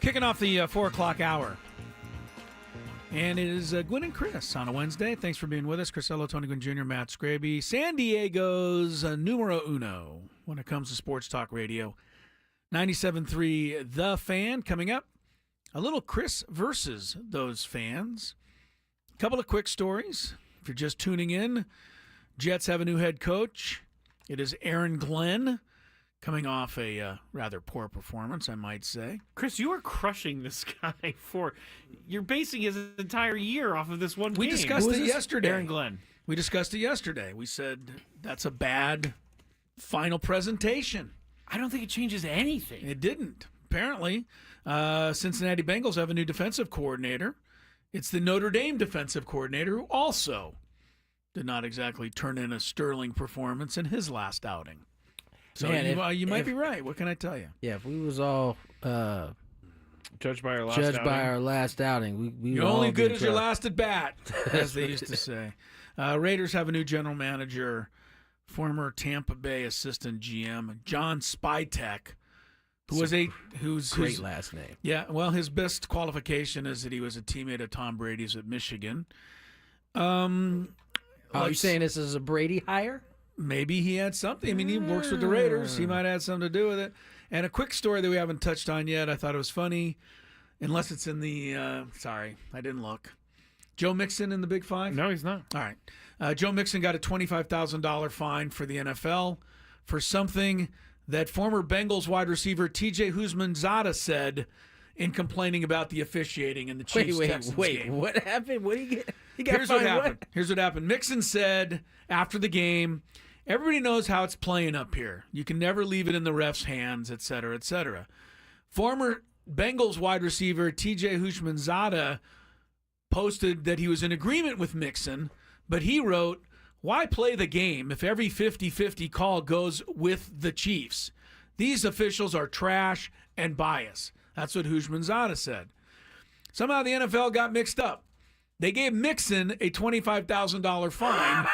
Speaker 2: Kicking off the 4 o'clock hour. And it is Gwynn and Chris on a Wednesday. Thanks for being with us. Chris Ello, Tony Gwynn Jr., Matt Scraby. San Diego's numero uno when it comes to sports talk radio. 97.3 The Fan coming up. A little Chris versus those fans. A couple of quick stories. If you're just tuning in, Jets have a new head coach. It is Aaron Glenn, coming off a rather poor performance, I might say.
Speaker 3: Chris, you are crushing this guy for... You're basing his entire year off of this one game.
Speaker 2: We discussed it yesterday.
Speaker 3: Aaron Glenn.
Speaker 2: We discussed it yesterday. We said that's a bad final presentation.
Speaker 3: I don't think it changes anything.
Speaker 2: It didn't. Apparently, Cincinnati Bengals have a new defensive coordinator. It's the Notre Dame defensive coordinator who also did not exactly turn in a sterling performance in his last outing. So man, you might be right. What can I tell you?
Speaker 5: Yeah, if we was all
Speaker 3: judged by
Speaker 5: our last outing, we
Speaker 2: you're only good as your last at bat, as they used to say. Raiders have a new general manager, former Tampa Bay assistant GM John Spytek, who's
Speaker 5: great last name.
Speaker 2: Yeah, well, his best qualification is that he was a teammate of Tom Brady's at Michigan.
Speaker 5: Are you saying this is a Brady hire?
Speaker 2: Maybe he had something. I mean, he works with the Raiders. He might have had something to do with it. And a quick story that we haven't touched on yet. I thought it was funny, unless it's in the sorry, I didn't look. Joe Mixon in the Big Five?
Speaker 3: No, he's not.
Speaker 2: All right. Joe Mixon got a $25,000 fine for the NFL for something that former Bengals wide receiver T.J. Houshmandzadeh said in complaining about the officiating in the Chiefs-Texans game.
Speaker 5: What happened? What did he get?
Speaker 2: Here's what happened. Here's what happened. Mixon said after the game, everybody knows how it's playing up here. You can never leave it in the ref's hands, et cetera, et cetera. Former Bengals wide receiver T.J. Houshmandzadeh posted that he was in agreement with Mixon, but he wrote, "Why play the game if every 50-50 call goes with the Chiefs? These officials are trash and biased." That's what Houshmandzadeh said. Somehow the NFL got mixed up. They gave Mixon a $25,000 fine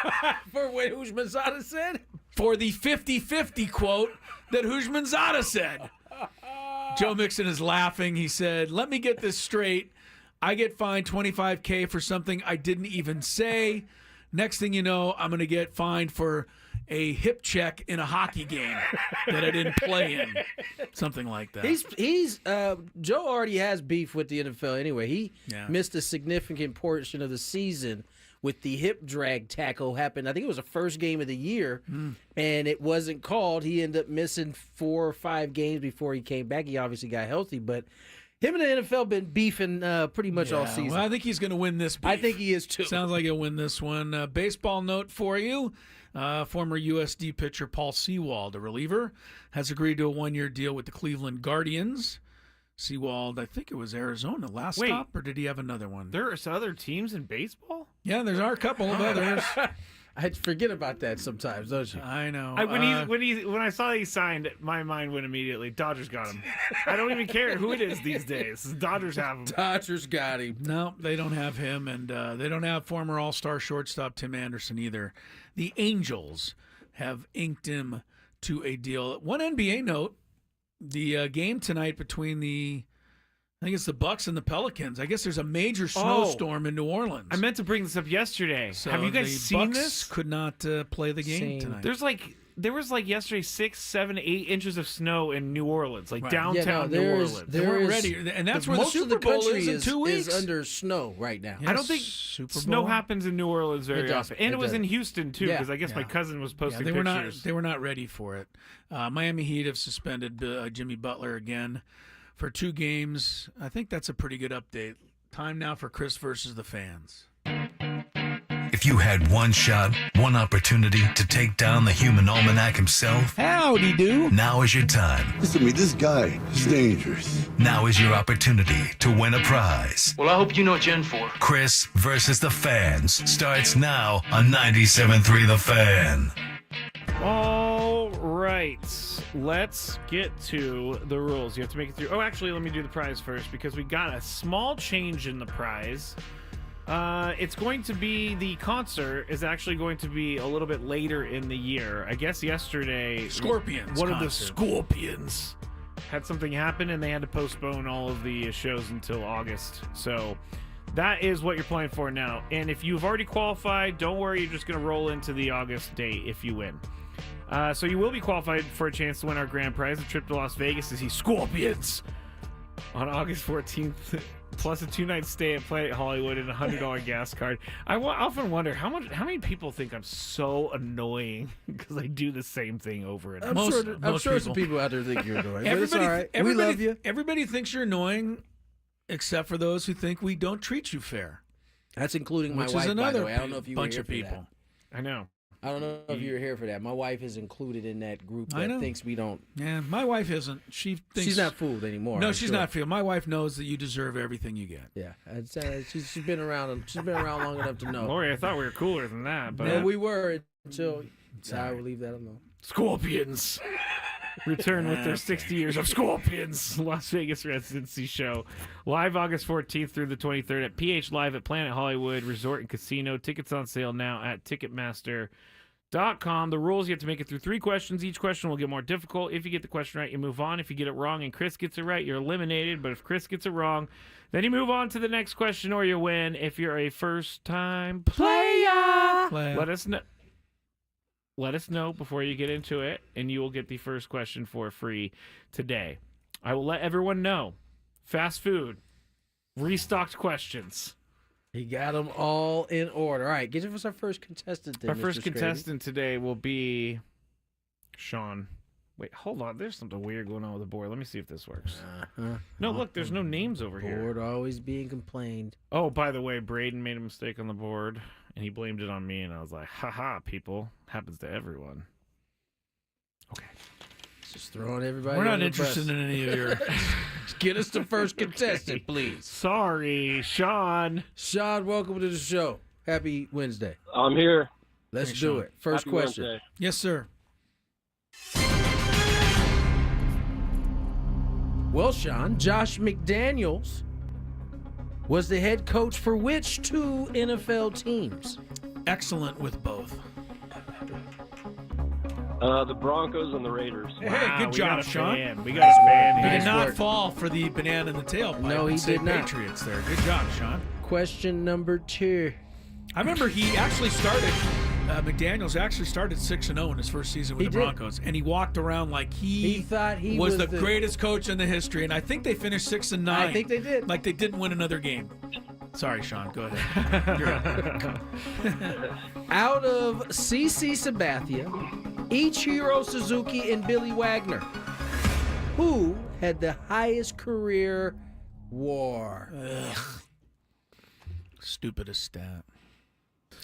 Speaker 5: for what Houshmandzadeh said?
Speaker 2: For the 50-50 quote that Houshmandzadeh said. Joe Mixon is laughing. He said, "Let me get this straight. I get fined $25K for something I didn't even say. Next thing you know, I'm going to get fined for a hip check in a hockey game that I didn't play in." Something like that.
Speaker 5: He's Joe already has beef with the NFL anyway. He missed a significant portion of the season with the hip drag tackle happened. I think it was the first game of the year, and it wasn't called. He ended up missing 4 or 5 games before he came back. He obviously got healthy, but him and the NFL been beefing pretty much all season.
Speaker 2: Well, I think he's going to win this beef.
Speaker 5: I think he is too.
Speaker 2: Sounds like he'll win this one. Baseball note for you. Former USD pitcher Paul Sewald, a reliever, has agreed to a 1-year deal with the Cleveland Guardians. Sewald, I think it was Arizona last stop, or did he have another one?
Speaker 3: There's other teams in baseball?
Speaker 2: Yeah, there's a couple of others.
Speaker 5: I forget about that sometimes, don't you?
Speaker 2: I know.
Speaker 3: When I saw he signed, my mind went immediately. Dodgers got him. I don't even care who it is these days. Dodgers have him.
Speaker 5: Dodgers got him.
Speaker 2: No, they don't have him, and they don't have former All-Star shortstop Tim Anderson either. The Angels have inked him to a deal. One NBA note: the game tonight between I think it's the Bucks and the Pelicans. I guess there's a major snowstorm in New Orleans.
Speaker 3: I meant to bring this up yesterday.
Speaker 2: So
Speaker 3: have you guys seen
Speaker 2: Bucks
Speaker 3: this?
Speaker 2: Could not play the game tonight.
Speaker 3: There was yesterday 6, 7, 8 inches of snow in New Orleans, downtown New Orleans.
Speaker 2: They weren't ready, and that's where the Super Bowl is in 2 weeks.
Speaker 5: Is under snow right now.
Speaker 3: I don't think snow happens in New Orleans very often, and it was in Houston too, because I guess my cousin was posting pictures.
Speaker 2: They were not ready for it. Miami Heat have suspended Jimmy Butler again for 2 games. I think that's a pretty good update. Time now for Chris versus the fans.
Speaker 1: If you had one shot, one opportunity to take down the human almanac himself,
Speaker 2: howdy do.
Speaker 1: Now is your time.
Speaker 11: Listen to me, this guy is dangerous.
Speaker 1: Now is your opportunity to win a prize.
Speaker 15: Well, I hope you know what you're in for.
Speaker 1: Chris versus the fans starts now on 97.3 The Fan.
Speaker 3: All right, let's get to the rules. You have to make it through. Oh, actually, let me do the prize first because we got a small change in the prize. It's going to be, the concert is actually going to be a little bit later in the year. I guess yesterday,
Speaker 2: Scorpions
Speaker 3: one
Speaker 2: concert.
Speaker 3: of the Scorpions had something happen, and they had to postpone all of the shows until August. So that is what you're playing for now. And if you've already qualified, don't worry. You're just going to roll into the August date if you win. So you will be qualified for a chance to win our grand prize, a trip to Las Vegas to see Scorpions on August 14th, plus a 2-night stay at Planet Hollywood and a $100 gas card. I often wonder how many people think I'm so annoying because I do the same thing over and over.
Speaker 5: I'm sure some people out there think you're annoying. But it's all right. We love you.
Speaker 2: Everybody thinks you're annoying, except for those who think we don't treat you fair.
Speaker 5: That's including my
Speaker 2: Which
Speaker 5: wife,
Speaker 2: is another
Speaker 5: by the way. I don't know if you
Speaker 2: bunch
Speaker 5: were here
Speaker 2: of
Speaker 5: for
Speaker 2: people.
Speaker 5: that.
Speaker 3: I know.
Speaker 5: I don't know if you were here for that. My wife is included in that group that thinks we don't.
Speaker 2: Yeah, my wife isn't. She thinks
Speaker 5: she's not fooled anymore.
Speaker 2: No, she's not fooled. My wife knows that you deserve everything you get.
Speaker 5: Yeah, she's been around. She's been around long enough to know.
Speaker 3: Lori, I thought we were cooler than that, but
Speaker 5: no, we were until I will leave that alone.
Speaker 3: Scorpions return with their 60 years of Scorpions Las Vegas residency show, live August 14th through the 23rd at PH Live at Planet Hollywood Resort and Casino. Tickets on sale now at Ticketmaster.com. The rules: you have to make it through 3 questions. Each question will get more difficult. If you get the question right, you move on. If you get it wrong and Chris gets it right, you're eliminated. But if Chris gets it wrong, then you move on to the next question or you win. If you're a first-time player, let us know. Let us know before you get into it, and you will get the first question for free today. I will let everyone know. Fast food, restocked questions.
Speaker 5: He got them all in order. All right, get us our first contestant then,
Speaker 3: Our first
Speaker 5: Mr. Scraby.
Speaker 3: contestant today will be Sean. Wait, hold on. There's something weird going on with the board. Let me see if this works. No, look, there's no names over here.
Speaker 5: Board always being complained.
Speaker 3: Oh, by the way, Braden made a mistake on the board, and he blamed it on me, and I was like, haha, people. Happens to everyone. Okay.
Speaker 5: Just throwing everybody.
Speaker 2: We're not
Speaker 5: under the
Speaker 2: interested
Speaker 5: bus.
Speaker 2: in any of your.
Speaker 5: Get us the first contestant, please.
Speaker 3: Sorry, Sean.
Speaker 5: Sean, welcome to the show. Happy Wednesday.
Speaker 15: I'm here.
Speaker 5: Let's
Speaker 3: Thanks,
Speaker 5: do
Speaker 3: Sean.
Speaker 5: it. First
Speaker 15: Happy
Speaker 5: question.
Speaker 15: Wednesday.
Speaker 2: Yes, sir.
Speaker 5: Well, Sean, Josh McDaniels was the head coach for which 2 NFL teams?
Speaker 2: Excellent with both.
Speaker 15: The Broncos and the Raiders.
Speaker 2: Hey, good job, Sean.
Speaker 3: We got a fan
Speaker 2: He
Speaker 3: here.
Speaker 2: did
Speaker 5: Nice
Speaker 2: not
Speaker 5: work.
Speaker 2: fall for the banana in the tailpipe.
Speaker 5: No, he
Speaker 2: and say
Speaker 5: did not.
Speaker 2: Patriots there. Good job, Sean.
Speaker 5: Question number 2.
Speaker 2: I remember he actually started. McDaniels actually started 6-0 in his first season with
Speaker 5: He
Speaker 2: the
Speaker 5: did.
Speaker 2: Broncos, and he walked around like he
Speaker 5: thought he
Speaker 2: was
Speaker 5: was
Speaker 2: the greatest coach in the history. And I think they finished 6-9.
Speaker 5: I think they did.
Speaker 2: Like they didn't win another game. Sorry, Sean. Go ahead. You're up.
Speaker 5: Out of CC Sabathia, Ichiro Suzuki, and Billy Wagner, who had the highest career WAR?
Speaker 2: Stupidest stat.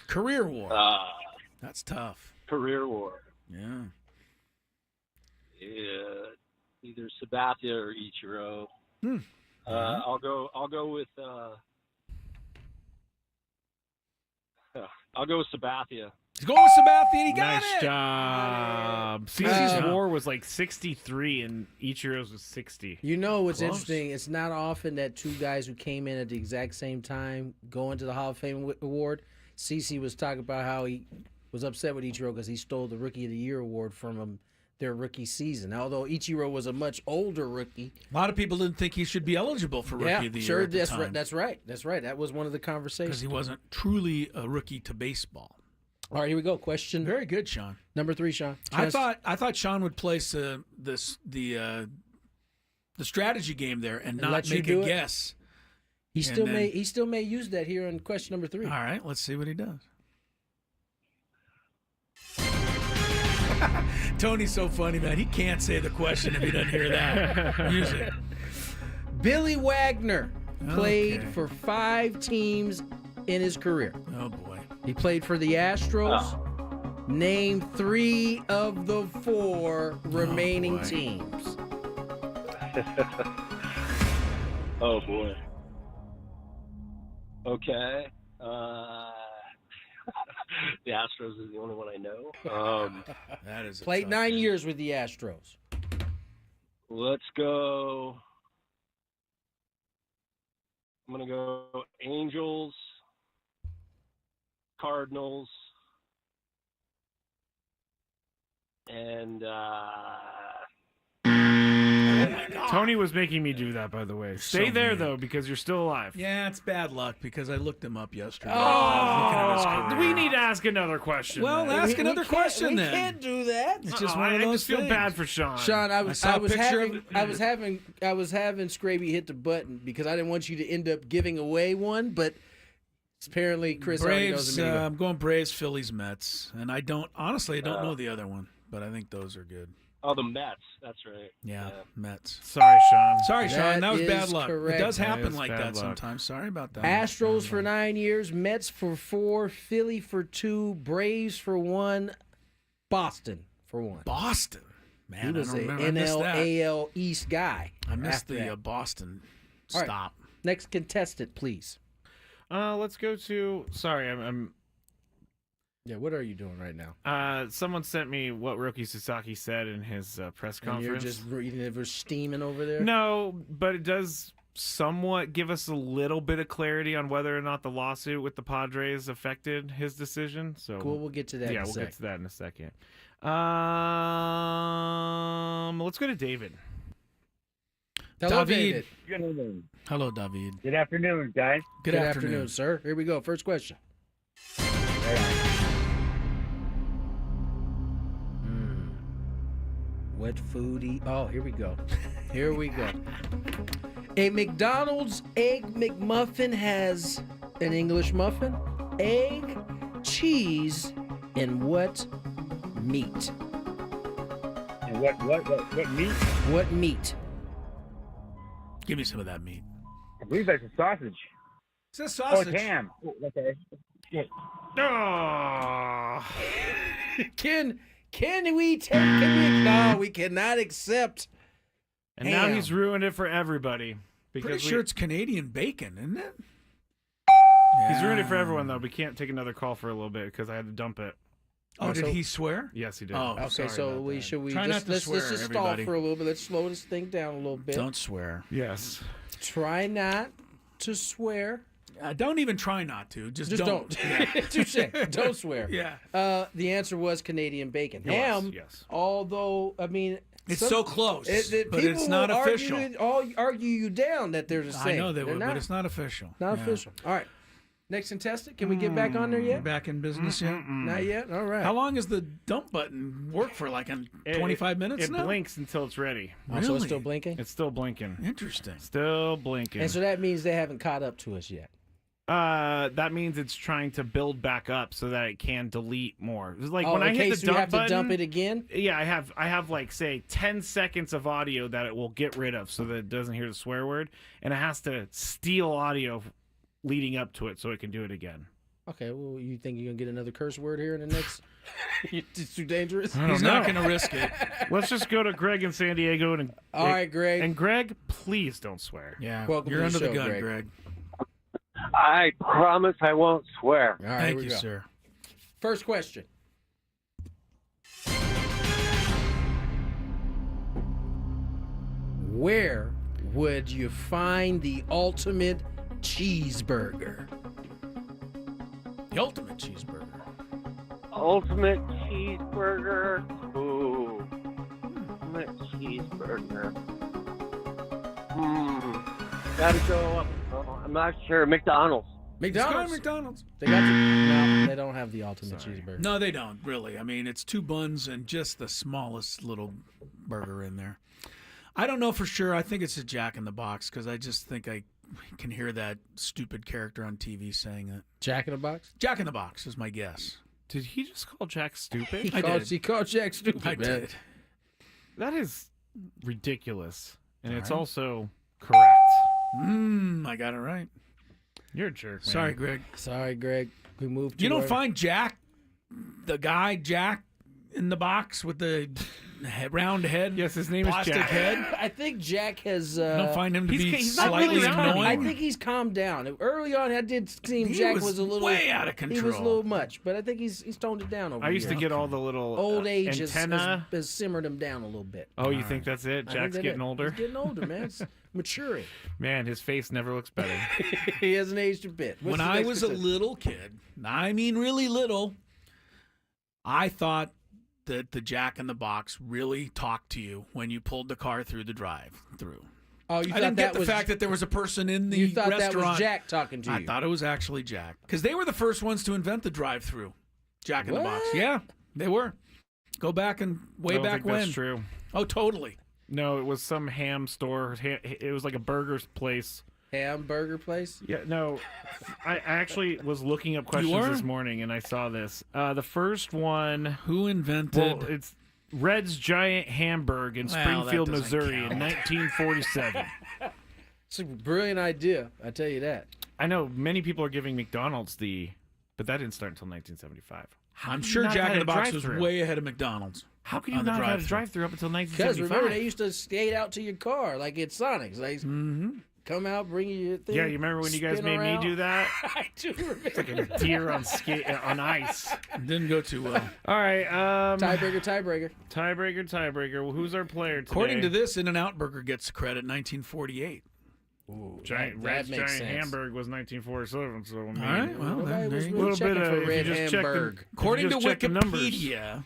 Speaker 2: Career war. That's tough.
Speaker 15: Career war.
Speaker 2: Yeah.
Speaker 15: Yeah, either Sabathia or Ichiro. I'll go with Sabathia.
Speaker 2: He's going with Sabathia. He got
Speaker 3: Nice
Speaker 2: it.
Speaker 3: job. CC's war was like 63 and Ichiro's was 60.
Speaker 5: You know what's
Speaker 2: Close.
Speaker 5: interesting? It's not often that 2 guys who came in at the exact same time go into the Hall of Fame award. CC was talking about how he was upset with Ichiro because he stole the Rookie of the Year award from him their rookie season. Although Ichiro was a much older rookie.
Speaker 2: A lot of people didn't think he should be eligible for Rookie of the
Speaker 5: sure.
Speaker 2: Year at the
Speaker 5: That's
Speaker 2: time.
Speaker 5: right. That's right. That's right. That was one of the conversations.
Speaker 2: Because he wasn't truly a rookie to baseball.
Speaker 5: All right, here we go. Question
Speaker 2: Very good, Sean.
Speaker 5: number 3, Sean.
Speaker 2: I thought Sean would place the strategy game there and not
Speaker 5: let you
Speaker 2: make
Speaker 5: do
Speaker 2: a
Speaker 5: it?
Speaker 2: guess.
Speaker 5: He
Speaker 2: And
Speaker 5: still
Speaker 2: then-
Speaker 5: may use that here on question number 3.
Speaker 2: All right, let's see what he does. Tony's so funny, man. He can't say the question if he doesn't hear that music.
Speaker 5: Billy Wagner played
Speaker 2: Okay.
Speaker 5: for 5 teams in his career.
Speaker 2: Oh boy.
Speaker 5: He played for the Astros. Name 3 of the 4 remaining
Speaker 2: boy.
Speaker 5: teams.
Speaker 15: Oh boy. Okay. The Astros is the only one I know.
Speaker 2: That is a
Speaker 5: Played
Speaker 2: tough
Speaker 5: 9
Speaker 2: one.
Speaker 5: years with the Astros.
Speaker 15: Let's go. I'm gonna go Angels, Cardinals, and
Speaker 2: Oh my off.
Speaker 3: Tony was making me do that, by the way. Stay
Speaker 2: So
Speaker 3: there,
Speaker 2: mean.
Speaker 3: though, because you're still alive.
Speaker 2: Yeah, it's bad luck because I looked him up yesterday.
Speaker 3: Oh, we need to ask another question.
Speaker 2: Well,
Speaker 3: then.
Speaker 2: ask another question
Speaker 5: we
Speaker 2: then.
Speaker 5: can't do that.
Speaker 2: It's just one of
Speaker 3: I
Speaker 2: those
Speaker 3: just feel
Speaker 2: things.
Speaker 3: bad for Sean.
Speaker 5: Sean, I was having
Speaker 2: of
Speaker 5: Scraby hit the button because I didn't want you to end up giving away one, but apparently Chris already knows
Speaker 2: Braves.
Speaker 5: a minute ago.
Speaker 2: I'm going Braves, Phillies, Mets, and I don't know the other one, but I think those are good.
Speaker 15: Oh, the Mets. That's right.
Speaker 2: Yeah, Mets.
Speaker 3: Sorry, Sean.
Speaker 2: Sorry, Sean. That was
Speaker 5: is
Speaker 2: bad luck.
Speaker 5: correct.
Speaker 2: It does
Speaker 3: That
Speaker 2: happen
Speaker 3: is
Speaker 2: like
Speaker 3: bad
Speaker 2: that
Speaker 3: luck.
Speaker 2: sometimes. Sorry about that.
Speaker 5: Astros for 9 years, Mets for 4, Philly for 2, Braves for 1, Boston for 1.
Speaker 2: Boston. Man,
Speaker 5: He was
Speaker 2: I don't
Speaker 5: an
Speaker 2: remember. I missed
Speaker 5: NL,
Speaker 2: that.
Speaker 5: AL East guy.
Speaker 2: I missed
Speaker 5: after
Speaker 2: the
Speaker 5: that.
Speaker 2: Boston
Speaker 5: All right.
Speaker 2: stop.
Speaker 5: Next contestant, please.
Speaker 3: Let's go to. Sorry, I'm.
Speaker 5: Yeah, what are you doing right now?
Speaker 3: Someone sent me what Roki Sasaki said in his press
Speaker 5: And
Speaker 3: conference.
Speaker 5: you're just reading it, we're steaming over there?
Speaker 3: No, but it does somewhat give us a little bit of clarity on whether or not the lawsuit with the Padres affected his decision. So
Speaker 5: Cool, we'll get to that in a
Speaker 3: we'll
Speaker 5: sec.
Speaker 3: get to that in a second. Let's go to David.
Speaker 5: Hello,
Speaker 2: David.
Speaker 5: David.
Speaker 16: Good evening.
Speaker 2: Hello, David.
Speaker 16: Good afternoon, guys.
Speaker 2: Good afternoon.
Speaker 5: sir. Here we go. First question. What food eat? Oh, here we go. Here we go. A McDonald's Egg McMuffin has an English muffin, egg, cheese, and what meat?
Speaker 16: And what meat?
Speaker 5: What meat?
Speaker 2: Give me some of that meat.
Speaker 16: I believe that's a sausage.
Speaker 2: It's a
Speaker 16: Oh,
Speaker 2: sausage.
Speaker 16: it's ham. Oh, okay. Yeah.
Speaker 3: Oh.
Speaker 5: Can we take? No, we cannot accept.
Speaker 3: And now
Speaker 5: ham.
Speaker 3: he's ruined it for everybody. Because
Speaker 2: Pretty sure it's Canadian bacon, isn't it?
Speaker 3: He's ruined it for everyone, though. We can't take another call for a little bit because I had to dump it.
Speaker 2: Oh, did he swear?
Speaker 3: Yes, he did.
Speaker 2: Oh,
Speaker 5: Okay,
Speaker 2: sorry
Speaker 5: so
Speaker 2: about
Speaker 5: we
Speaker 2: that.
Speaker 5: should we
Speaker 2: Try
Speaker 5: just
Speaker 2: not to
Speaker 5: let's
Speaker 2: swear,
Speaker 5: just stall
Speaker 2: everybody.
Speaker 5: for a little bit. Let's slow this thing down a little bit.
Speaker 2: Don't swear.
Speaker 3: Yes.
Speaker 5: Try not to swear.
Speaker 2: Don't even try not to. Just don't.
Speaker 5: Touche. Don't swear.
Speaker 2: Yeah.
Speaker 5: The answer was Canadian bacon.
Speaker 3: It was,
Speaker 5: Ham.
Speaker 3: yes.
Speaker 5: Although I mean,
Speaker 2: It's so close, but
Speaker 5: people
Speaker 2: it's not
Speaker 5: will
Speaker 2: official.
Speaker 5: Argue you down that they're the same.
Speaker 2: I know they
Speaker 5: They're
Speaker 2: would,
Speaker 5: not.
Speaker 2: but it's not official.
Speaker 5: Not
Speaker 2: Yeah.
Speaker 5: official. All right. Next contestant. Can we get back on there yet?
Speaker 2: Back in business yet?
Speaker 5: Not yet. All right.
Speaker 2: How long does the dump button work for? Like in 25 minutes
Speaker 3: It
Speaker 2: now?
Speaker 3: blinks until it's ready.
Speaker 5: Oh, so it's
Speaker 2: Really?
Speaker 5: still blinking.
Speaker 3: It's still blinking.
Speaker 2: Interesting.
Speaker 3: Still blinking.
Speaker 5: And so that means they haven't caught up to us yet.
Speaker 3: That means it's trying to build back up so that it can delete more. It's like when
Speaker 5: in
Speaker 3: I hit
Speaker 5: case
Speaker 3: the
Speaker 5: you
Speaker 3: dump
Speaker 5: have
Speaker 3: button,
Speaker 5: to dump it again.
Speaker 3: Yeah, I have like say 10 seconds of audio that it will get rid of so that it doesn't hear the swear word, and it has to steal audio leading up to it so it can do it again.
Speaker 5: Okay, well, you think you're gonna get another curse word here in the next? It's too dangerous.
Speaker 2: He's not going to risk it.
Speaker 3: Let's just go to Greg in San Diego and
Speaker 5: All right, Greg.
Speaker 3: And Greg, please don't swear.
Speaker 2: Yeah,
Speaker 5: Welcome
Speaker 2: you're
Speaker 5: to
Speaker 2: under
Speaker 5: the
Speaker 2: the
Speaker 5: show,
Speaker 2: gun,
Speaker 5: Greg.
Speaker 2: Greg.
Speaker 16: I promise I won't swear.
Speaker 5: All right,
Speaker 2: Thank
Speaker 5: here we
Speaker 2: you,
Speaker 5: go.
Speaker 2: sir.
Speaker 5: First question. Where would you find the ultimate cheeseburger?
Speaker 2: The ultimate cheeseburger.
Speaker 16: Ultimate cheeseburger. Ooh. Ultimate cheeseburger. Gotta go up. Oh, I'm not sure. McDonald's.
Speaker 5: McDonald's.
Speaker 2: McDonald's.
Speaker 5: They got no, they don't have the ultimate cheeseburger.
Speaker 2: No, they don't, really. I mean, it's 2 buns and just the smallest little burger in there. I don't know for sure. I think it's a Jack in the Box because I just think I can hear that stupid character on TV saying it.
Speaker 5: Jack in the Box?
Speaker 2: Jack in the Box is my guess.
Speaker 3: Did he just call Jack stupid?
Speaker 5: He called Jack stupid.
Speaker 2: I
Speaker 5: man.
Speaker 2: did.
Speaker 3: That is ridiculous. And it's
Speaker 2: right.
Speaker 3: also correct.
Speaker 2: I got it right.
Speaker 3: You're a jerk, man.
Speaker 5: Sorry, Greg. We moved to
Speaker 2: You don't find Jack, the guy Jack in the box with the round head?
Speaker 3: Yes, his name is
Speaker 2: plastic
Speaker 3: Jack.
Speaker 2: head?
Speaker 5: I think Jack has.
Speaker 2: You don't find him to be
Speaker 3: he's not
Speaker 2: slightly
Speaker 3: really around
Speaker 2: annoying?
Speaker 5: I think he's calmed down. Early on, I did seem
Speaker 2: He
Speaker 5: Jack
Speaker 2: was
Speaker 5: was a little
Speaker 2: way out of
Speaker 5: He was a
Speaker 2: control.
Speaker 5: little much, but I think he's toned it down over.
Speaker 3: I used to
Speaker 5: years.
Speaker 3: get all the little
Speaker 5: Old age has
Speaker 3: antenna.
Speaker 5: simmered him down a little bit.
Speaker 3: Oh, you think that's it?
Speaker 5: I think
Speaker 3: Jack's
Speaker 5: that
Speaker 3: getting
Speaker 5: it.
Speaker 3: older?
Speaker 5: He's getting older, man. It's maturing.
Speaker 3: Man, his face never looks better.
Speaker 5: He hasn't aged a bit. What's
Speaker 2: When
Speaker 5: the
Speaker 2: I
Speaker 5: next
Speaker 2: was a
Speaker 5: contestant?
Speaker 2: little kid, I mean really little, I thought that the Jack in the Box really talked to you when you pulled the car through the drive-through.
Speaker 5: Oh, you
Speaker 2: I
Speaker 5: thought
Speaker 2: didn't get
Speaker 5: that
Speaker 2: the
Speaker 5: was
Speaker 2: fact that there was a person in the
Speaker 5: you thought
Speaker 2: restaurant.
Speaker 5: that was Jack talking to you.
Speaker 2: I thought it was actually Jack because they were the first ones to invent the drive-through. Jack in the Box. Yeah, they were. Go back and way back when.
Speaker 3: That's true.
Speaker 2: Oh, totally.
Speaker 3: No, it was some ham store. It was like a burger place.
Speaker 5: Hamburger place?
Speaker 3: Yeah, no. I actually was looking up questions this morning, and I saw this. The first one...
Speaker 2: Who invented...
Speaker 3: Well, it's Red's Giant Hamburg in Springfield, Missouri in 1947.
Speaker 5: It's a brilliant idea, I tell you that.
Speaker 3: I know many people are giving McDonald's but that didn't start until 1975.
Speaker 2: I'm sure Jack in the Box was way ahead of McDonald's.
Speaker 3: How can you not have had a drive-through up until 1975?
Speaker 5: Because remember, they used to skate out to your car like at Sonic's. Like, come out, bring you your thing.
Speaker 3: Yeah, you remember when you guys made me do that?
Speaker 5: I do remember.
Speaker 3: It's like a deer on ice.
Speaker 2: Didn't go too well.
Speaker 3: All right.
Speaker 5: Tiebreaker.
Speaker 3: Well, who's our player today?
Speaker 2: According to this, In-N-Out Burger gets credit 1948.
Speaker 5: Ooh,
Speaker 3: Red's Giant Hamburg was 1947. So I mean,
Speaker 2: all right, well, then there you go.
Speaker 5: Really checking for Red Hamburg.
Speaker 2: According to Wikipedia.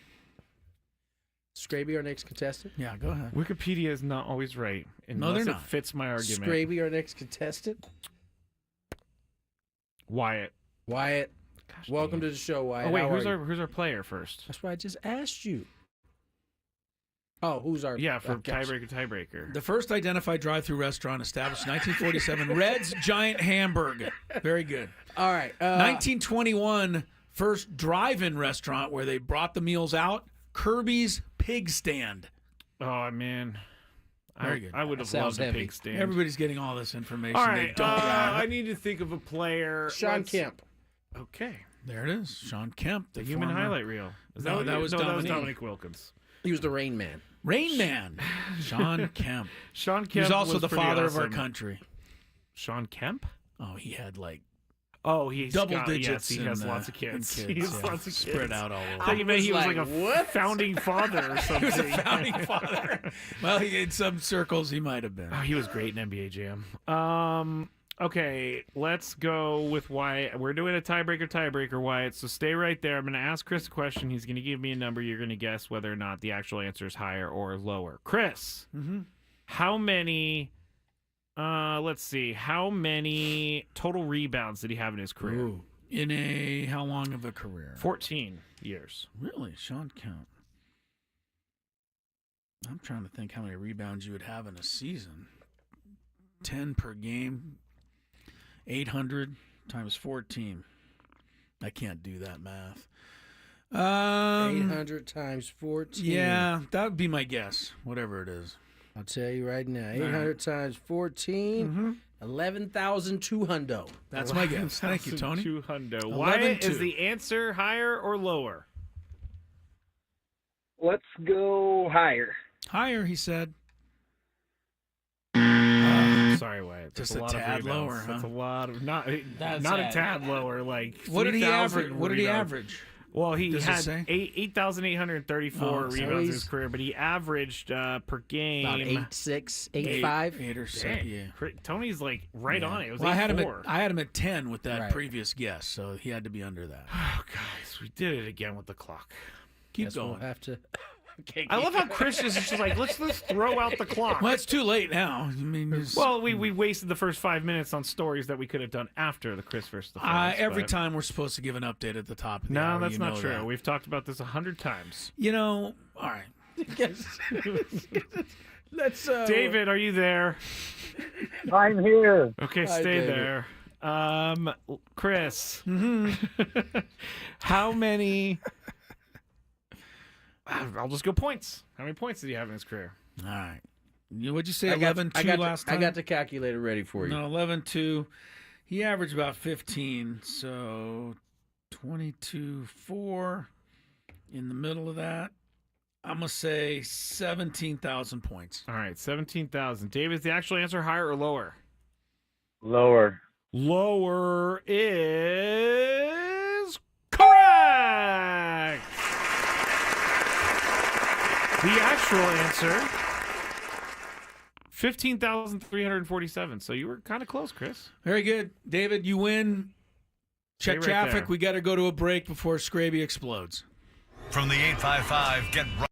Speaker 5: Scraby, our next contestant?
Speaker 2: Yeah, go ahead.
Speaker 3: Wikipedia is not always right unless it fits my argument.
Speaker 5: Scraby, our next contestant?
Speaker 3: Wyatt.
Speaker 5: Gosh, welcome to the show, Wyatt.
Speaker 3: Oh wait, who's our player first?
Speaker 5: That's what I just asked you. Oh, who's our...
Speaker 3: Yeah, for tiebreaker.
Speaker 2: The first identified drive-through restaurant established in 1947, Red's Giant Hamburg. Very good.
Speaker 5: All right.
Speaker 2: 1921, first drive-in restaurant where they brought the meals out, Kirby's Pig Stand.
Speaker 3: Oh, man.
Speaker 2: Very good.
Speaker 3: I would have loved a pig stand.
Speaker 2: Everybody's getting all this information.
Speaker 3: All right. I need to think of a player.
Speaker 5: Sean Kemp.
Speaker 3: Okay.
Speaker 2: There it is. Sean Kemp.
Speaker 3: The human highlight reel.
Speaker 2: That was
Speaker 3: Dominic Wilkins.
Speaker 5: He was the Rain Man.
Speaker 2: Rain Man. Sean Kemp.
Speaker 3: Sean Kemp.
Speaker 2: He was also
Speaker 3: was
Speaker 2: the
Speaker 3: pretty
Speaker 2: father
Speaker 3: awesome.
Speaker 2: of our country.
Speaker 3: Sean Kemp?
Speaker 2: Oh, he had like...
Speaker 3: Oh, he's
Speaker 2: double
Speaker 3: got,
Speaker 2: digits.
Speaker 3: Yes, he has lots of kids.
Speaker 2: He
Speaker 3: has lots of kids.
Speaker 2: Spread out all over.
Speaker 3: I thought you meant he was like a founding father or something.
Speaker 2: He was a founding father. Well, in some circles, he might have been.
Speaker 3: Oh, he was great in NBA Jam. Okay, let's go with Wyatt. We're doing a tiebreaker, Wyatt. So stay right there. I'm going to ask Chris a question. He's going to give me a number. You're going to guess whether or not the actual answer is higher or lower. Chris, how many... let's see. How many total rebounds did he have in his career?
Speaker 2: Ooh. In how long of a career?
Speaker 3: 14 years.
Speaker 2: Really? Sean Kemp. I'm trying to think how many rebounds you would have in a season. 10 per game. 800 times 14. I can't do that math.
Speaker 5: 800 times 14.
Speaker 2: Yeah, that would be my guess, whatever it is.
Speaker 5: I'll tell you right now. 800 times 14, 11,200.
Speaker 2: That's my guess. Thank you, Tony.
Speaker 3: 200. Wyatt, is the answer higher or lower?
Speaker 16: Let's go higher.
Speaker 2: Higher, he said.
Speaker 3: Sorry, Wyatt.
Speaker 2: Just a tad lower, huh?
Speaker 3: That's a lot of not a tad lower. Like
Speaker 2: what did he average?
Speaker 3: What
Speaker 2: What did he average?
Speaker 3: Well, he
Speaker 2: Does
Speaker 3: had
Speaker 2: it say?
Speaker 3: 8,834 rebounds in his career, but he averaged per game
Speaker 5: About 8.6, 8.5.
Speaker 2: 8 or 6. Yeah.
Speaker 3: Tony's like right on it. It was
Speaker 2: well,
Speaker 3: 8.4.
Speaker 2: I had him at 10 with that previous guess, so he had to be under that.
Speaker 3: Oh, guys, we did it again with the clock.
Speaker 2: Keep going.
Speaker 5: We'll have to.
Speaker 3: I love how Chris is just like, let's throw out the clock.
Speaker 2: Well, it's too late now. I mean,
Speaker 3: well, we wasted the first 5 minutes on stories that we could have done after the Chris versus the Friends.
Speaker 2: Every time we're supposed to give an update at the top of the
Speaker 3: no,
Speaker 2: hour.
Speaker 3: that's not true.
Speaker 2: That.
Speaker 3: We've talked about this 100 times.
Speaker 2: You know, all right.
Speaker 5: Let's.
Speaker 3: David, are you there?
Speaker 16: I'm here.
Speaker 3: Okay,
Speaker 5: Hi,
Speaker 3: stay
Speaker 5: David.
Speaker 3: there. Chris, how many... I'll just go points. How many points did he have in his career?
Speaker 2: All right. What'd you say, 11-2 last time?
Speaker 5: I got the calculator ready for you.
Speaker 2: No, 11-2. He averaged about 15, so 22-4 in the middle of that. I'm going to say 17,000 points.
Speaker 3: All right, 17,000. David, is the actual answer higher or lower?
Speaker 16: Lower.
Speaker 3: Lower is correct. The actual answer, 15,347. So you were kind of close, Chris.
Speaker 2: Very good. David, you win. Check
Speaker 3: Stay right
Speaker 2: traffic.
Speaker 3: there.
Speaker 2: We got to go to a break before Scraby explodes.
Speaker 1: from the 855 Get Right.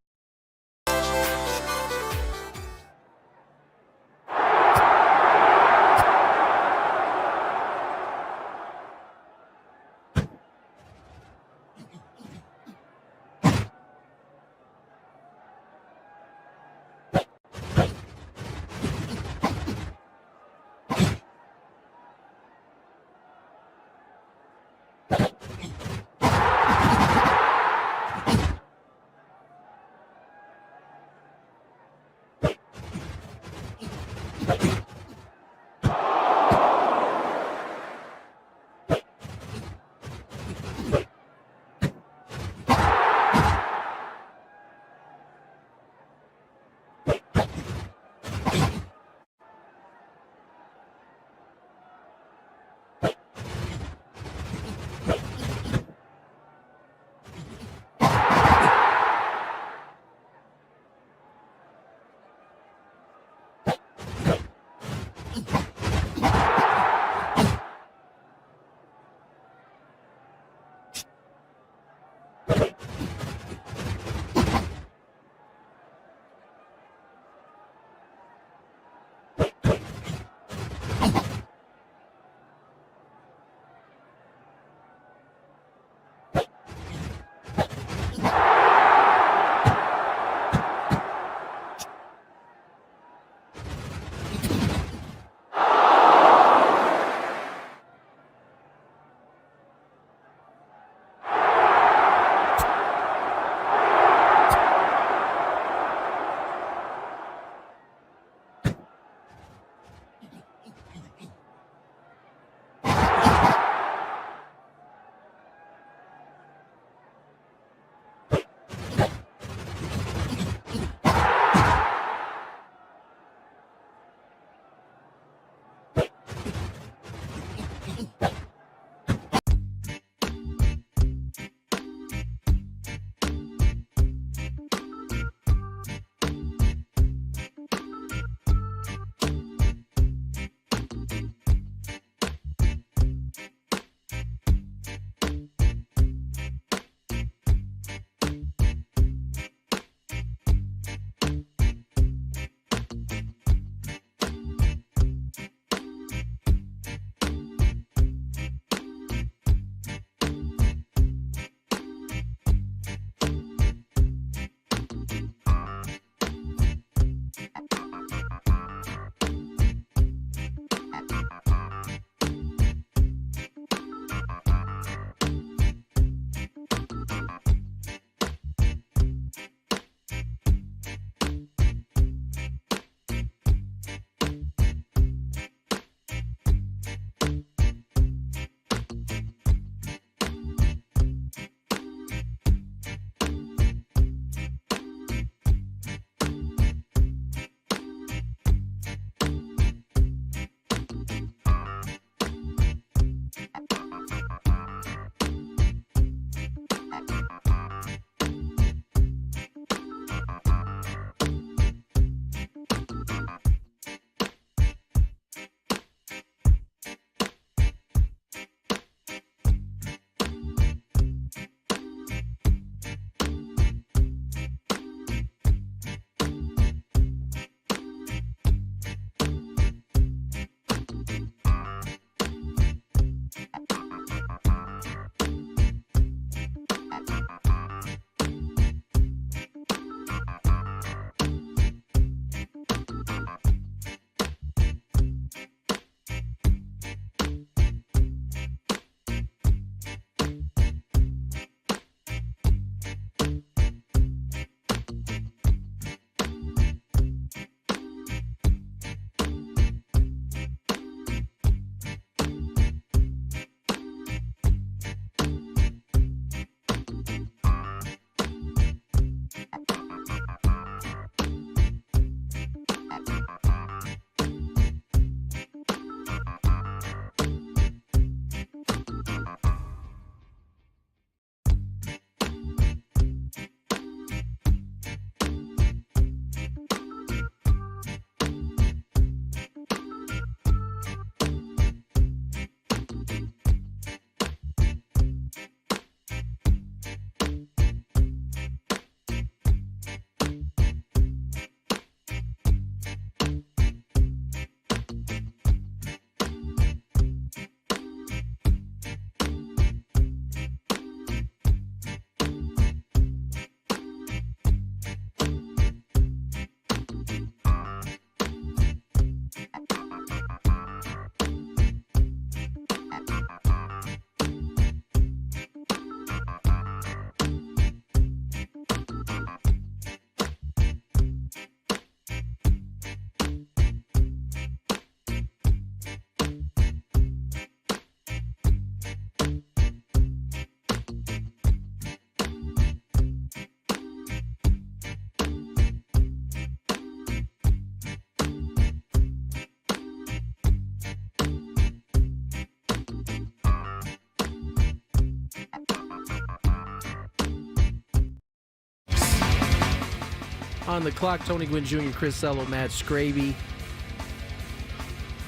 Speaker 5: on the clock. Tony Gwynn Jr., Chris Sello, Matt Scraby.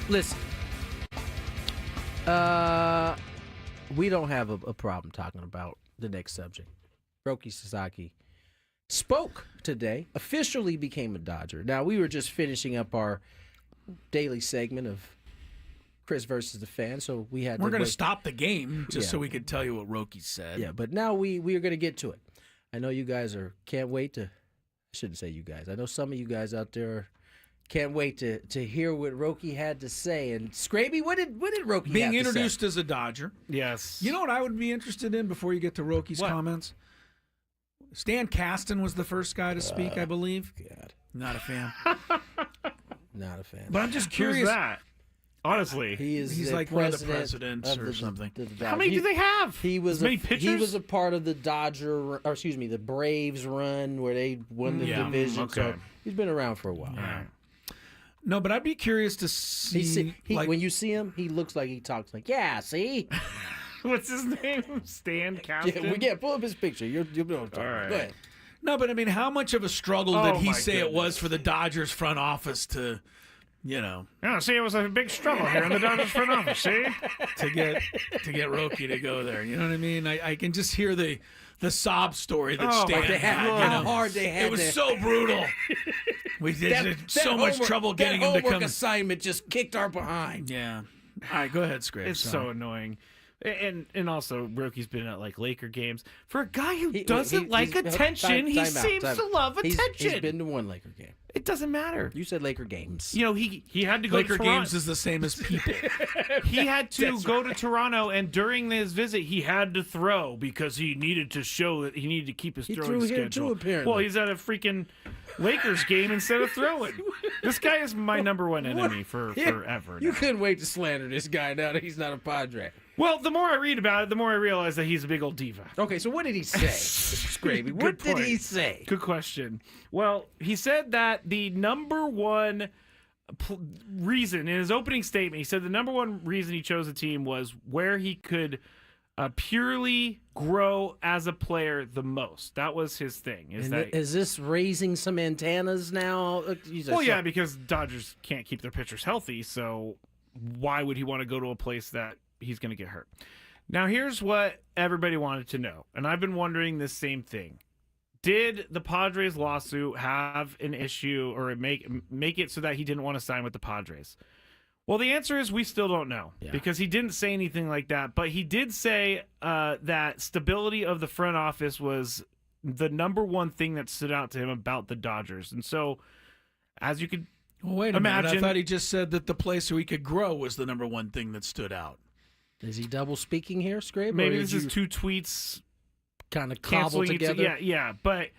Speaker 5: Listen, we don't have a problem talking about the next subject. Roki Sasaki spoke today, officially became a Dodger. Now, we were just finishing up our daily segment of Chris versus the fan, so we had
Speaker 2: We're going to
Speaker 5: wait.
Speaker 2: stop the game just so we could tell you what Roki said.
Speaker 5: Yeah, but now we are going to get to it. I know you guys can't wait to, I shouldn't say you guys. I know some of you guys out there can't wait to hear what Roki had to say. And Scraby, what did Roki
Speaker 2: Being
Speaker 5: have to
Speaker 2: introduced
Speaker 5: say?
Speaker 2: as a Dodger.
Speaker 3: Yes.
Speaker 2: You know what I would be interested in before you get to Roki's comments? Stan Kasten was the first guy to speak, I believe.
Speaker 5: God.
Speaker 2: Not a fan.
Speaker 5: Not a fan.
Speaker 2: But I'm just curious.
Speaker 3: Who's that? Honestly,
Speaker 2: he's like one of the presidents or something.
Speaker 3: How many do they have?
Speaker 5: He was
Speaker 3: many pitchers?
Speaker 5: He was a part of the the Braves run where they won the division.
Speaker 3: Okay.
Speaker 5: So he's been around for a while.
Speaker 2: Yeah. No, but I'd be curious to see.
Speaker 5: When you see him, he looks like he talks like, yeah, see?
Speaker 3: What's his name? Stan Kasten?
Speaker 5: Yeah, pull up his picture. You'll know what I'm talking about. Go ahead.
Speaker 2: No, but I mean, how much of a struggle did he
Speaker 3: my
Speaker 2: say it
Speaker 3: goodness.
Speaker 2: was for the Dodgers front office to,
Speaker 3: Yeah, see, it was a big struggle here in the Dodgers front office, see?
Speaker 2: to get Roki to go there. You know what I mean? I can just hear the sob story that Stan had.
Speaker 5: How hard they had
Speaker 2: it was so brutal. We had so much trouble getting him to come.
Speaker 5: That assignment just kicked our behind.
Speaker 2: Yeah. All right, go ahead, Scrape.
Speaker 3: It's so annoying. And also, Roki's been at like Laker games. For a guy who doesn't like attention, he seems to love attention.
Speaker 5: He's been to one Laker game.
Speaker 3: It doesn't matter.
Speaker 5: You said Laker games.
Speaker 3: You know, he had to go
Speaker 2: Laker
Speaker 3: to Toronto.
Speaker 2: games is the same as people.
Speaker 3: He had to go to Toronto, and during his visit, he had to throw because he needed to show that he needed to keep his throwing
Speaker 5: threw
Speaker 3: schedule.
Speaker 5: here too, apparently.
Speaker 3: Well, he's at a freaking Lakers game instead of throwing. This guy is my number one enemy forever.
Speaker 5: You couldn't wait to slander this guy now that he's not a Padre.
Speaker 3: Well, the more I read about it, the more I realize that he's a big old diva.
Speaker 5: Okay, so what did he say, Scraby? What did he say?
Speaker 3: Good question. Well, he said that the number one reason in his opening statement, he said the number one reason he chose a team was where he could purely grow as a player the most. That was his thing.
Speaker 5: Is this raising some antennas now?
Speaker 3: Well, yeah, because Dodgers can't keep their pitchers healthy, so why would he want to go to a place that he's going to get hurt? Now, here's what everybody wanted to know, and I've been wondering this same thing. Did the Padres lawsuit have an issue or make it so that he didn't want to sign with the Padres? Well, the answer is we still don't know because he didn't say anything like that. But he did say that stability of the front office was the number one thing that stood out to him about the Dodgers. And so, as you could
Speaker 2: wait a
Speaker 3: imagine,
Speaker 2: minute. I thought he just said that the place where he could grow was the number one thing that stood out.
Speaker 5: Is he double speaking here, Scrape?
Speaker 3: Maybe this is two tweets
Speaker 5: kind of cobbled together.
Speaker 3: Yeah, but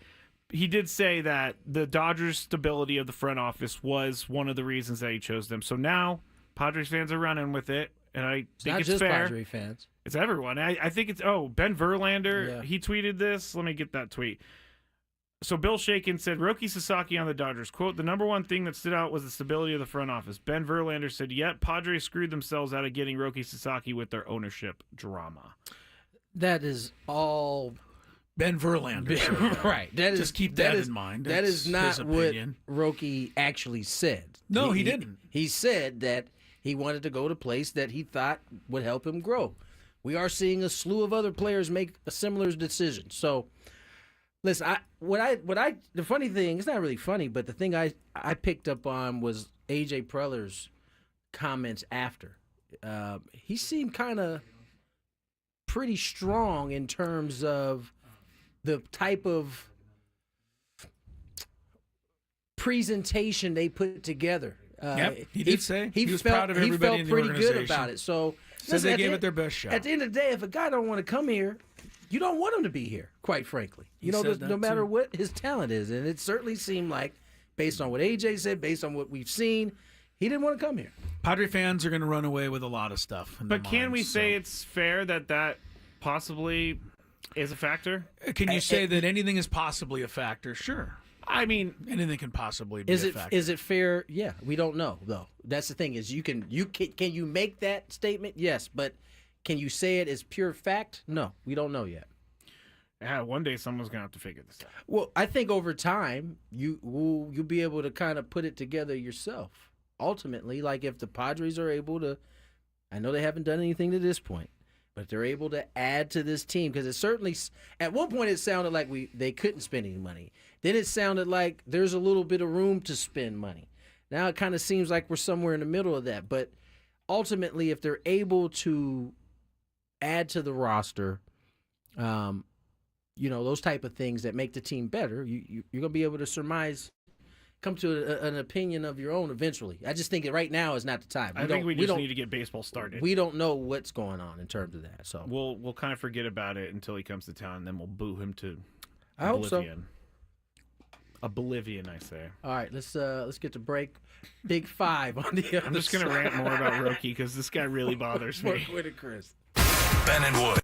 Speaker 3: he did say that the Dodgers' stability of the front office was one of the reasons that he chose them. So now Padres fans are running with it, and I think it's
Speaker 5: not just
Speaker 3: fair.
Speaker 5: Padres fans.
Speaker 3: It's everyone. I think it's Ben Verlander. He tweeted this. Let me get that tweet. So Bill Shakin said, Roki Sasaki on the Dodgers, quote, the number one thing that stood out was the stability of the front office. Ben Verlander said, yet Padres screwed themselves out of getting Roki Sasaki with their ownership drama.
Speaker 5: That is all
Speaker 2: Ben Verlander.
Speaker 5: Right.
Speaker 2: Just keep that in mind.
Speaker 5: That is not what
Speaker 2: opinion.
Speaker 5: Roki actually said.
Speaker 2: No, he didn't.
Speaker 5: He said that he wanted to go to a place that he thought would help him grow. We are seeing a slew of other players make a similar decision. So, listen, the funny thing, it's not really funny, but the thing I picked up on was AJ Preller's comments after. He seemed kind of pretty strong in terms of the type of presentation they put together.
Speaker 2: He did say he was proud of everybody in the
Speaker 5: organization. He felt pretty good about it. So
Speaker 2: they gave it their best shot.
Speaker 5: At the end of the day, if a guy don't want to come here, you don't want him to be here, quite frankly. No matter what his talent is. And it certainly seemed like, based on what AJ said, based on what we've seen, he didn't want to come here.
Speaker 2: Padre fans are going to run away with a lot of stuff.
Speaker 3: But can we say it's fair that possibly is a factor?
Speaker 2: Can you say that anything is possibly a factor? Sure.
Speaker 3: I mean,
Speaker 2: anything can possibly be a factor.
Speaker 5: Is it fair? Yeah, we don't know though. That's the thing is can you make that statement? Yes, but can you say it as pure fact? No, we don't know yet.
Speaker 3: Yeah, one day someone's gonna have to figure this out.
Speaker 5: Well, I think over time you'll be able to kind of put it together yourself. Ultimately, like if the Padres are able to, I know they haven't done anything to this point, but they're able to add to this team because it certainly at one point it sounded like they couldn't spend any money. Then it sounded like there's a little bit of room to spend money. Now it kind of seems like we're somewhere in the middle of that. But ultimately, if they're able to add to the roster, those type of things that make the team better, you're going to be able to come to an opinion of your own eventually. I just think that right now is not the time.
Speaker 3: I think we just need to get baseball started.
Speaker 5: We don't know what's going on in terms of that. So
Speaker 3: we'll kind of forget about it until he comes to town, and then we'll boo him to
Speaker 5: I hope so.
Speaker 3: Oblivion, I say.
Speaker 5: All right, let's get to break. Big Five on the other
Speaker 3: I'm just going to rant more about Roki because this guy really bothers me.
Speaker 5: Gwynn and Chris.
Speaker 1: Ben and Wood.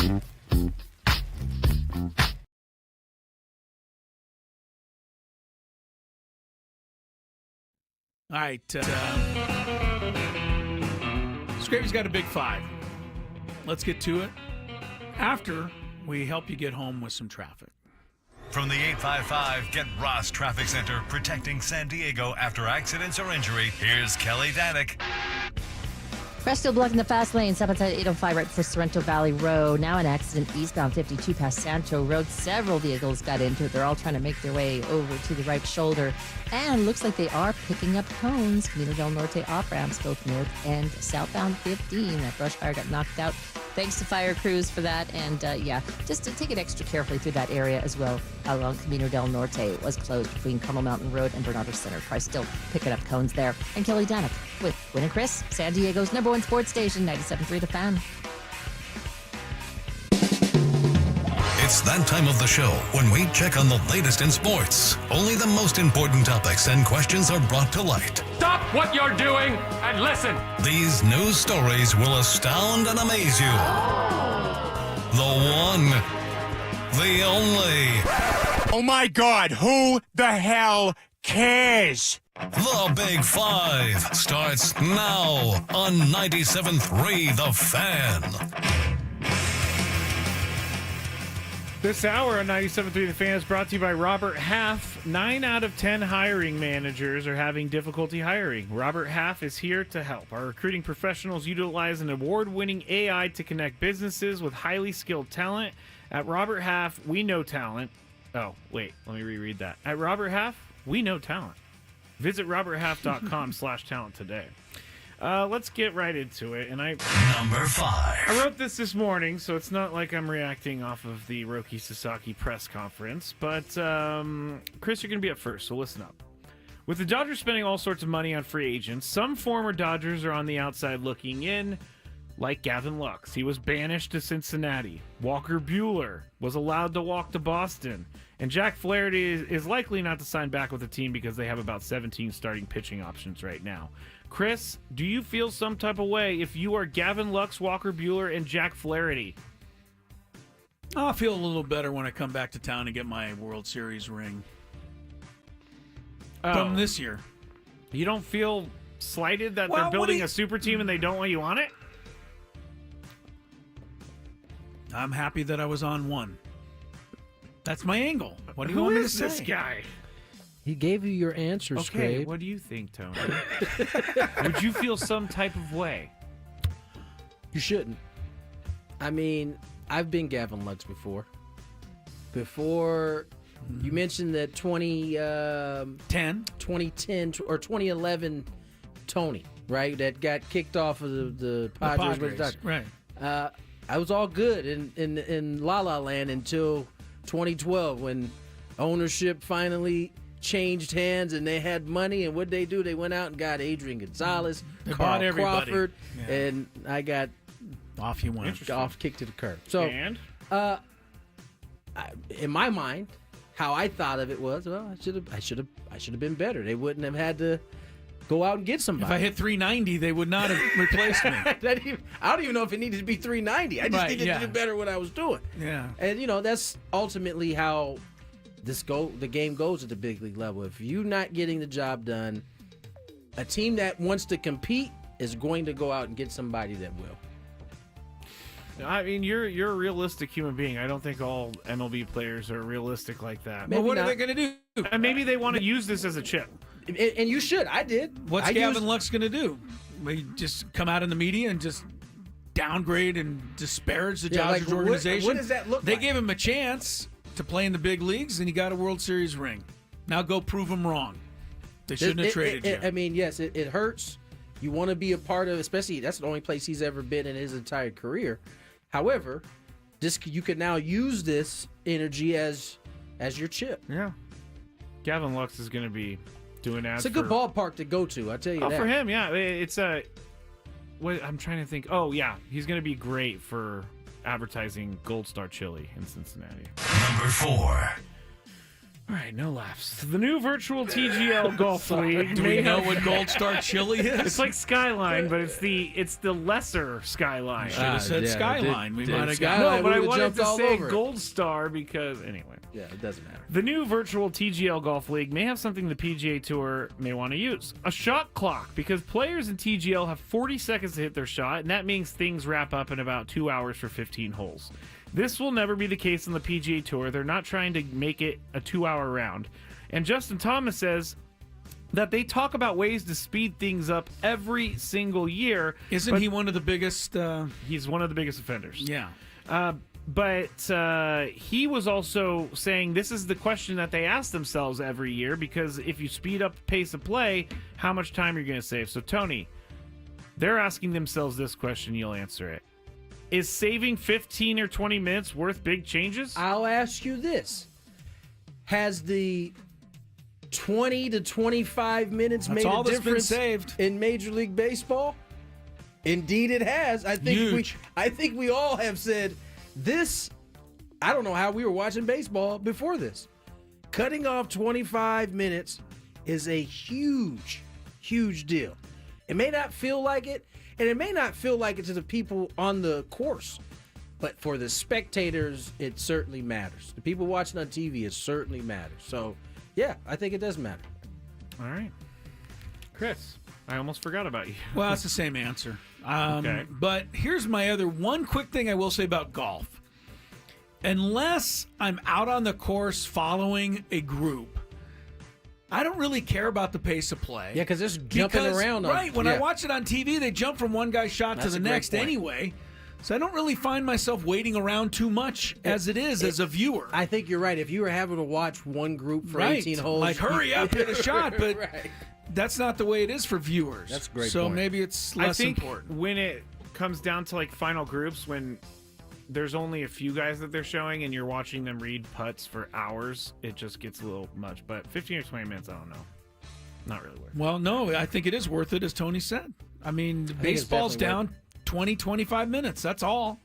Speaker 2: All right. Scrappy's got a big 5. Let's get to it after we help you get home with some traffic.
Speaker 1: From the 855 Get Ross Traffic Center, protecting San Diego after accidents or injury, here's Kelly Danick.
Speaker 14: Crash still blocking the fast lane, south outside 805 right before Sorrento Valley Road. Now an accident eastbound 52 past Sancho Road. Several vehicles got into it. They're all trying to make their way over to the right shoulder. And looks like they are picking up cones. Camino del Norte off-ramps, both north and southbound 15. That brush fire got knocked out. Thanks to fire crews for that. And just to take it extra carefully through that area as well. Along Camino del Norte, it was closed between Carmel Mountain Road and Bernardo Center. Probably still picking up cones there. And Kelly Danick with Gwynn and Chris, San Diego's #1 sports station, 97.3 The Fan.
Speaker 1: It's that time of the show when we check on the latest in sports. Only the most important topics and questions are brought to light.
Speaker 17: Stop what you're doing and listen.
Speaker 1: These news stories will astound and amaze you. The one, the only.
Speaker 17: Oh my God, who the hell cares?
Speaker 1: The Big Five starts now on 97.3 The Fan.
Speaker 3: This hour on 97.3 The Fan is brought to you by Robert Half. 9 out of 10 hiring managers are having difficulty hiring. Robert Half is here to help. Our recruiting professionals utilize an award-winning AI to connect businesses with highly skilled talent. At Robert Half, we know talent. Oh, wait, let me reread that. At Robert Half, we know talent. Visit roberthalf.com/talent today. Let's get right into it. And
Speaker 1: Number 5.
Speaker 3: I wrote this morning, so it's not like I'm reacting off of the Roki Sasaki press conference. But, Chris, you're going to be up first, so listen up. With the Dodgers spending all sorts of money on free agents, some former Dodgers are on the outside looking in, like Gavin Lux. He was banished to Cincinnati. Walker Buehler was allowed to walk to Boston. And Jack Flaherty is likely not to sign back with the team because they have about 17 starting pitching options right now. Chris, do you feel some type of way if you are Gavin Lux, Walker Buehler, and Jack Flaherty?
Speaker 2: I'll feel a little better when I come back to town and get my World Series ring from this year.
Speaker 3: You don't feel slighted that they're building a super team and they don't want you on it?
Speaker 2: I'm happy that I was on one. That's my angle. What do you
Speaker 3: Who
Speaker 2: want me to
Speaker 3: is
Speaker 2: say?
Speaker 3: this guy?
Speaker 5: He gave you your answer,
Speaker 3: Okay,
Speaker 5: Scrape.
Speaker 3: what do you think, Tony? Would you feel some type of way?
Speaker 5: You shouldn't. I mean, I've been Gavin Lux before. You mentioned that 2010 or 2011 Tony, right? That got kicked off of the Padres.
Speaker 2: Right.
Speaker 5: I was all good in La La Land until 2012 when ownership finally changed hands and they had money, and what they do, they went out and got Adrian Gonzalez,
Speaker 2: They
Speaker 5: Carl
Speaker 2: bought everybody.
Speaker 5: Crawford,
Speaker 2: Yeah.
Speaker 5: and I got
Speaker 2: off you went.
Speaker 5: Kicked to the curb. So,
Speaker 3: And?
Speaker 5: In my mind, how I thought of it was, well, I should have been better. They wouldn't have had to go out and get somebody.
Speaker 2: If I hit 390, they would not have replaced me.
Speaker 5: I don't even know if it needed to be 390. I just needed to do better what I was doing.
Speaker 2: Yeah.
Speaker 5: And that's ultimately how the game goes at the big league level. If you're not getting the job done, a team that wants to compete is going to go out and get somebody that will.
Speaker 3: I mean, you're a realistic human being. I don't think all MLB players are realistic like that.
Speaker 2: Well, what are they going to do?
Speaker 3: And maybe they want to use this as a chip.
Speaker 5: And you should. I did.
Speaker 2: What's Gavin Lux going to do? We just come out in the media and just downgrade and disparage the Dodgers organization?
Speaker 5: What does that look
Speaker 2: They
Speaker 5: like?
Speaker 2: gave him a chance to play in the big leagues, and he got a World Series ring. Now go prove him wrong. They shouldn't have traded you.
Speaker 5: I mean, yes, it hurts. You want to be a part of, especially that's the only place he's ever been in his entire career. However, you can now use this energy as your chip.
Speaker 3: Yeah. Gavin Lux is going to be doing ads.
Speaker 5: It's a good ballpark to go to, I tell you that.
Speaker 3: For him, yeah. It's I'm trying to think. Oh, yeah. He's going to be great for advertising Gold Star Chili in Cincinnati.
Speaker 1: Number 4.
Speaker 3: All right, no laughs. The new virtual TGL Golf League.
Speaker 2: Do we know what Gold Star Chili is?
Speaker 3: It's like Skyline, but it's the lesser Skyline.
Speaker 2: Should have said Skyline. We might have got.
Speaker 3: No, but I wanted to say Gold Star because anyway.
Speaker 5: Yeah, it doesn't matter.
Speaker 3: The new virtual TGL Golf League may have something the PGA Tour may want to use. A shot clock, because players in TGL have 40 seconds to hit their shot, and that means things wrap up in about 2 hours for 15 holes. This will never be the case on the PGA Tour. They're not trying to make it a 2-hour round. And Justin Thomas says that they talk about ways to speed things up every single year.
Speaker 2: Isn't he one of the biggest?
Speaker 3: He's one of the biggest offenders.
Speaker 2: Yeah.
Speaker 3: But he was also saying this is the question that they ask themselves every year, because if you speed up the pace of play, how much time are you going to save? So, Tony, they're asking themselves this question. You'll answer it. Is saving 15 or 20 minutes worth big changes?
Speaker 5: I'll ask you this. Has the 20 to 25 minutes made a difference in Major League Baseball? Indeed it has. I think we all have said this. I don't know how we were watching baseball before this. Cutting off 25 minutes is a huge, huge deal. It may not feel like it, and it may not feel like it to the people on the course, but for the spectators, it certainly matters. The people watching on TV, it certainly matters. So, yeah, I think it does matter.
Speaker 3: All right. Chris, I almost forgot about you.
Speaker 2: Well, it's the same answer.
Speaker 3: Okay.
Speaker 2: But here's my other one quick thing I will say about golf. Unless I'm out on the course following a group, I don't really care about the pace of play.
Speaker 5: Yeah, because there's jumping around.
Speaker 2: Right. When I watch it on TV, they jump from one guy's shot to the next anyway. So I don't really find myself waiting around too much as it is as a viewer.
Speaker 5: I think you're right. If you were having to watch one group for 18 holes.
Speaker 2: Like, hurry up, hit a shot. But that's not the way it is for viewers.
Speaker 5: That's a great
Speaker 2: So
Speaker 5: point.
Speaker 2: maybe it's less important.
Speaker 3: When it comes down to like final groups, when there's only a few guys that they're showing and you're watching them read putts for hours, it just gets a little much. But 15 or 20 minutes, I don't know. Not really worth it.
Speaker 2: Well, no, I think it is worth it, as Tony said. I mean, baseball's down 20, 25 minutes. That's all.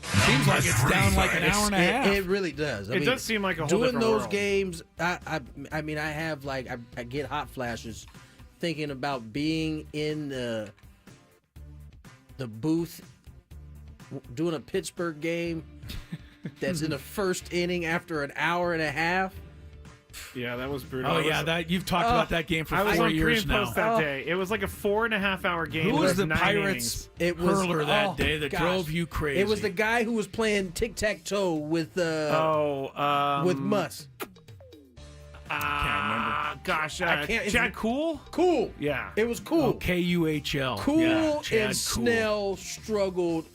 Speaker 2: Seems like it's down like an hour and a half.
Speaker 5: It really does.
Speaker 3: It does seem like a whole
Speaker 5: doing
Speaker 3: different
Speaker 5: those
Speaker 3: world.
Speaker 5: games. I mean, I have like I get hot flashes thinking about being in the booth doing a Pittsburgh game that's in the first inning after an hour and a half.
Speaker 3: Yeah, that was brutal.
Speaker 2: Oh, yeah, you've talked about that game for 4 years now.
Speaker 3: That day. It was like a 4.5 hour game.
Speaker 2: Who was the
Speaker 3: 9
Speaker 2: Pirates
Speaker 3: innings.
Speaker 2: hurler that day that drove you crazy?
Speaker 5: It was the guy who was playing tic-tac-toe with Musk.
Speaker 3: Gosh,
Speaker 5: I can't.
Speaker 3: Chad Cool?
Speaker 5: Cool.
Speaker 3: Yeah.
Speaker 5: It was Cool.
Speaker 2: Oh, Kuhl.
Speaker 5: Cool
Speaker 2: Yeah, Chad
Speaker 5: and
Speaker 2: Cool.
Speaker 5: Snell struggled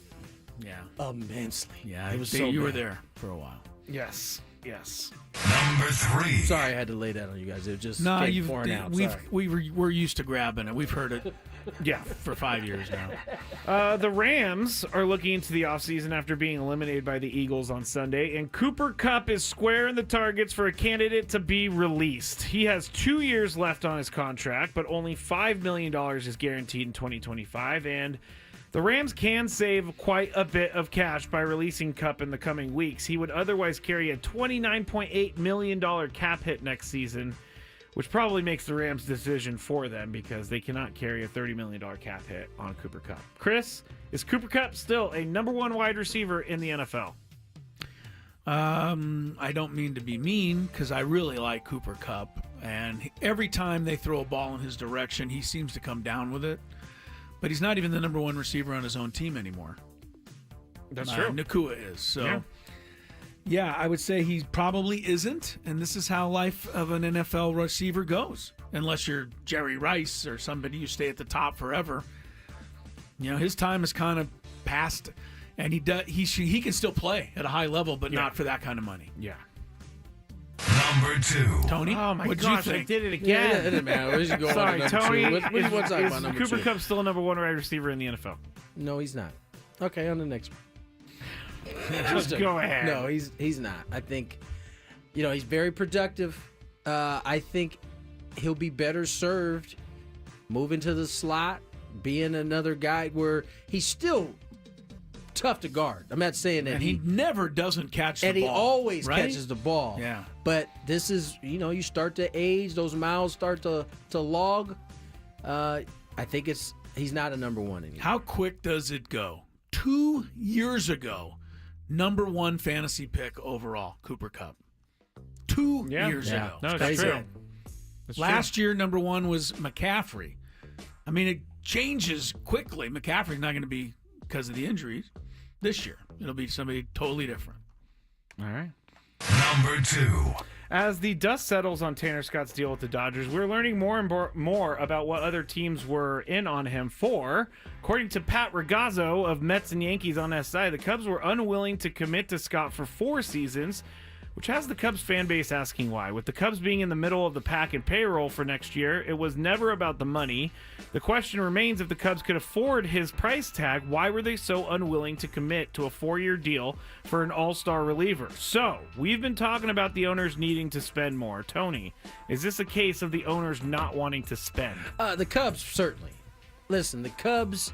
Speaker 2: Yeah.
Speaker 5: immensely.
Speaker 2: Yeah,
Speaker 5: it was
Speaker 2: you were
Speaker 5: bad.
Speaker 2: there for a while.
Speaker 3: Yes.
Speaker 1: Number 3.
Speaker 5: Sorry, I had to lay that on you guys. It was just
Speaker 2: No,
Speaker 5: came pouring out.
Speaker 2: we're used to grabbing it. We've heard it
Speaker 3: Yeah.
Speaker 2: for 5 years now.
Speaker 3: The Rams are looking into the offseason after being eliminated by the Eagles on Sunday, and Cooper Kupp is square in the targets for a candidate to be released. He has 2 years left on his contract, but only $5 million is guaranteed in 2025, and the Rams can save quite a bit of cash by releasing Kupp in the coming weeks. He would otherwise carry a $29.8 million cap hit next season, which probably makes the Rams' decision for them because they cannot carry a $30 million cap hit on Cooper Kupp. Chris, is Cooper Kupp still a number 1 wide receiver in the NFL?
Speaker 2: I don't mean to be mean because I really like Cooper Kupp, and every time they throw a ball in his direction, he seems to come down with it. But he's not even the number 1 receiver on his own team anymore.
Speaker 3: That's true.
Speaker 2: Nakua is. So, yeah, I would say he probably isn't. And this is how life of an NFL receiver goes. Unless you're Jerry Rice or somebody you stay at the top forever. You know, his time is kind of past. And he can still play at a high level, but not for that kind of money.
Speaker 3: Yeah.
Speaker 1: Number 2.
Speaker 2: Tony,
Speaker 3: oh my
Speaker 2: what'd
Speaker 3: gosh,
Speaker 2: you
Speaker 3: I
Speaker 2: think?
Speaker 3: did it again.
Speaker 5: Yeah, it doesn't matter. Where's he going?
Speaker 3: Sorry, Tony.
Speaker 5: What do you want to talk about number
Speaker 3: Cooper
Speaker 5: 2?
Speaker 3: Kupp still a number 1 wide receiver in the NFL?
Speaker 5: No, he's not. Okay, on the next one.
Speaker 3: Just go ahead.
Speaker 5: No, he's not. I think, he's very productive. I think he'll be better served moving to the slot, being another guy where he's still tough to guard. I'm not saying that
Speaker 2: and he never doesn't catch the ball.
Speaker 5: And he always
Speaker 2: right?
Speaker 5: catches the ball.
Speaker 2: Yeah.
Speaker 5: But this is, you start to age, those miles start to log. I think he's not a number one anymore.
Speaker 2: How quick does it go? 2 years ago, number one fantasy pick overall, Cooper Kupp. 2 years ago.
Speaker 3: No, it's true.
Speaker 2: Last year, number one was McCaffrey. I mean, it changes quickly. McCaffrey's not going to be because of the injuries this year. It'll be somebody totally different.
Speaker 3: All right.
Speaker 1: Number 2.
Speaker 3: As the dust settles on Tanner Scott's deal with the Dodgers, we're learning more and more about what other teams were in on him for. According to Pat Ragazzo of Mets and Yankees on SI, the Cubs were unwilling to commit to Scott for 4 seasons, which has the Cubs fan base asking why. With the Cubs being in the middle of the pack in payroll for next year, it was never about the money. The question remains, if the Cubs could afford his price tag, why were they so unwilling to commit to a 4-year deal for an all-star reliever? So, we've been talking about the owners needing to spend more. Tony, is this a case of the owners not wanting to spend?
Speaker 5: The Cubs, certainly. Listen, the Cubs,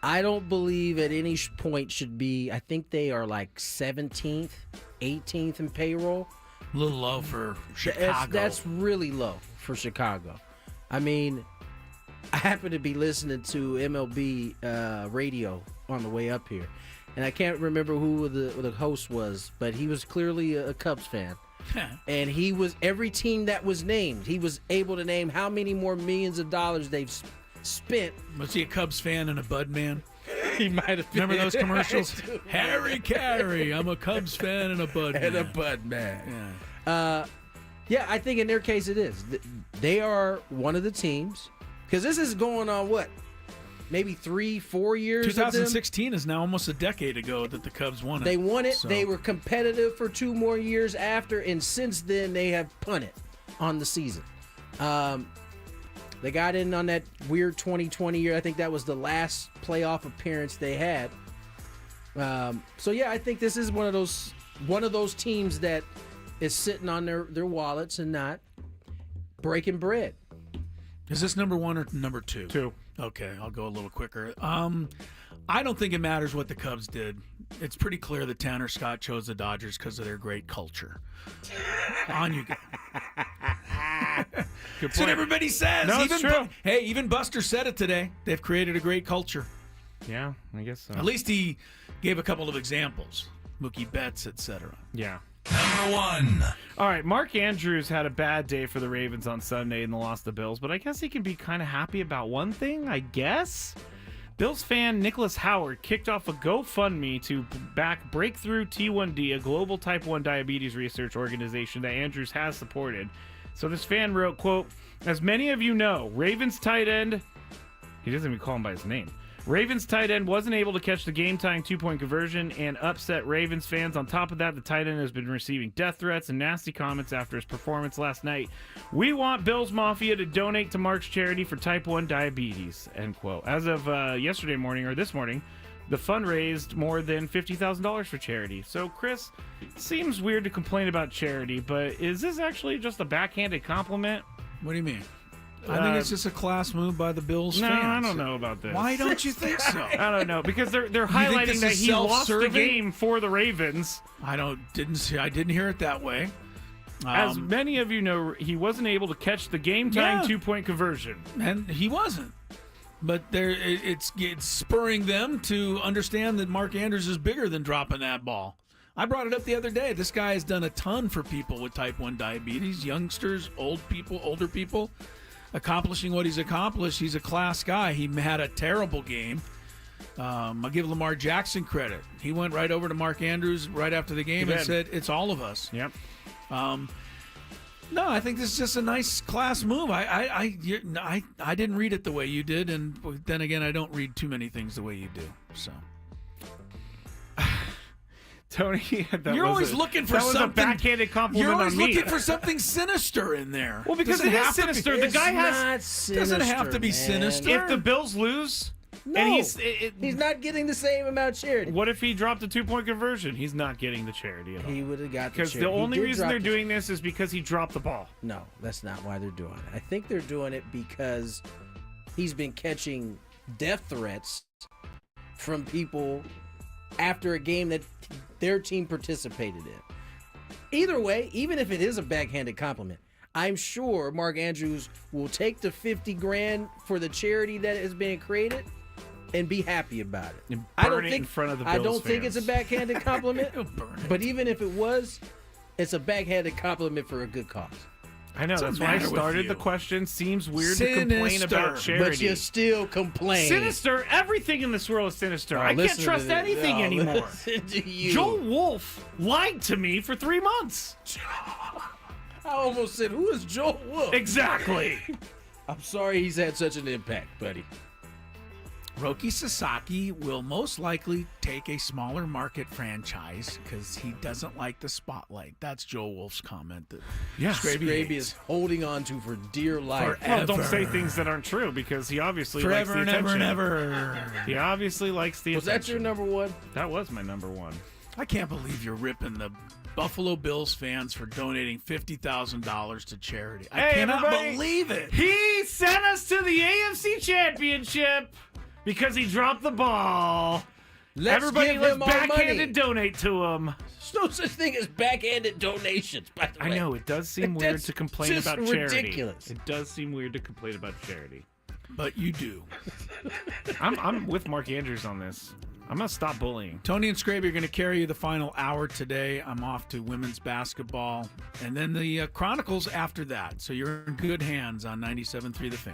Speaker 5: I don't believe at any point should be, I think they are like 17th, 18th in payroll.
Speaker 2: A little low for Chicago.
Speaker 5: That's really low for Chicago. I mean, I happen to be listening to MLB radio on the way up here, and I can't remember who the host was, but he was clearly a Cubs fan. And he was, every team that was named, he was able to name how many more millions of dollars they've spent.
Speaker 2: Was he a Cubs fan and a Bud man?
Speaker 5: He might have been.
Speaker 2: Remember those commercials? Harry Carey, I'm a Cubs fan and a Bud man.
Speaker 5: And a Bud man. Yeah, I think in their case it is. They are one of the teams, because this is going on, what, maybe 3-4 years
Speaker 2: 2016 is now almost a decade ago that the Cubs won it.
Speaker 5: They won it.
Speaker 2: So.
Speaker 5: They were competitive for 2 more years after, and since then they have punted on the season. They got in on that weird 2020 year. I think that was the last playoff appearance they had. So yeah, I think this is one of those teams that is sitting on their wallets and not breaking bread.
Speaker 2: Is this number 1 or number 2?
Speaker 3: 2.
Speaker 2: Okay, I'll go a little quicker. I don't think it matters what the Cubs did. It's pretty clear that Tanner Scott chose the Dodgers because of their great culture. On you go. That's what everybody says.
Speaker 3: No, it's true.
Speaker 2: Even Buster said it today. They've created a great culture.
Speaker 3: Yeah, I guess so.
Speaker 2: At least he gave a couple of examples. Mookie Betts, etc.
Speaker 3: Yeah.
Speaker 1: Number 1.
Speaker 3: All right, Mark Andrews had a bad day for the Ravens on Sunday in the loss to the Bills, but I guess he can be kind of happy about one thing, I guess. Bills fan Nicholas Howard kicked off a GoFundMe to back Breakthrough T1D, a global type 1 diabetes research organization that Andrews has supported. So this fan wrote, quote, "As many of you know, Ravens tight end," he doesn't even call him by his name, "Ravens tight end wasn't able to catch the game-tying 2-point conversion and upset Ravens fans. On top of that, the tight end has been receiving death threats and nasty comments after his performance last night. We want Bills Mafia to donate to Mark's charity for type 1 diabetes," end quote. As of yesterday morning, or this morning, the fund raised more than $50,000 for charity. So, Chris, seems weird to complain about charity, but is this actually just a backhanded compliment?
Speaker 2: What do you mean? I think it's just a class move by the Bills fans.
Speaker 3: No, I don't know about this.
Speaker 2: Why don't you think so?
Speaker 3: I don't know, because they're highlighting that he lost the game for the Ravens.
Speaker 2: I didn't hear it that way.
Speaker 3: As many of you know, he wasn't able to catch the game-tying 2-point conversion.
Speaker 2: And he wasn't. But it's spurring them to understand that Mark Andrews is bigger than dropping that ball. I brought it up the other day. This guy has done a ton for people with type 1 diabetes, youngsters, older people, accomplishing what he's accomplished. He's a class guy. He had a terrible game. I'll give Lamar Jackson credit. He went right over to Mark Andrews right after the game and said, "It's all of us."
Speaker 3: Yep.
Speaker 2: No, I think this is just a nice class move. I didn't read it the way you did, and then again, I don't read too many things the way you do. So,
Speaker 3: Tony,
Speaker 2: you're always looking for something.
Speaker 3: That was a backhanded compliment
Speaker 2: You're always
Speaker 3: on me.
Speaker 2: looking for something sinister in there.
Speaker 3: Well, because it is sinister. The guy
Speaker 2: doesn't have to be sinister.
Speaker 3: If the Bills lose.
Speaker 5: No,
Speaker 3: and
Speaker 5: he's not getting the same amount charity.
Speaker 3: What if he dropped a 2-point conversion? He's not getting the charity at all.
Speaker 5: He would have got the charity.
Speaker 3: Because the only reason they're doing this is because he dropped the ball.
Speaker 5: No, that's not why they're doing it. I think they're doing it because he's been catching death threats from people after a game that their team participated in. Either way, even if it is a backhanded compliment, I'm sure Mark Andrews will take the $50,000 for the charity that is being created and be happy about it.
Speaker 3: And burn it in front of the Bills
Speaker 5: I don't think
Speaker 3: fans.
Speaker 5: it's a backhanded compliment, but even if it was, it's a backhanded compliment for a good cause.
Speaker 3: I know, that's why I started the question. Seems weird to complain about charity.
Speaker 5: But you still complain.
Speaker 3: Sinister. Everything in this world is sinister. I can't trust anything anymore.
Speaker 5: Listen to you.
Speaker 3: Joel Wolf lied to me for 3 months.
Speaker 5: I almost said, who is Joel Wolf?
Speaker 3: Exactly.
Speaker 5: I'm sorry he's had such an impact, buddy.
Speaker 2: Roki Sasaki will most likely take a smaller market franchise because he doesn't like the spotlight. That's Joel Wolf's comment. That
Speaker 5: Scraby is holding on to for dear life.
Speaker 3: Well, don't say things that aren't true because he obviously
Speaker 2: Forever
Speaker 3: likes the
Speaker 2: and
Speaker 3: attention.
Speaker 2: ever and ever.
Speaker 3: He obviously likes the
Speaker 5: Was
Speaker 3: attention.
Speaker 5: that your number one?
Speaker 3: That was my number one.
Speaker 2: I can't believe you're ripping the Buffalo Bills fans for donating $50,000 to charity. I cannot believe it.
Speaker 3: He sent us to the AFC Championship because he dropped the ball. Everybody, let's backhanded donate to him.
Speaker 5: There's no such thing as backhanded donations, by the way.
Speaker 3: I know, it does seem weird to complain
Speaker 5: just
Speaker 3: about charity.
Speaker 5: ridiculous.
Speaker 3: It does seem weird to complain about charity.
Speaker 2: But you do.
Speaker 3: I'm with Mark Andrews on this. I'm going to stop bullying.
Speaker 2: Tony and Scraby are going to carry you the final hour today. I'm off to women's basketball. And then the Chronicles after that. So you're in good hands on 97.3 The Fan.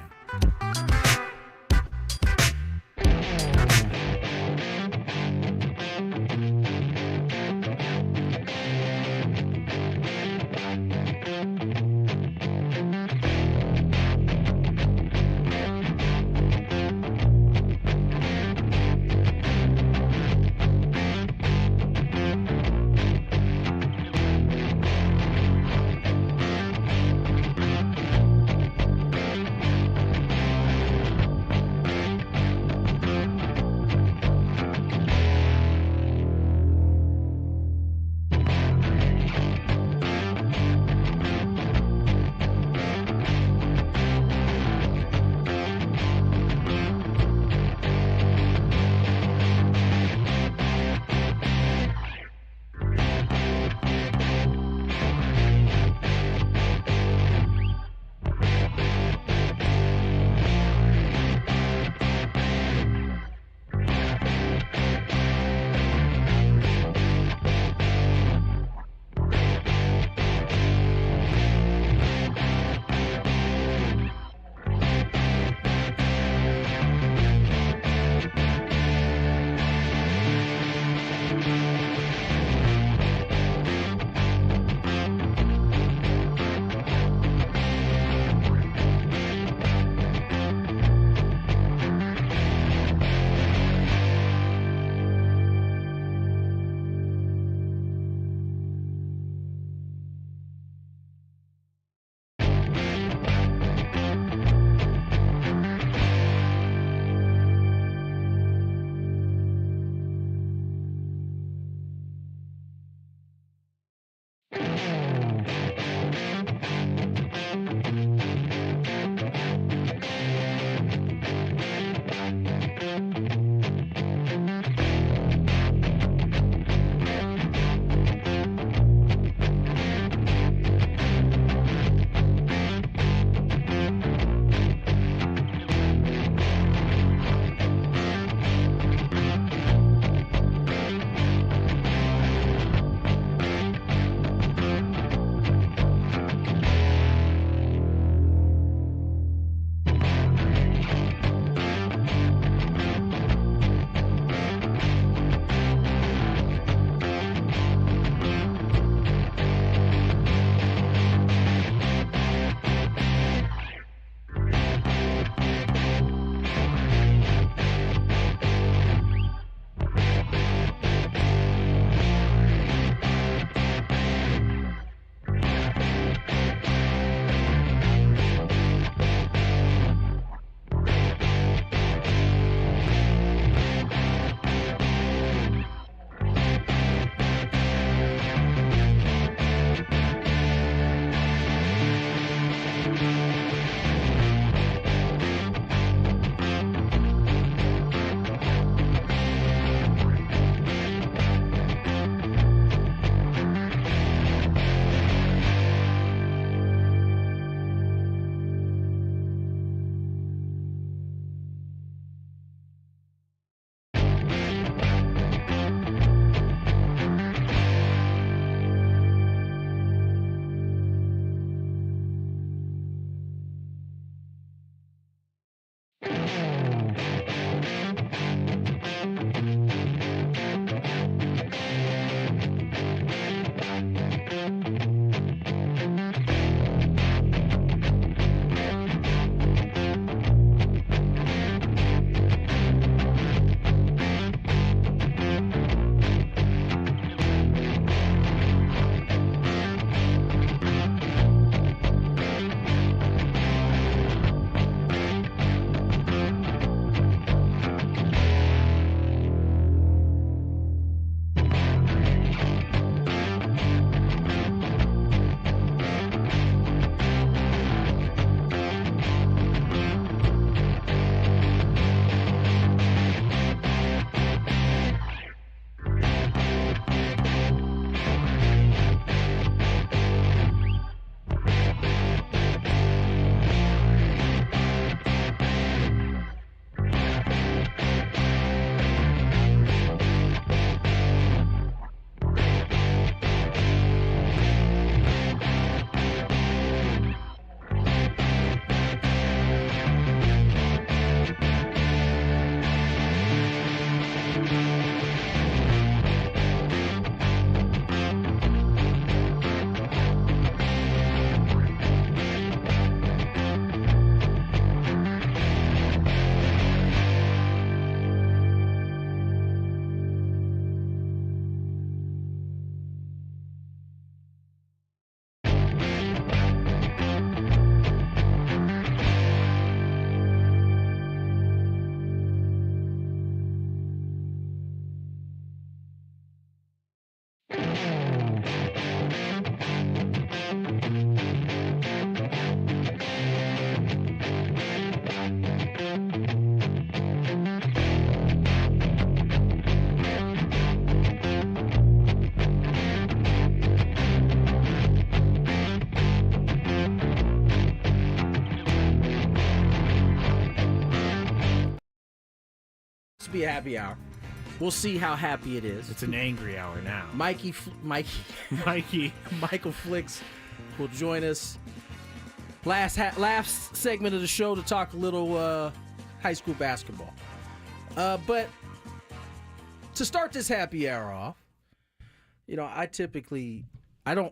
Speaker 5: to be a happy hour. We'll see how happy it is.
Speaker 3: It's an angry hour now.
Speaker 5: Michael Flicks will join us last segment of the show to talk a little high school basketball. But to start this happy hour off,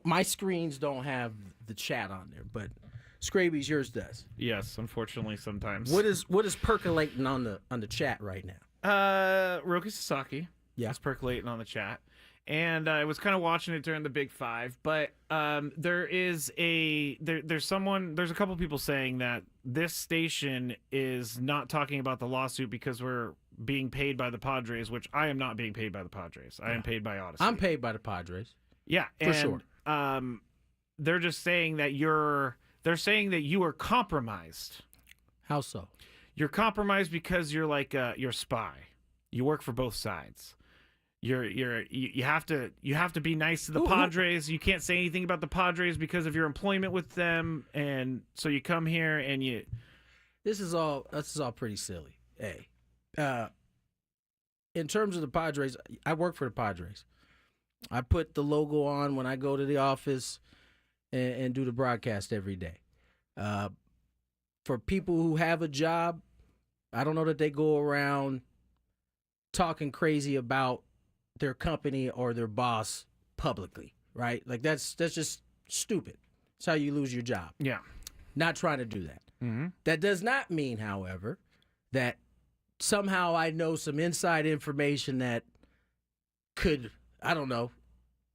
Speaker 5: my screens don't have the chat on there, but Scraby's, yours does.
Speaker 3: Yes, unfortunately, sometimes.
Speaker 5: What is percolating on the chat right now?
Speaker 3: Roki Sasaki.
Speaker 5: Yeah,
Speaker 3: is percolating on the chat, and I was kind of watching it during the Big Five. But there's a couple people saying that this station is not talking about the lawsuit because we're being paid by the Padres, which I am not being paid by the Padres. I am paid by Odyssey.
Speaker 5: I'm paid by the Padres.
Speaker 3: Yeah,
Speaker 5: for sure.
Speaker 3: They're just saying that they're saying that you are compromised.
Speaker 5: How so?
Speaker 3: You're compromised because you're like you're a spy. You work for both sides. You have to be nice to the Padres. You can't say anything about the Padres because of your employment with them, and so you come here and you.
Speaker 5: This is all pretty silly. Hey, in terms of the Padres, I work for the Padres. I put the logo on when I go to the office and do the broadcast every day. For people who have a job, I don't know that they go around talking crazy about their company or their boss publicly, right? Like that's just stupid. It's how you lose your job.
Speaker 3: Yeah.
Speaker 5: Not trying to do that.
Speaker 3: Mm-hmm.
Speaker 5: That does not mean, however, that somehow I know some inside information that could, I don't know,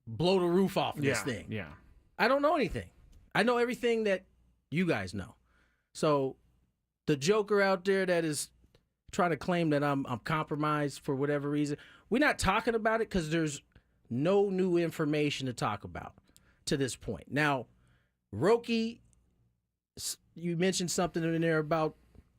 Speaker 5: blow the roof off this thing.
Speaker 3: Yeah.
Speaker 5: I don't know anything. I know everything that you guys know. So the joker out there that is trying to claim that I'm compromised for whatever reason, we're not talking about it because there's no new information to talk about to this point. Now, Roki, you mentioned something in there about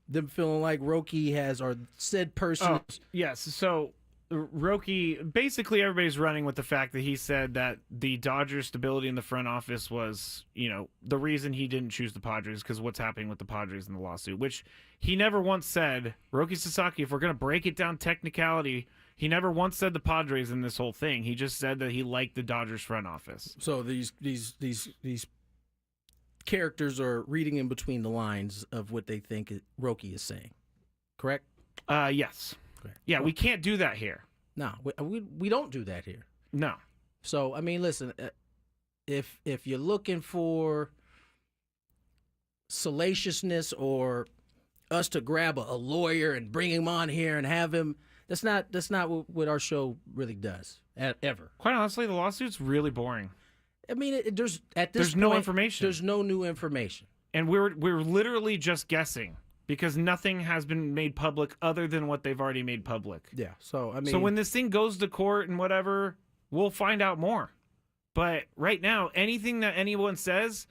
Speaker 5: them feeling like Roki has, or said person.
Speaker 3: Yes. So Roki, basically everybody's running with the fact that he said that the Dodgers' stability in the front office was, the reason he didn't choose the Padres because what's happening with the Padres in the lawsuit, which he never once said. Roki Sasaki, if we're going to break it down technicality, he never once said the Padres in this whole thing. He just said that he liked the Dodgers' front office.
Speaker 5: So these characters are reading in between the lines of what they think Roki is saying, correct?
Speaker 3: Yes. Yeah, we can't do that here.
Speaker 5: No, we don't do that here.
Speaker 3: No.
Speaker 5: So, I mean, listen, if you're looking for salaciousness or us to grab a lawyer and bring him on here and have him, that's not what our show really does, ever.
Speaker 3: Quite honestly, the lawsuit's really boring.
Speaker 5: I mean, there's
Speaker 3: no information.
Speaker 5: There's no new information.
Speaker 3: And we're literally just guessing. Because nothing has been made public other than what they've already made public.
Speaker 5: Yeah, so I mean,
Speaker 3: so when this thing goes to court and whatever, we'll find out more. But right now, anything that anyone says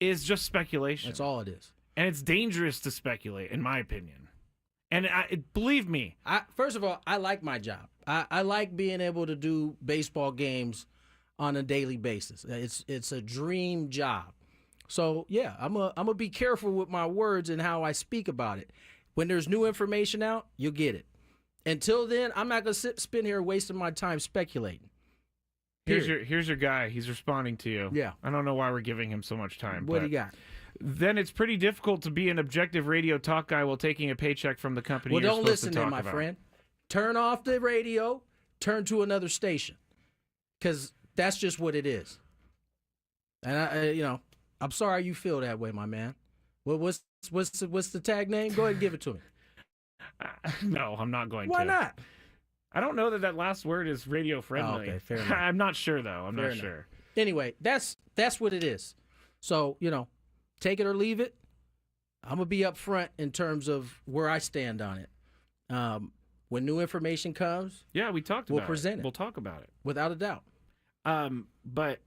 Speaker 3: is just speculation.
Speaker 5: That's all it is,
Speaker 3: and it's dangerous to speculate, in my opinion. And believe me,
Speaker 5: first of all, I like my job. I like being able to do baseball games on a daily basis. It's a dream job. So, yeah, I'm gonna be careful with my words and how I speak about it. When there's new information out, you'll get it. Until then, I'm not going to spend here wasting my time speculating.
Speaker 3: Here's your guy. He's responding to you.
Speaker 5: Yeah.
Speaker 3: I don't know why we're giving him so much time.
Speaker 5: What do you got?
Speaker 3: Then it's pretty difficult to be an objective radio talk guy while taking a paycheck from the company
Speaker 5: Well,
Speaker 3: you're
Speaker 5: don't
Speaker 3: supposed
Speaker 5: listen
Speaker 3: to talk
Speaker 5: in, my
Speaker 3: about.
Speaker 5: friend. Turn off the radio. Turn to another station. Because that's just what it is. And, I'm sorry you feel that way, my man. What's the tag name? Go ahead and give it to me.
Speaker 3: No, I'm not going to.
Speaker 5: Why not?
Speaker 3: I don't know that last word is radio friendly.
Speaker 5: Oh, okay, fair enough.
Speaker 3: I'm not sure though. I'm
Speaker 5: Fair
Speaker 3: not
Speaker 5: enough.
Speaker 3: sure.
Speaker 5: Anyway, that's what it is. So, take it or leave it. I'm gonna be up front in terms of where I stand on it. When new information comes,
Speaker 3: yeah, we talked
Speaker 5: we'll
Speaker 3: about
Speaker 5: present it.
Speaker 3: We'll talk about it
Speaker 5: without a doubt.
Speaker 3: But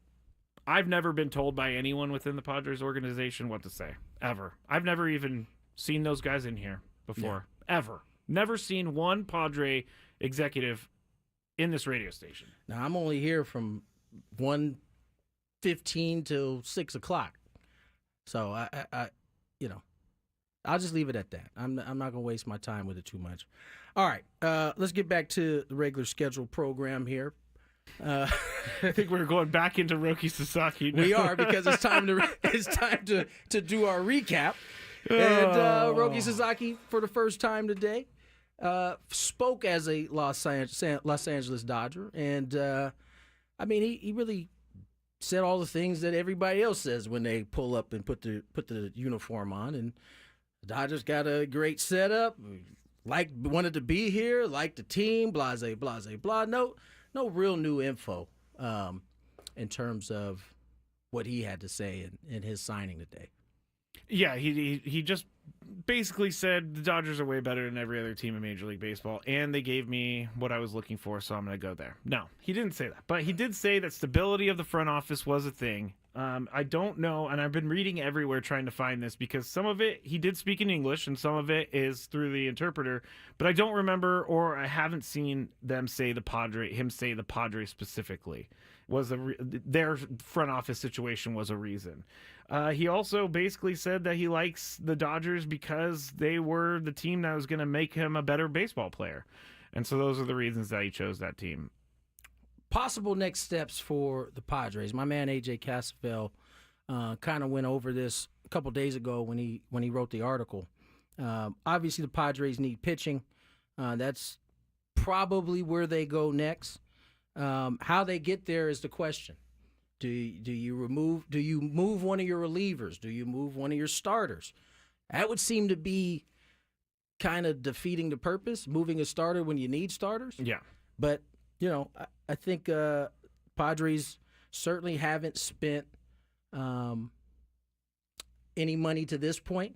Speaker 3: I've never been told by anyone within the Padres organization what to say, ever. I've never even seen those guys in here before, ever. Never seen one Padre executive in this radio station.
Speaker 5: Now, I'm only here from 1:15 till 6 o'clock. So, I'll just leave it at that. I'm not going to waste my time with it too much. All right, let's get back to the regular scheduled program here.
Speaker 3: I think we're going back into Roki Sasaki now.
Speaker 5: We are, because it's time to do our recap. And Roki Sasaki, for the first time today, spoke as a Los Angeles Dodger, and I mean, he really said all the things that everybody else says when they pull up and put the uniform on. And the Dodgers got a great setup, wanted to be here, liked the team, blase, blase, blah. No real new info in terms of what he had to say in his signing today.
Speaker 3: Yeah, he just basically said the Dodgers are way better than every other team in Major League Baseball, and they gave me what I was looking for, so I'm going to go there. No, he didn't say that, but he did say that stability of the front office was a thing. I don't know, and I've been reading everywhere trying to find this, because some of it he did speak in English, and some of it is through the interpreter, but I don't remember, or I haven't seen him say the Padre specifically. Their front office situation was a reason. He also basically said that he likes the Dodgers because they were the team that was going to make him a better baseball player. And so those are the reasons that he chose that team.
Speaker 5: Possible next steps for the Padres. My man AJ Cassavell kind of went over this a couple days ago when he wrote the article. Obviously, the Padres need pitching. That's probably where they go next. How they get there is the question. Do you move one of your relievers? Do you move one of your starters? That would seem to be kind of defeating the purpose, moving a starter when you need starters.
Speaker 3: Yeah.
Speaker 5: But, I think Padres certainly haven't spent any money to this point.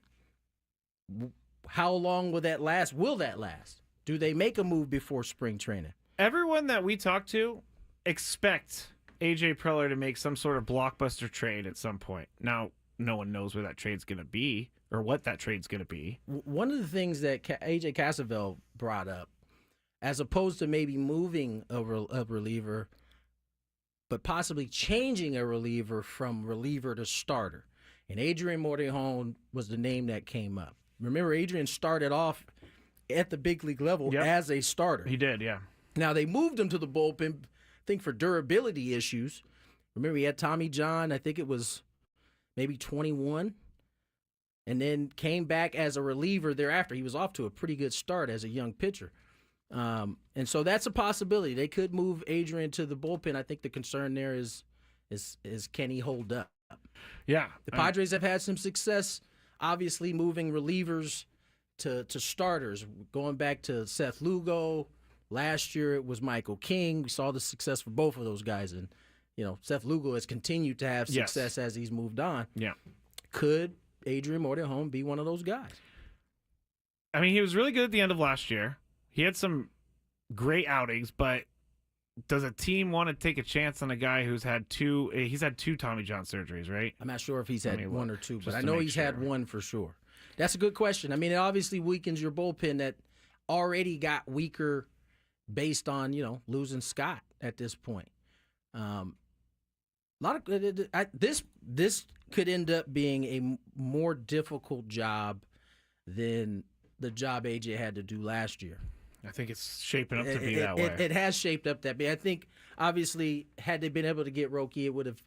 Speaker 5: How long will that last? Will that last? Do they make a move before spring training?
Speaker 3: Everyone that we talk to expect AJ Preller to make some sort of blockbuster trade at some point. Now, no one knows where that trade's going to be or what that trade's going to be.
Speaker 5: One of the things that AJ Cassavell brought up, as opposed to maybe moving a reliever, but possibly changing a reliever from reliever to starter. And Adrian Morejon was the name that came up. Remember, Adrian started off at the big league level as a starter.
Speaker 3: He did, yeah.
Speaker 5: Now, they moved him to the bullpen, I think, for durability issues. Remember, he had Tommy John, I think it was maybe 21, and then came back as a reliever thereafter. He was off to a pretty good start as a young pitcher. And so that's a possibility. They could move Adrian to the bullpen. I think the concern there is can he hold up?
Speaker 3: Yeah.
Speaker 5: The Padres have had some success, obviously, moving lugo to starters, going back to Seth Lugo. Last year it was Michael King. We saw the success for both of those guys, and Seth Lugo has continued to have success as he's moved on.
Speaker 3: Yeah.
Speaker 5: Could Adrian Morejon be one of those guys?
Speaker 3: I mean, he was really good at the end of last year. He had some great outings, but does a team want to take a chance on a guy who's had two? He's had two Tommy John surgeries, right?
Speaker 5: I'm not sure if he's had one or two, but I
Speaker 3: to
Speaker 5: know
Speaker 3: make
Speaker 5: he's
Speaker 3: sure.
Speaker 5: had one for sure. That's a good question. I mean, it obviously weakens your bullpen that already got weaker based on losing Scott at this point. This could end up being a more difficult job than the job AJ had to do last year.
Speaker 3: I think it's shaping up to be that way.
Speaker 5: It has shaped up that way. I think, obviously, had they been able to get Roki, it would have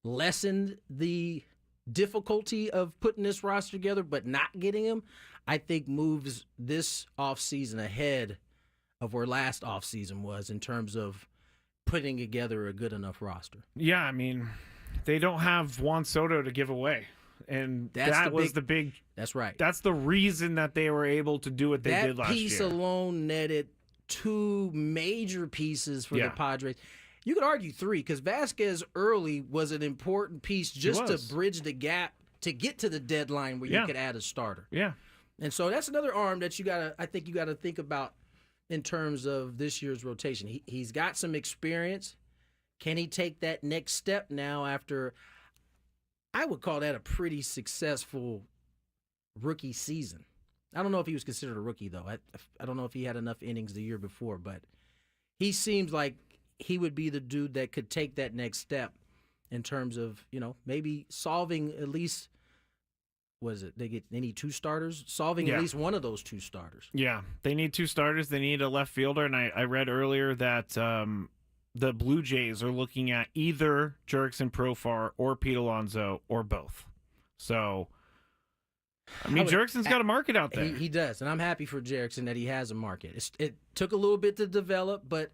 Speaker 5: lessened the difficulty of putting this roster together, but not getting him, I think, moves this offseason ahead of where last offseason was in terms of putting together a good enough roster.
Speaker 3: Yeah, I mean, they don't have Juan Soto to give away. And that was the big.
Speaker 5: That's right.
Speaker 3: That's the reason that they were able to do what they did last year.
Speaker 5: That piece alone netted two major pieces for the Padres. You could argue three, because Vasquez early was an important piece just to bridge the gap to get to the deadline where you could add a starter.
Speaker 3: Yeah.
Speaker 5: And so that's another arm that I think you got to think about in terms of this year's rotation. He's got some experience. Can he take that next step now after, I would call that a pretty successful rookie season. I don't know if he was considered a rookie, though. I don't know if he had enough innings the year before, but he seems like he would be the dude that could take that next step in terms of, maybe solving at least They need 2 starters, solving at least one of those 2 starters.
Speaker 3: Yeah, they need 2 starters. They need a left fielder, and I read earlier that the Blue Jays are looking at either Jurickson Profar or Pete Alonso or both. So, I mean, Jurickson's got a market out there.
Speaker 5: He does, and I'm happy for Jurickson that he has a market. It took a little bit to develop, but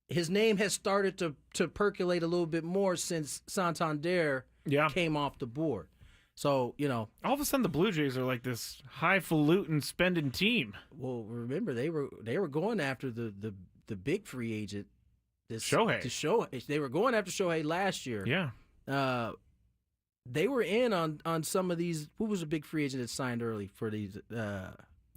Speaker 5: his name has started to percolate a little bit more since Santander came off the board. So,
Speaker 3: all of a sudden the Blue Jays are like this highfalutin spending team.
Speaker 5: Well, remember they were going after the big free agent,
Speaker 3: Shohei.
Speaker 5: They were going after Shohei last year.
Speaker 3: Yeah.
Speaker 5: They were in on some of these. Who was a big free agent that signed early for these?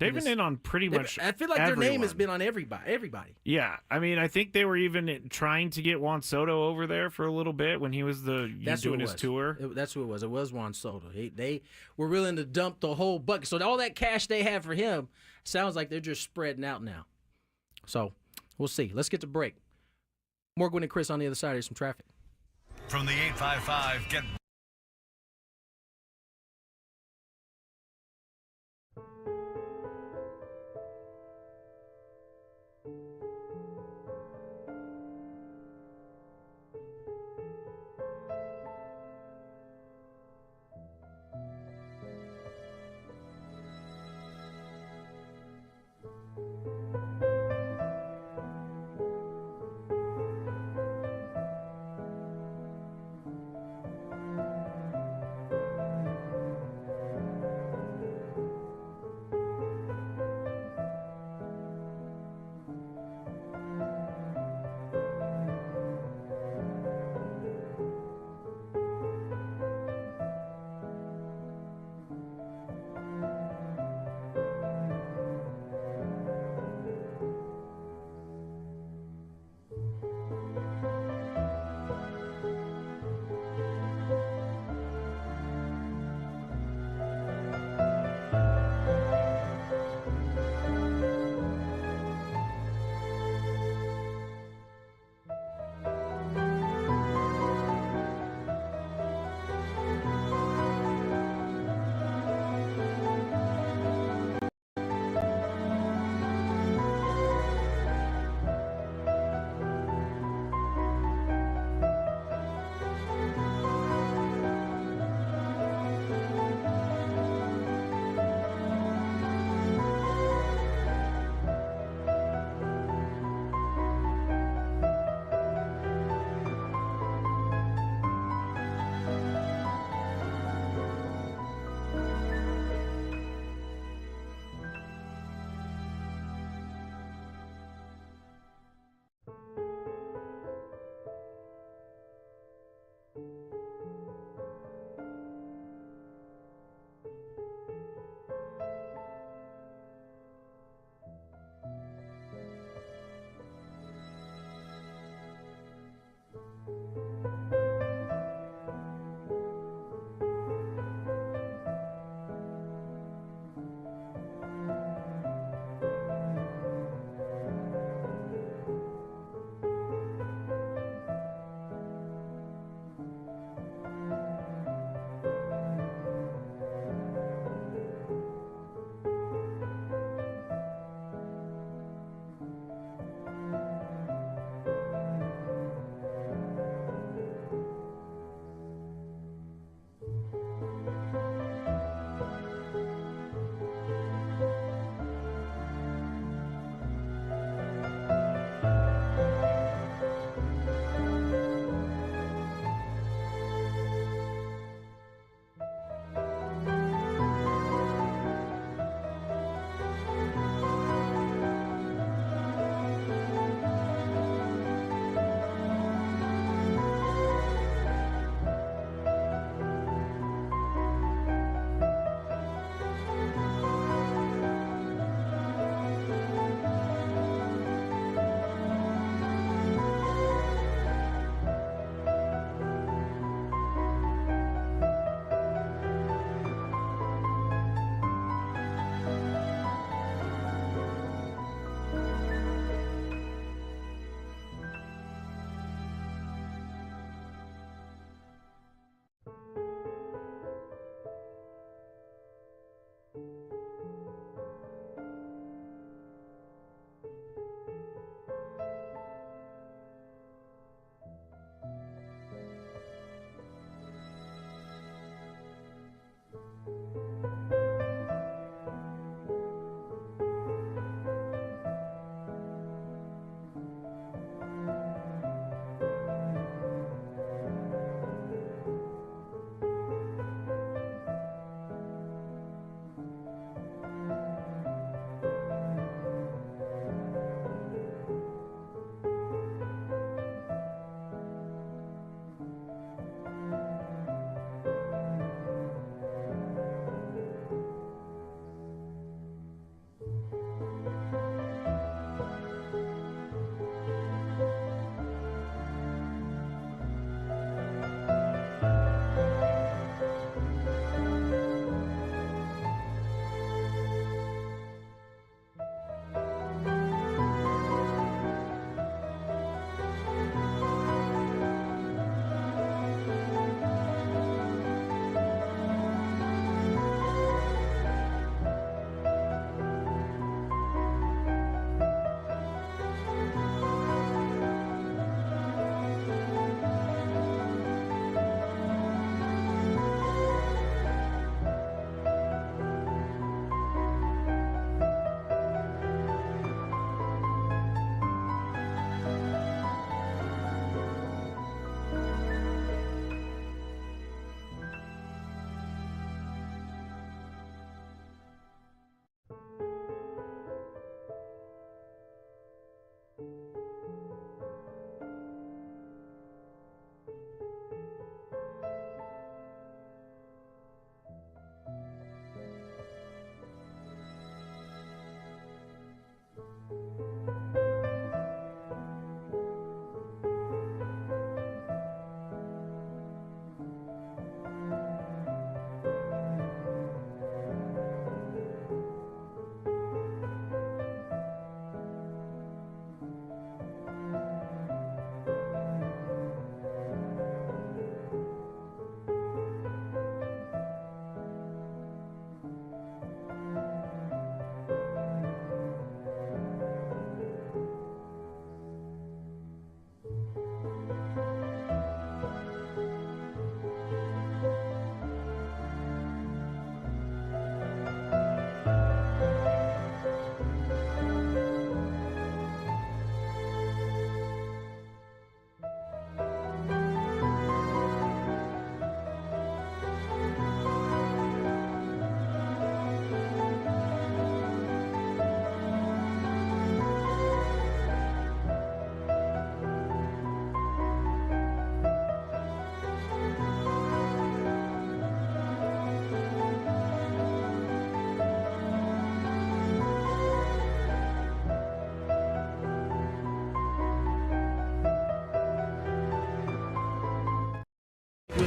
Speaker 3: They've been in on pretty much.
Speaker 5: I feel like
Speaker 3: everyone.
Speaker 5: Their name has been on everybody.
Speaker 3: Yeah, I mean, I think they were even trying to get Juan Soto over there for a little bit when he was doing his tour.
Speaker 5: That's who it was. It was Juan Soto. They were willing to dump the whole bucket. So all that cash they have for him sounds like they're just spreading out now. So we'll see. Let's get to break. More Gwynn and Chris on the other side. There's some traffic.
Speaker 1: From the 855, get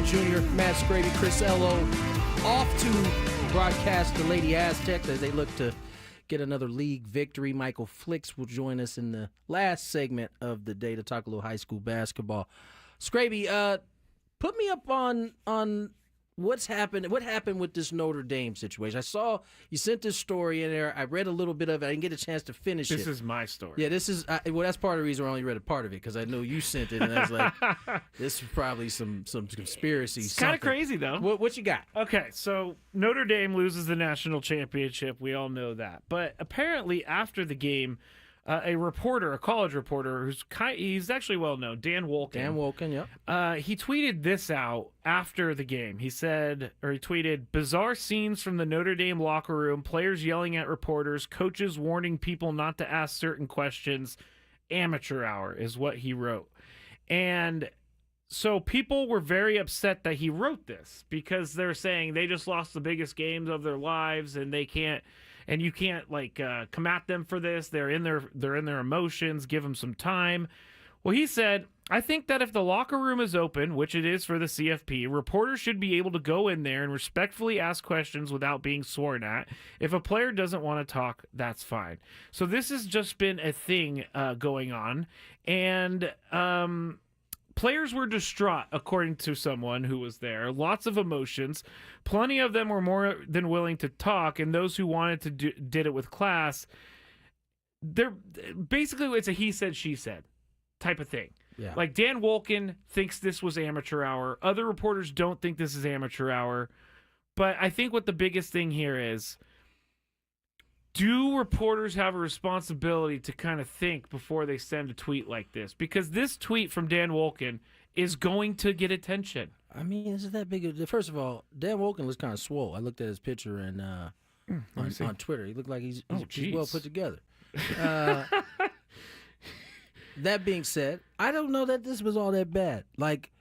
Speaker 5: Gwynn Jr., Matt Scraby, Chris Ello, off to broadcast the Lady Aztecs as they look to get another league victory. Michael Flicks will join us in the last segment of the day to talk a little high school basketball. Scraby, put me up on what's happened. What happened with this Notre Dame situation? I saw you sent this story in there. I read a little bit of it. I didn't get a chance to finish it.
Speaker 3: This is my story.
Speaker 5: Yeah, this is well. That's part of the reason I only read a part of it because I know you sent it, and I was like, this is probably some conspiracy.
Speaker 3: It's kind of crazy though.
Speaker 5: What you got?
Speaker 3: Okay, so Notre Dame loses the national championship. We all know that, but apparently after the game, a reporter, a college reporter, he's actually well known, Dan Wolken.
Speaker 5: Dan Wolken, yep.
Speaker 3: He tweeted this out after the game. He tweeted, bizarre scenes from the Notre Dame locker room, players yelling at reporters, coaches warning people not to ask certain questions. Amateur hour is what he wrote. And so people were very upset that he wrote this because they're saying they just lost the biggest games of their lives and they can't. And you can't come at them for this. They're in their emotions. Give them some time. Well, he said, I think that if the locker room is open, which it is for the CFP, reporters should be able to go in there and respectfully ask questions without being sworn at. If a player doesn't want to talk, that's fine. So this has just been a thing going on, and players were distraught, according to someone who was there. Lots of emotions. Plenty of them were more than willing to talk, and those who wanted to did it with class. Basically, it's a he said, she said type of thing.
Speaker 5: Yeah.
Speaker 3: Like Dan Wolken thinks this was amateur hour. Other reporters don't think this is amateur hour. But I think what the biggest thing here is, do reporters have a responsibility to kind of think before they send a tweet like this? Because this tweet from Dan Wolken is going to get attention.
Speaker 5: I mean, is it that big? First of all, Dan Wolken looks kind of swole. I looked at his picture and on Twitter. He looked like he's well put together. That being said, I don't know that this was all that bad. Like,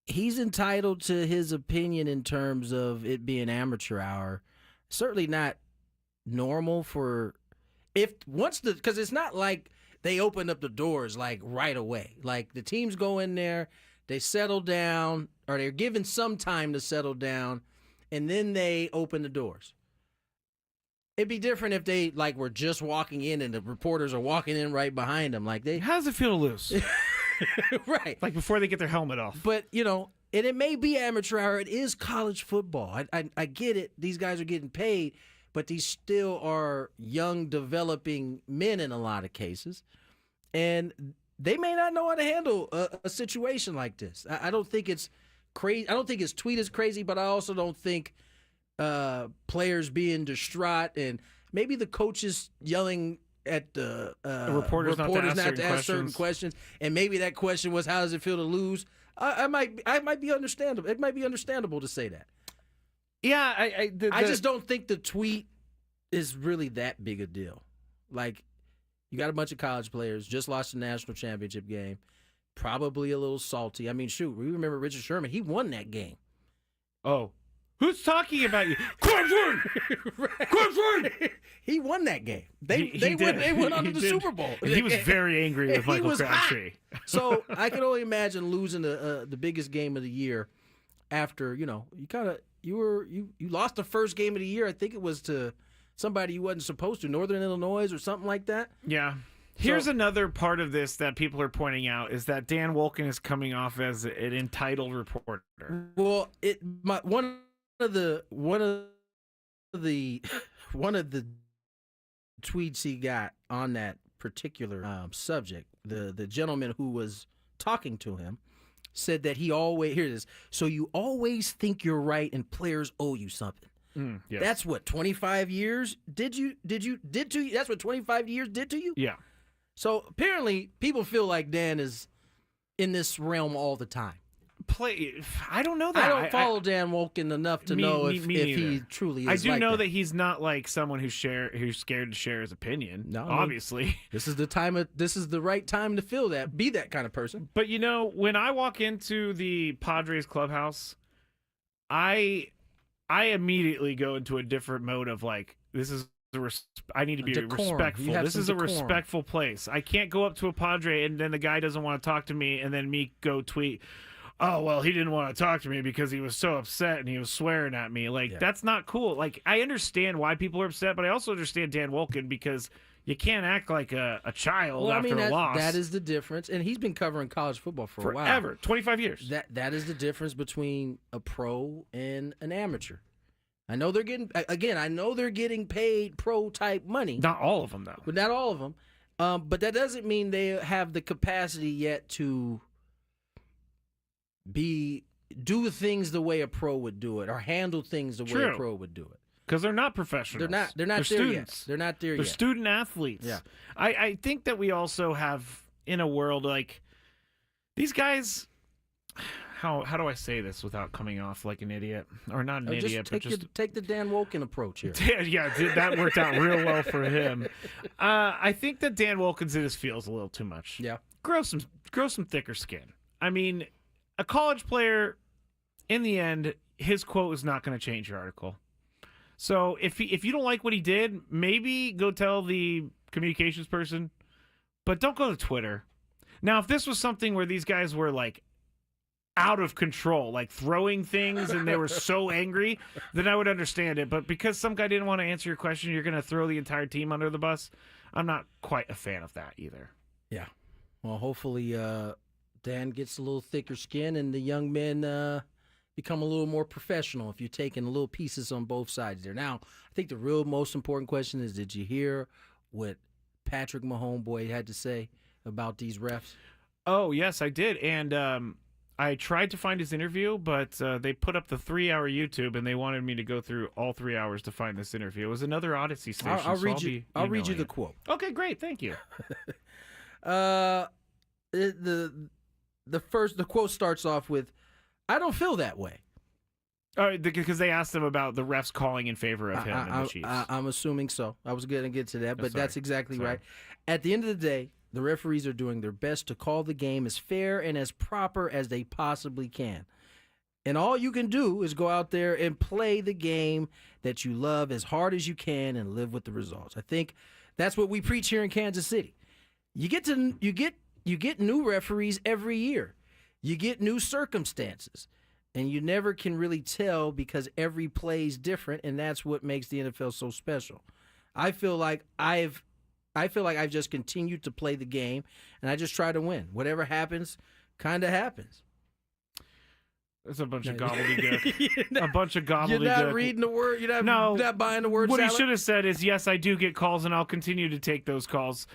Speaker 5: he's entitled to his opinion in terms of it being amateur hour. Certainly not normal for because it's not like they opened up the doors like right away. Like, the teams go in there, they settle down, or they're given some time to settle down, and then they open the doors. It'd be different if they were just walking in and the reporters are walking in right behind them. How
Speaker 3: does it feel to lose?
Speaker 5: Right.
Speaker 3: Like before they get their helmet off.
Speaker 5: But, and it may be amateur hour. It is college football. I get it. These guys are getting paid, but these still are young, developing men in a lot of cases. And they may not know how to handle a situation like this. I don't think it's crazy. I don't think his tweet is crazy, but I also don't think players being distraught and maybe the coaches yelling at the
Speaker 3: reporters not to ask
Speaker 5: certain questions, and maybe that question was, how does it feel to lose? I might be understandable. It might be understandable to say that.
Speaker 3: Yeah,
Speaker 5: I just don't think the tweet is really that big a deal. Like, you got a bunch of college players, just lost the national championship game, probably a little salty. I mean, shoot, we remember Richard Sherman. He won that game.
Speaker 3: Oh. Who's talking about you? Clemson! Clemson!
Speaker 5: He won that game. They went on to the Super Bowl.
Speaker 3: And he was very angry with Michael Crabtree.
Speaker 5: So I can only imagine losing the biggest game of the year after, you lost the first game of the year. I think it was to somebody you wasn't supposed to, Northern Illinois or something like that.
Speaker 3: Yeah. Here's another part of this that people are pointing out is that Dan Wolken is coming off as an entitled reporter.
Speaker 5: Well, one of the tweets he got on that particular subject, the gentleman who was talking to him said that he always, here it is, so you always think you're right and players owe you something.
Speaker 3: Yes.
Speaker 5: That's what 25 years did to you? That's what 25 years did to you?
Speaker 3: Yeah.
Speaker 5: So apparently people feel like Dan is in this realm all the time.
Speaker 3: I don't know that.
Speaker 5: I don't follow Dan Wolken enough to know if he truly is.
Speaker 3: I do
Speaker 5: like
Speaker 3: know
Speaker 5: that.
Speaker 3: that he's not like someone who's scared to share his opinion. No, obviously.
Speaker 5: This is the right time to feel that, be that kind of person.
Speaker 3: But when I walk into the Padres clubhouse, I immediately go into a different mode of this is I need to be respectful. This is a respectful place. I can't go up to a Padre and then the guy doesn't want to talk to me and then me go tweet, oh, well, he didn't want to talk to me because he was so upset and he was swearing at me. Like, that's not cool. Like, I understand why people are upset, but I also understand Dan Wolken because you can't act like a child after a loss.
Speaker 5: That is the difference. And he's been covering college football for a while.
Speaker 3: Forever. 25 years.
Speaker 5: That is the difference between a pro and an amateur. I know they're getting paid pro type money.
Speaker 3: Not all of them, though.
Speaker 5: But not all of them. But that doesn't mean they have the capacity yet to do things the way a pro would do it or handle things the way a pro would do it.
Speaker 3: Because they're not professionals.
Speaker 5: They're not there
Speaker 3: students.
Speaker 5: yet. They're not there yet.
Speaker 3: They're student athletes.
Speaker 5: Yeah.
Speaker 3: I think that we also have, in a world like, these guys, how do I say this without coming off like an idiot? Or not an idiot, but just...
Speaker 5: Take the Dan Wolken approach here.
Speaker 3: Yeah, that worked out real well for him. I think that Dan Wolken's in his feels a little too much.
Speaker 5: Yeah.
Speaker 3: Grow some thicker skin. I mean, a college player, in the end, his quote is not going to change your article. So if you don't like what he did, maybe go tell the communications person, but don't go to Twitter. Now, if this was something where these guys were like out of control, like throwing things and they were so angry, then I would understand it. But because some guy didn't want to answer your question, you're going to throw the entire team under the bus. I'm not quite a fan of that either.
Speaker 5: Yeah. Well, hopefully Dan gets a little thicker skin and the young men become a little more professional if you're taking little pieces on both sides there. Now, I think the real most important question is, did you hear what Patrick Mahomes had to say about these refs?
Speaker 3: Oh, yes, I did. And I tried to find his interview, but they put up the 3-hour YouTube, and they wanted me to go through all 3 hours to find this interview. It was another Odyssey station.
Speaker 5: I'll read you the quote.
Speaker 3: Okay, great. Thank you.
Speaker 5: The quote starts off with, "I don't feel that way."
Speaker 3: Because they asked him about the refs calling in favor of him and the Chiefs.
Speaker 5: I'm assuming so. I was going to get to that, but that's exactly right. At the end of the day, the referees are doing their best to call the game as fair and as proper as they possibly can. And all you can do is go out there and play the game that you love as hard as you can and live with the results. I think that's what we preach here in Kansas City. You get new referees every year. You get new circumstances. And you never can really tell because every play is different, and that's what makes the NFL so special. I feel like I've just continued to play the game, and I just try to win. Whatever happens, kind of happens.
Speaker 3: It's a bunch of gobbledygook. A bunch of gobbledygook.
Speaker 5: You're not reading the word. You're not buying the word.
Speaker 3: What
Speaker 5: salad?
Speaker 3: he should have said is, yes, I do get calls, and I'll continue to take those calls.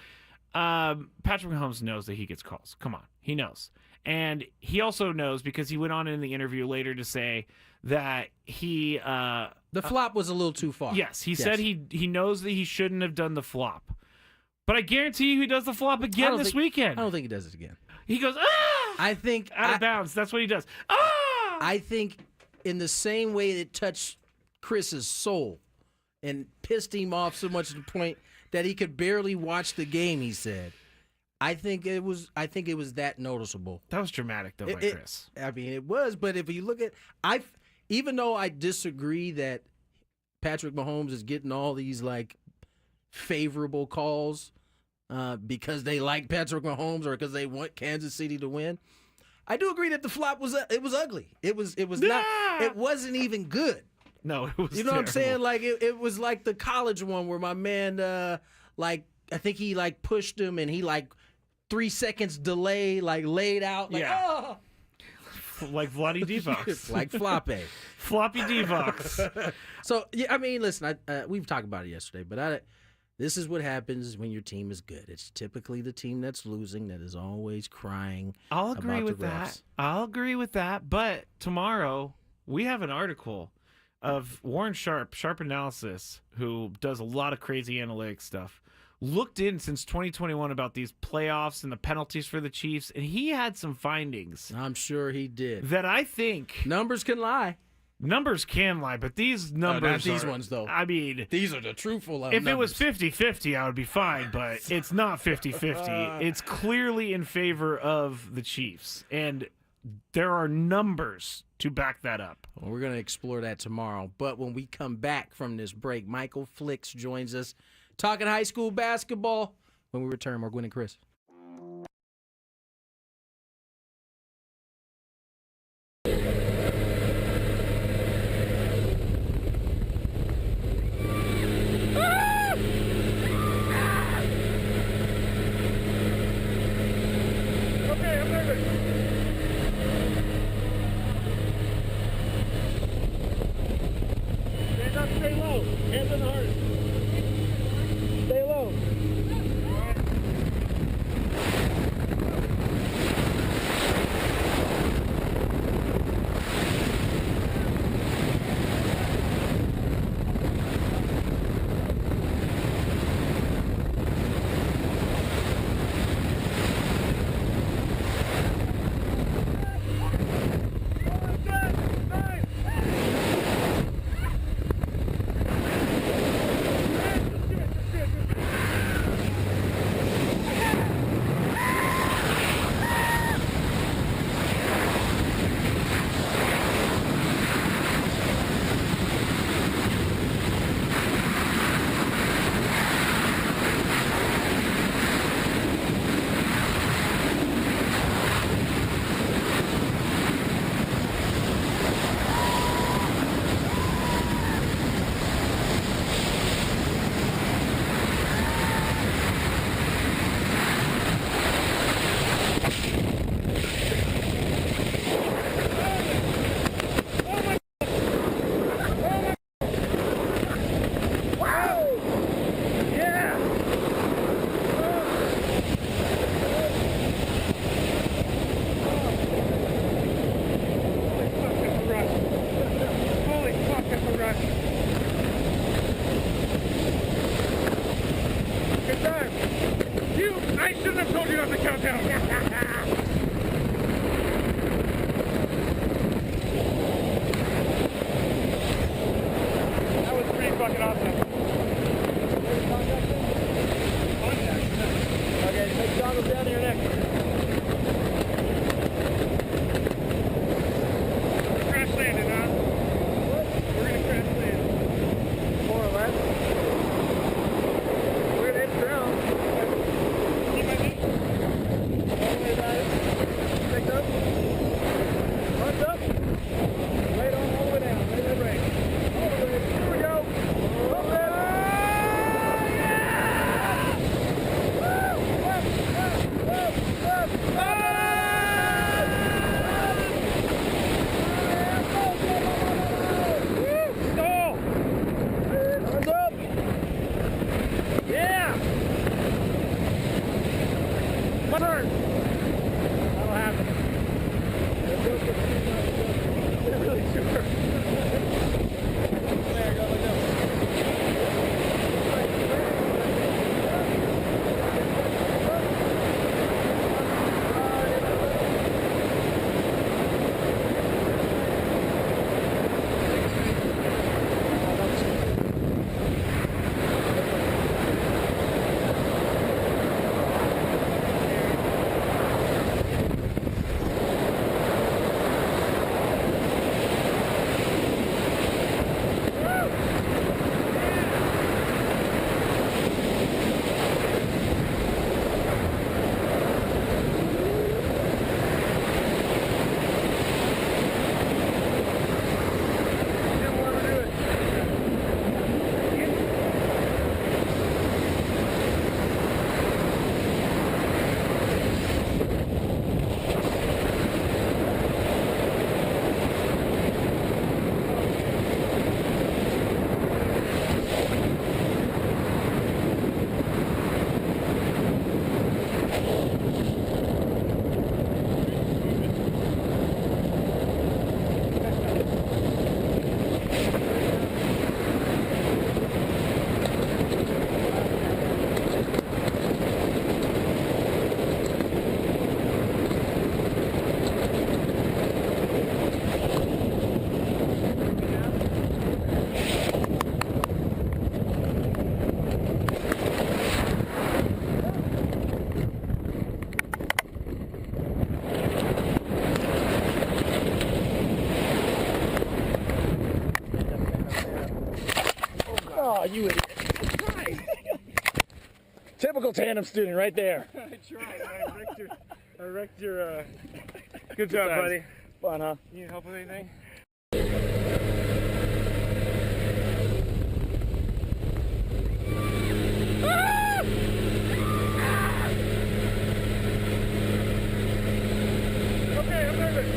Speaker 3: Patrick Mahomes knows that he gets calls. Come on. He knows. And he also knows, because he went on in the interview later to say that he...
Speaker 5: the flop was a little too far.
Speaker 3: Yes, he said he knows that he shouldn't have done the flop. But I guarantee you he does the flop again this weekend.
Speaker 5: I don't think he does it again.
Speaker 3: He goes, ah!
Speaker 5: I think...
Speaker 3: Out of bounds. That's what he does. Ah!
Speaker 5: I think in the same way it touched Chris's soul and pissed him off so much to the point that he could barely watch the game, he said. I think it was that noticeable.
Speaker 3: That was dramatic, though, by Chris.
Speaker 5: I mean, it was, but if you look at, even though I disagree that Patrick Mahomes is getting all these like favorable calls because they like Patrick Mahomes or because they want Kansas City to win, I do agree that the flop was ugly. It was not. It wasn't even good.
Speaker 3: No, it was.
Speaker 5: You know
Speaker 3: terrible.
Speaker 5: what I'm saying? Like it was like the college one where my man I think he like pushed him and he like 3 seconds delay, like laid out, like oh,
Speaker 3: like Vladi Divox,
Speaker 5: like floppy
Speaker 3: Divox.
Speaker 5: So yeah, I mean, listen, we've talked about it yesterday, but this is what happens when your team is good. It's typically the team that's losing that is always crying.
Speaker 3: I'll agree
Speaker 5: about
Speaker 3: with
Speaker 5: the refs.
Speaker 3: that. I'll agree with that. But tomorrow we have an article of Warren Sharp Analysis, who does a lot of crazy analytics stuff, looked in since 2021 about these playoffs and the penalties for the Chiefs, and he had some findings.
Speaker 5: I'm sure he did.
Speaker 3: That I think...
Speaker 5: Numbers can lie.
Speaker 3: Numbers can lie, but these numbers
Speaker 5: not these ones, though.
Speaker 3: I mean...
Speaker 5: These are the truthful
Speaker 3: If
Speaker 5: numbers.
Speaker 3: it was 50-50, I would be fine, but it's not 50-50. It's clearly in favor of the Chiefs, and there are numbers to back that up.
Speaker 5: Well, we're going to explore that tomorrow, but when we come back from this break, Michael Flicks joins us talking high school basketball. When we return, more Gwynn and Chris.
Speaker 18: Hands on the heart. Stay low. You idiot. Typical tandem student right there. I tried. I wrecked your good job, buddy. Fun, huh? You need help with anything? Okay, I'm nervous.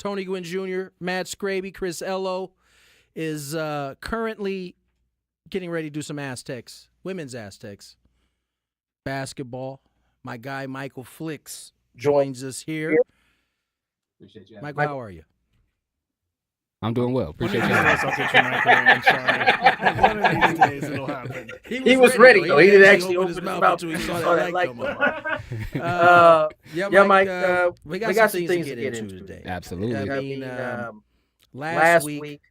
Speaker 5: Tony Gwynn Jr., Matt Scraby, Chris Ello is currently getting ready to do some Aztecs, women's Aztecs basketball. My guy Michael Flicks joins us here.
Speaker 19: Appreciate you.
Speaker 5: Michael, how are you?
Speaker 19: I'm doing well. Appreciate you.
Speaker 3: I'll get you a microphone. Sorry. One of these days it'll happen.
Speaker 20: He was ready, though. He didn't actually open his mouth
Speaker 5: until he saw that light come
Speaker 20: on.
Speaker 5: Yeah, Mike, we got some things to get into today.
Speaker 19: Absolutely.
Speaker 5: I mean, last week,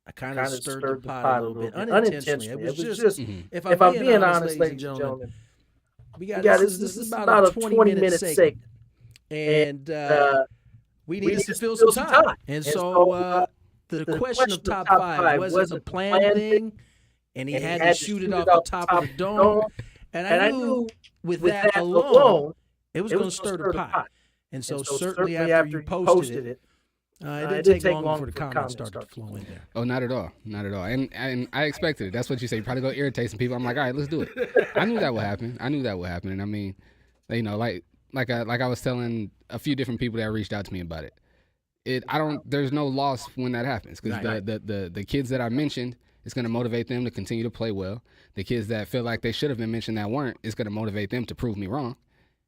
Speaker 5: I kind of stirred the pot a little bit unintentionally. It was just, if I'm being honest, ladies and gentlemen, this is about a 20-minute segment. And we needed to fill some time. And so the question of top five wasn't a planned thing, and he had to shoot it off the top of the dome. And I knew with that alone, it was going to stir the pot. And so certainly after you posted it, it didn't take long for the comments started to flow in there.
Speaker 19: Oh, not at all. Not at all. And I expected it. That's what you say. You probably go irritate some people. I'm like, all right, let's do it. I knew that would happen. And I mean, you know, like I was telling a few different people that reached out to me about it. There's no loss when that happens, because the kids that I mentioned, it's going to motivate them to continue to play well. The kids that feel like they should have been mentioned that weren't, it's going to motivate them to prove me wrong.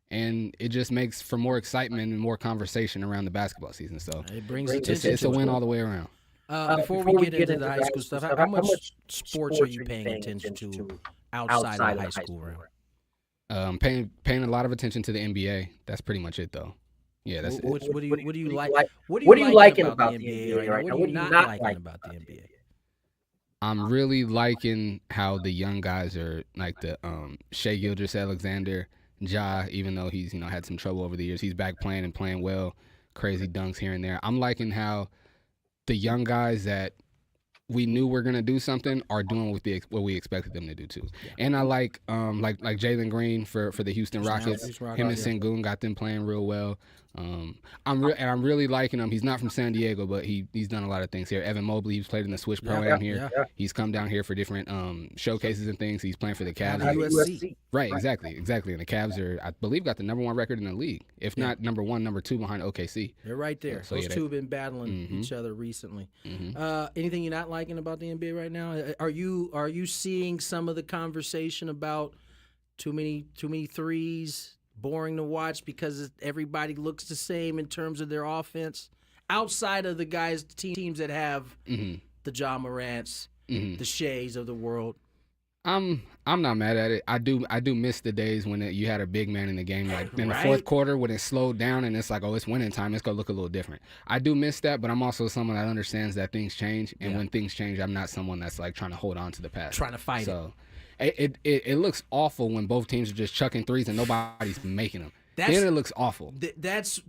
Speaker 19: And it just makes for more excitement and more conversation around the basketball season. So
Speaker 5: it brings attention.
Speaker 19: It's a win all the way around.
Speaker 5: Before we get into the high school stuff, how much sports are you paying attention to outside of high school realm?
Speaker 19: Paying a lot of attention to the NBA. That's pretty much it, though. Yeah, that's
Speaker 5: what do you like? What
Speaker 20: are you liking about the
Speaker 5: NBA right now? What are you not liking about the NBA?
Speaker 19: I'm really liking how the young guys are, like the Shai Gilgeous-Alexander, Ja, even though he's had some trouble over the years, he's back playing and playing well, crazy dunks here and there. I'm liking how the young guys that we knew were gonna do something are doing what we expected them to do too. Yeah. And I like Jalen Green for the Houston Rockets. Him and Sengun got them playing real well. I'm really liking him. He's not from San Diego, but he's done a lot of things here. Evan Mobley, he's played in the Swiss Pro-Am here. Yeah. He's come down here for different showcases and things. He's playing for the Cavs.
Speaker 5: USC.
Speaker 19: Right, exactly. And the Cavs are, I believe, got the #1 record in the league. If not number 1, number 2 behind OKC.
Speaker 5: They're right there. Those two have been battling each other recently. Anything you're not liking about the NBA right now? Are you seeing some of the conversation about too many threes? Boring to watch because everybody looks the same in terms of their offense, outside of the teams that have the Ja Morants, the Shays of the world.
Speaker 19: I'm not mad at it. I do miss the days when you had a big man in the game, like in the fourth quarter when it slowed down and it's like, oh, it's winning time. It's gonna look a little different. I do miss that, but I'm also someone that understands that things change, and when things change, I'm not someone that's like trying to hold on to the past,
Speaker 5: trying to fight it.
Speaker 19: It looks awful when both teams are just chucking threes and nobody's making them. Then it looks awful.
Speaker 5: That's.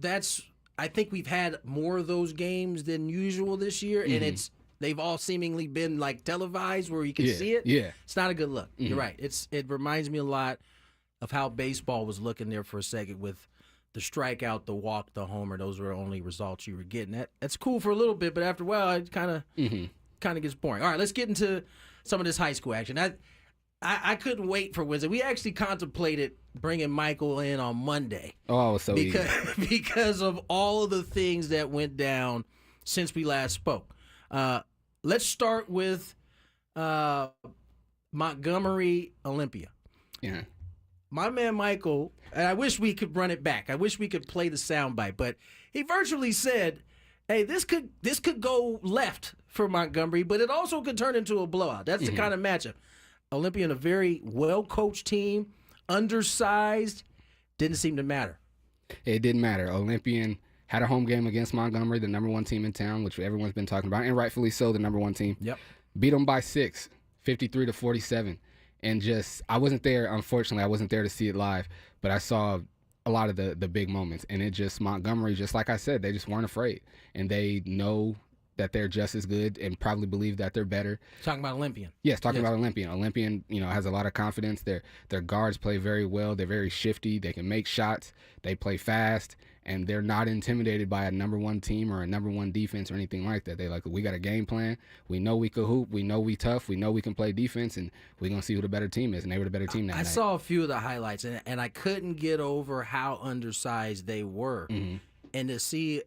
Speaker 5: I think we've had more of those games than usual this year, and they've all seemingly been like televised where you can see it.
Speaker 19: Yeah,
Speaker 5: it's not a good look. You're right. It reminds me a lot of how baseball was looking there for a second with the strikeout, the walk, the homer. Those were the only results you were getting. That's cool for a little bit, but after a while, it kind of gets boring. All right, let's get into some of this high school action. I couldn't wait for Wednesday. We actually contemplated bringing Michael in on Monday.
Speaker 19: Oh, so
Speaker 5: because of all of the things that went down since we last spoke. Let's start with Montgomery Olympia.
Speaker 19: Yeah.
Speaker 5: My man Michael, and I wish we could run it back. I wish we could play the soundbite, but he virtually said, hey, this could go left for Montgomery, but it also could turn into a blowout. That's the kind of matchup. Olympia in a very well-coached team, undersized, didn't seem to matter.
Speaker 19: It didn't matter. Olympian had a home game against Montgomery, the #1 team in town, which everyone's been talking about, and rightfully so, the #1 team.
Speaker 5: Yep.
Speaker 19: Beat them by 6, 53-47. And I wasn't there, unfortunately, I wasn't there to see it live, but I saw a lot of the big moments. And Montgomery, just like I said, they just weren't afraid. And they know that they're just as good and probably believe that they're better.
Speaker 5: Talking about Olympian.
Speaker 19: Yes, talking about Olympian. Olympian, has a lot of confidence. Their guards play very well. They're very shifty. They can make shots. They play fast, and they're not intimidated by a #1 team or a #1 defense or anything like that. We got a game plan. We know we could hoop. We know we tough. We know we can play defense, and we're going to see who the better team is, and they were the better team that night.
Speaker 5: I saw a few of the highlights, and I couldn't get over how undersized they were. And to see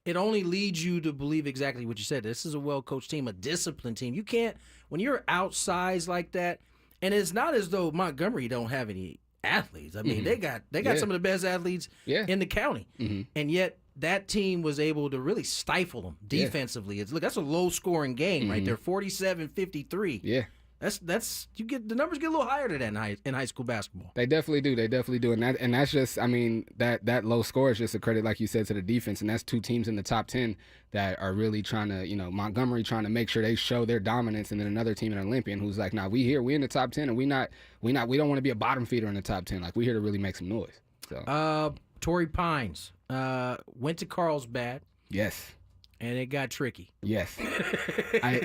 Speaker 5: it only leads you to believe exactly what you said. This is a well-coached team, a disciplined team. You can't, when you're outsized like that, and it's not as though Montgomery don't have any athletes. I mean, they got some of the best athletes in the county, and yet that team was able to really stifle them defensively. Look, that's a low-scoring game right there, 47-53.
Speaker 19: Yeah.
Speaker 5: That's the numbers get a little higher than that in high school basketball.
Speaker 19: They definitely do, and that's just, I mean, that low score is just a credit, like you said, to the defense, and that's two teams in the top 10 that are really trying to, Montgomery trying to make sure they show their dominance, and then another team in Olympian who's like, nah, we in the top 10, and we don't want to be a bottom feeder in the top 10. Like, we here to really make some noise. So
Speaker 5: Torrey Pines went to Carlsbad.
Speaker 19: Yes.
Speaker 5: And it got tricky.
Speaker 19: Yes, I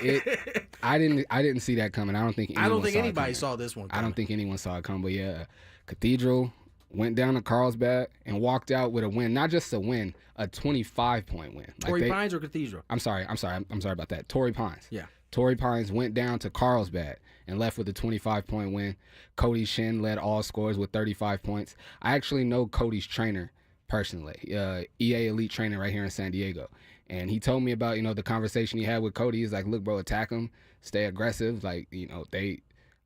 Speaker 19: didn't see that coming. I don't think
Speaker 5: anybody saw this one coming.
Speaker 19: I don't think anyone saw it coming. But yeah, Cathedral went down to Carlsbad and walked out with a win. Not just a win, a 25-point win.
Speaker 5: Torrey Pines or Cathedral?
Speaker 19: I'm sorry about that. Torrey Pines.
Speaker 5: Yeah.
Speaker 19: Torrey Pines went down to Carlsbad and left with a 25-point win. Cody Shin led all scores with 35 points. I actually know Cody's trainer personally, EA Elite trainer right here in San Diego. And he told me about, the conversation he had with Cody. He's like, look, bro, attack him, stay aggressive. Like, I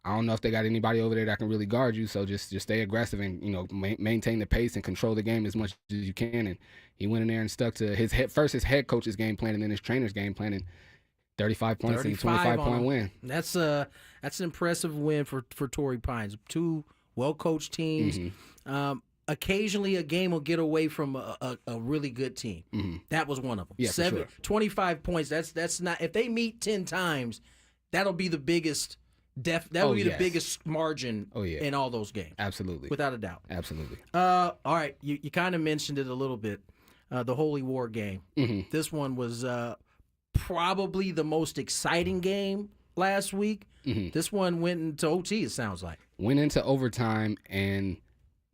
Speaker 19: don't know if they got anybody over there that can really guard you. So just stay aggressive and, maintain the pace and control the game as much as you can. And he went in there and stuck to his head coach's game plan and then his trainer's game plan, and 35 points and a 25-point win.
Speaker 5: That's an impressive win for Torrey Pines. Two well-coached teams. Occasionally a game will get away from a really good team. That was one of them.
Speaker 19: Yeah,
Speaker 5: 25 points. That's not, if they meet 10 times, that'll be the biggest the biggest margin in all those games.
Speaker 19: Absolutely.
Speaker 5: Without a doubt.
Speaker 19: Absolutely.
Speaker 5: All right, you kind of mentioned it a little bit. The Holy War game. This one was probably the most exciting game last week. This one went into OT, it sounds like.
Speaker 19: Went into overtime, and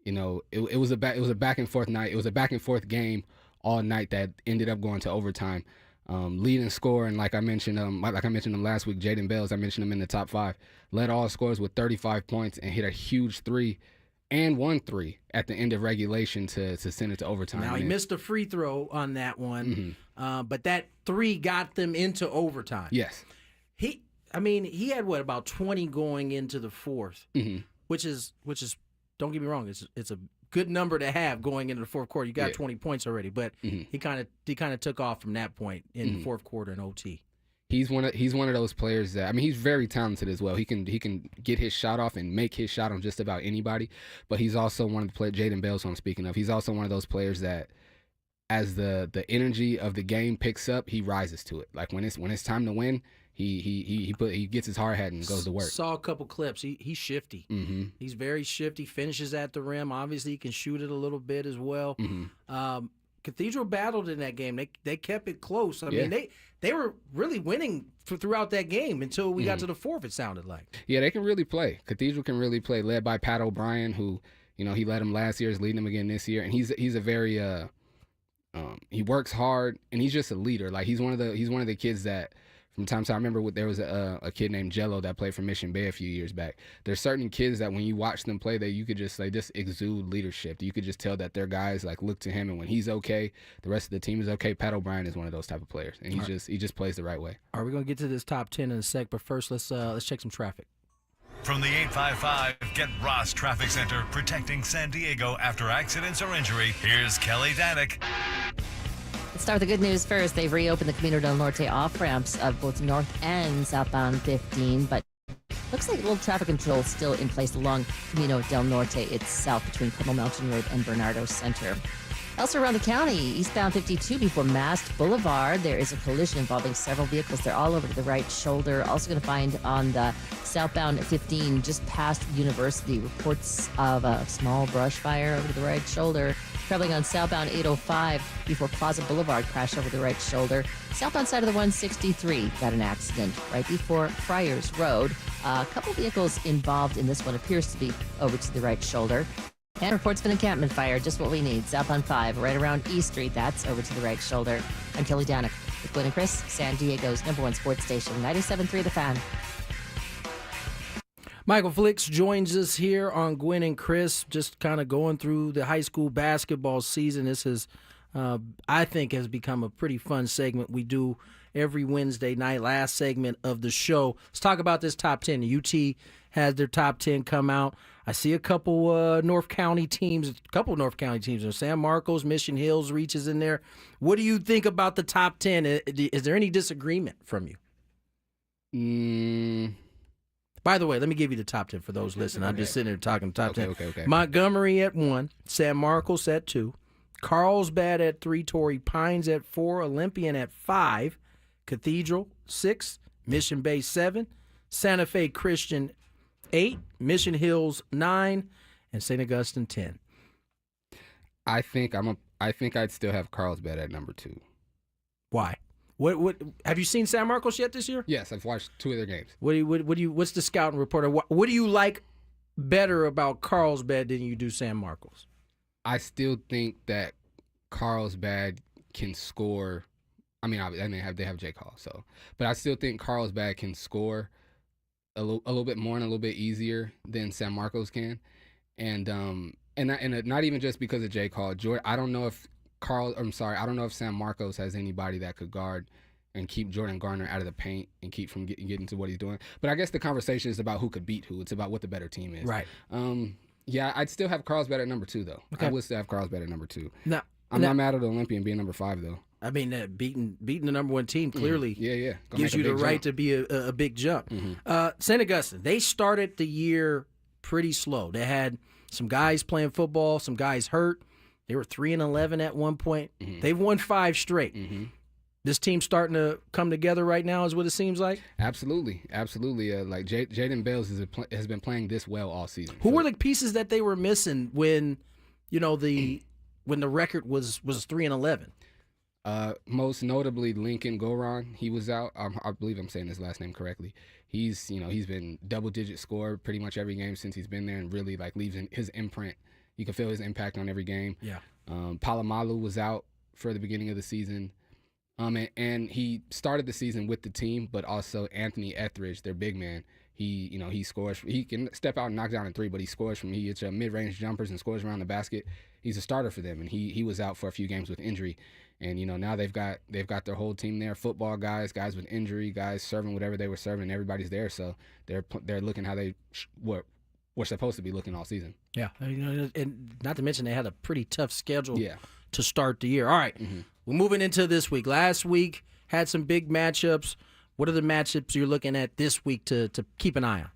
Speaker 19: it was a back and forth night. It was a back and forth game all night that ended up going to overtime. Leading scorer, and like I mentioned him last week, Jaden Bales, I mentioned him in the top 5, led all scores with 35 points and hit a huge 3 and 1 3 at the end of regulation to send it to overtime.
Speaker 5: Now, he missed a free throw on that one, but that 3 got them into overtime.
Speaker 19: Yes.
Speaker 5: He had about 20 going into the fourth, which is don't get me wrong, it's a good number to have going into the fourth quarter. You got 20 points already, but he kind of took off from that point in the fourth quarter in OT.
Speaker 19: He's one of those players that, he's very talented as well. He can get his shot off and make his shot on just about anybody. But he's also one of the players, Jaden Bales, who I'm speaking of. He's also one of those players that, as the energy of the game picks up, he rises to it. Like when it's time to win, he gets his hard hat and goes to work.
Speaker 5: Saw a couple clips. He's shifty. He's very shifty. Finishes at the rim. Obviously, he can shoot it a little bit as well. Cathedral battled in that game. They kept it close. I mean, they were really winning throughout that game until we got to the fourth, it sounded like.
Speaker 19: Yeah, they can really play. Cathedral can really play, led by Pat O'Brien, who, he led them last year, is leading them again this year. And he's a very he works hard, and he's just a leader. Like he's one of the kids that, from time to time, I remember there was a kid named Jello that played for Mission Bay a few years back. There's certain kids that when you watch them play, that you could just exude leadership. You could just tell that their guys look to him, and when he's okay, the rest of the team is okay. Pat O'Brien is one of those type of players, and he just plays the right way.
Speaker 5: All right, we're gonna get to this top 10 in a sec, but first let's check some traffic.
Speaker 1: From the 855 Get Ross Traffic Center, protecting San Diego after accidents or injury, here's Kelly Danick.
Speaker 14: Let's start with the good news first. They've reopened the Camino del Norte off-ramps of both north and southbound 15, but looks like a little traffic control still in place along Camino del Norte itself between Pueblo Mountain Road and Bernardo Center. Elsewhere around the county, eastbound 52 before Mast Boulevard, there is a collision involving several vehicles. They're all over to the right shoulder. Also going to find on the southbound 15 just past University reports of a small brush fire over to the right shoulder. Traveling on southbound 805 before Plaza Boulevard, crash over the right shoulder. Southbound side of the 163 got an accident right before Friars Road. A couple vehicles involved in this one, appears to be over to the right shoulder. And reports of an encampment fire, just what we need. Southbound 5, right around E Street, that's over to the right shoulder. I'm Kelly Danick with Gwynn and Chris, San Diego's #1 sports station, 97.3 The Fan.
Speaker 5: Michael Flicks joins us here on Gwynn and Chris, just kind of going through the high school basketball season. This has I think has become a pretty fun segment we do every Wednesday night, last segment of the show. Let's talk about this top 10. The UT has their top 10 come out. I see a couple North County teams, San Marcos, Mission Hills reaches in there. What do you think about the top 10? Is there any disagreement from you? By the way, let me give you the top 10 for those listening. I'm just sitting there talking top 10.
Speaker 19: Okay.
Speaker 5: Montgomery at 1, San Marcos at 2, Carlsbad at 3, Torrey Pines at 4, Olympian at 5, Cathedral 6, Mission Bay 7, Santa Fe Christian 8, Mission Hills 9, and St. Augustine 10.
Speaker 19: I think I'd still have Carlsbad at number 2.
Speaker 5: Why? What have you seen San Marcos yet this year?
Speaker 19: Yes, I've watched 2 of their games.
Speaker 5: What's the scouting report? What do you like better about Carlsbad than you do San Marcos?
Speaker 19: I still think that Carlsbad can score. I mean, they have Jake Hall, so, but I still think Carlsbad can score a little bit more and a little bit easier than San Marcos can, and not even just because of Jake Hall. I don't know if San Marcos has anybody that could guard and keep Jordan Garner out of the paint and keep from getting to what he's doing. But I guess the conversation is about who could beat who. It's about what the better team is.
Speaker 5: Right.
Speaker 19: Yeah, I'd still have Carlsbad at number 2, though.
Speaker 5: Okay.
Speaker 19: I would still have Carlsbad at number 2.
Speaker 5: Now,
Speaker 19: I'm not mad at the Olympian being number 5, though.
Speaker 5: I mean, beating the number 1 team clearly gives you the right to be a big jump. St. Augustine, they started the year pretty slow. They had some guys playing football, some guys hurt. They were 3-11 at one point. They've won 5 straight. This team's starting to come together right now, is what it seems like.
Speaker 19: Absolutely. Like Jaden Bales has been playing this well all season.
Speaker 5: Who were the pieces that they were missing when, when the record was 3-11?
Speaker 19: Most notably Lincoln Goron, he was out. I believe I'm saying his last name correctly. He's been double-digit score pretty much every game since he's been there, and really leaves his imprint. You can feel his impact on every game.
Speaker 5: Yeah.
Speaker 19: Palomalu was out for the beginning of the season, and he started the season with the team, but also Anthony Etheridge, their big man. He scores. He can step out and knock down a 3, but he scores he hits mid-range jumpers and scores around the basket. He's a starter for them, and he was out for a few games with injury. And now they've got their whole team there, football guys with injury, guys serving whatever they were serving, and everybody's there. So they're looking how they were supposed to be looking all season.
Speaker 5: Yeah, and not to mention they had a pretty tough schedule to start the year. All right, we're moving into this week. Last week had some big matchups. What are the matchups you're looking at this week to keep an eye on?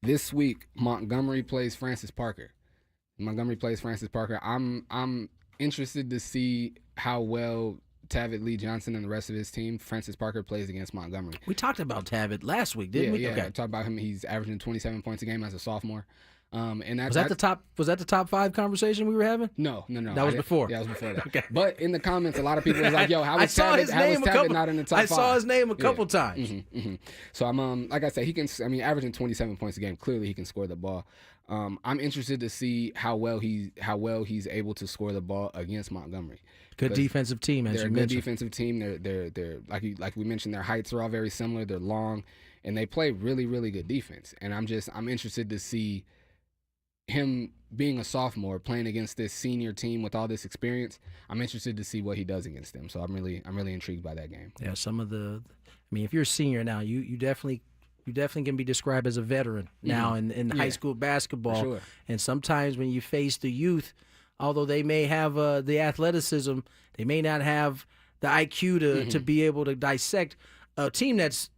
Speaker 19: This week, Montgomery plays Francis Parker. I'm interested to see how well Tavid Lee Johnson and the rest of his team, Francis Parker, plays against Montgomery.
Speaker 5: We talked about Tavid last week, didn't we?
Speaker 19: Yeah,
Speaker 5: okay.
Speaker 19: I talked about him. He's averaging 27 points a game as a sophomore. And
Speaker 5: was that the top 5 conversation we were having?
Speaker 19: No.
Speaker 5: That was before.
Speaker 19: Yeah, that was before that.
Speaker 5: Okay.
Speaker 19: But in the comments, a lot of people was like, "Yo, how was Tavid not in the top 5?"
Speaker 5: I saw his name a couple times.
Speaker 19: So I'm like I said, he can. I mean, averaging 27 points a game. Clearly, he can score the ball. I'm interested to see how well he's able to score the ball against Montgomery.
Speaker 5: Good defensive team, as you mentioned.
Speaker 19: They're a good defensive team. They're like we mentioned, their heights are all very similar. They're long, and they play really, really good defense. And I'm interested to see him being a sophomore playing against this senior team with all this experience. I'm interested to see what he does against them. So I'm really intrigued by that game.
Speaker 5: Yeah, if you're a senior now, you definitely can be described as a veteran now in high school basketball.
Speaker 19: For sure.
Speaker 5: And sometimes when you face the youth, although they may have the athleticism, they may not have the IQ to be able to dissect a team that's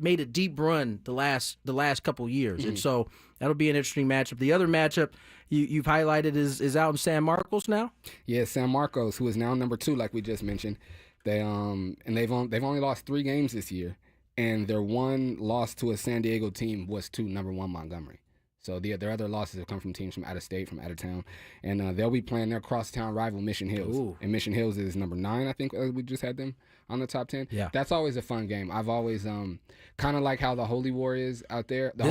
Speaker 5: made a deep run the last couple years. And so that'll be an interesting matchup. The other matchup you've highlighted is out in San Marcos now?
Speaker 19: Yeah, San Marcos, who is now number 2, like we just mentioned. They've only lost 3 games this year, and their one loss to a San Diego team was to number 1 Montgomery. So their other losses have come from teams from out of state, from out of town. And they'll be playing their crosstown rival, Mission Hills.
Speaker 5: Ooh.
Speaker 19: And Mission Hills is number 9, I think. We just had them on the top 10.
Speaker 5: Yeah.
Speaker 19: That's always a fun game. I've always kind of like how the Holy War is out there. The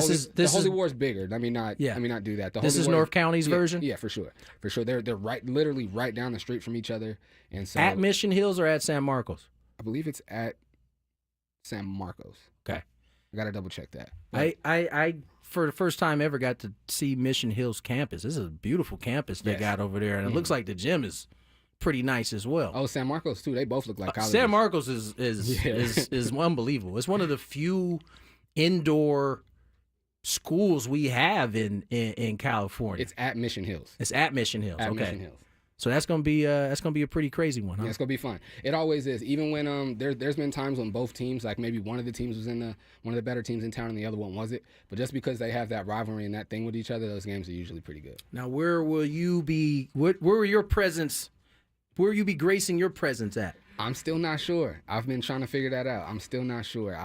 Speaker 19: Holy War is bigger. Let me not do that.
Speaker 5: This is North County's version?
Speaker 19: Yeah, for sure. For sure. They're literally right down the street from each other. And so
Speaker 5: at Mission Hills or at San Marcos?
Speaker 19: I believe it's at San Marcos.
Speaker 5: Okay.
Speaker 19: I got to double check that.
Speaker 5: I for the first time ever got to see Mission Hills campus. This is a beautiful campus they got over there, and it looks like the gym is pretty nice as well.
Speaker 19: Oh, San Marcos too. They both look like colleges.
Speaker 5: San Marcos is unbelievable. It's one of the few indoor schools we have in California.
Speaker 19: It's at Mission Hills.
Speaker 5: It's at Mission Hills.
Speaker 19: At
Speaker 5: okay.
Speaker 19: Mission Hills.
Speaker 5: So that's gonna be a pretty crazy one, huh?
Speaker 19: Yeah, it's gonna be fun. It always is. Even when there's been times when both teams, like maybe one of the teams was in one of the better teams in town and the other one wasn't. But just because they have that rivalry and that thing with each other, those games are usually pretty good.
Speaker 5: Now, where will you be? Where will your presence? Where will you be gracing your presence at?
Speaker 19: I'm still not sure. I've been trying to figure that out. I'm still not sure.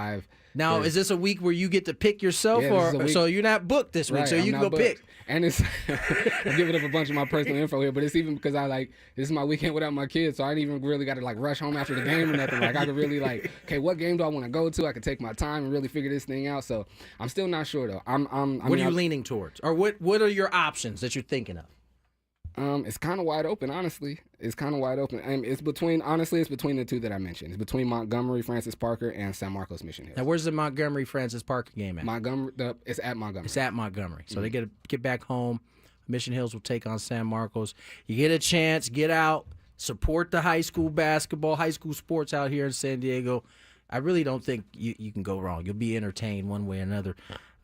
Speaker 5: Now, is this a week where you get to pick yourself, or so you're not booked this week,
Speaker 19: right,
Speaker 5: so you can go pick?
Speaker 19: And it's I'm giving up a bunch of my personal info here, but it's even because this is my weekend without my kids, so I ain't even really got to rush home after the game or nothing. Like I could really okay, what game do I want to go to? I could take my time and really figure this thing out. So I'm still not sure though.
Speaker 5: What are you leaning towards, or what are your options that you're thinking of?
Speaker 19: It's kind of wide open, honestly. It's kind of wide open. It's between the two that I mentioned. It's between Montgomery, Francis Parker, and San Marcos, Mission Hills.
Speaker 5: Now, where's the Montgomery, Francis Parker game at?
Speaker 19: It's at Montgomery.
Speaker 5: It's at Montgomery. So they get back home. Mission Hills will take on San Marcos. You get a chance, get out, support the high school basketball, high school sports out here in San Diego. I really don't think you can go wrong. You'll be entertained one way or another.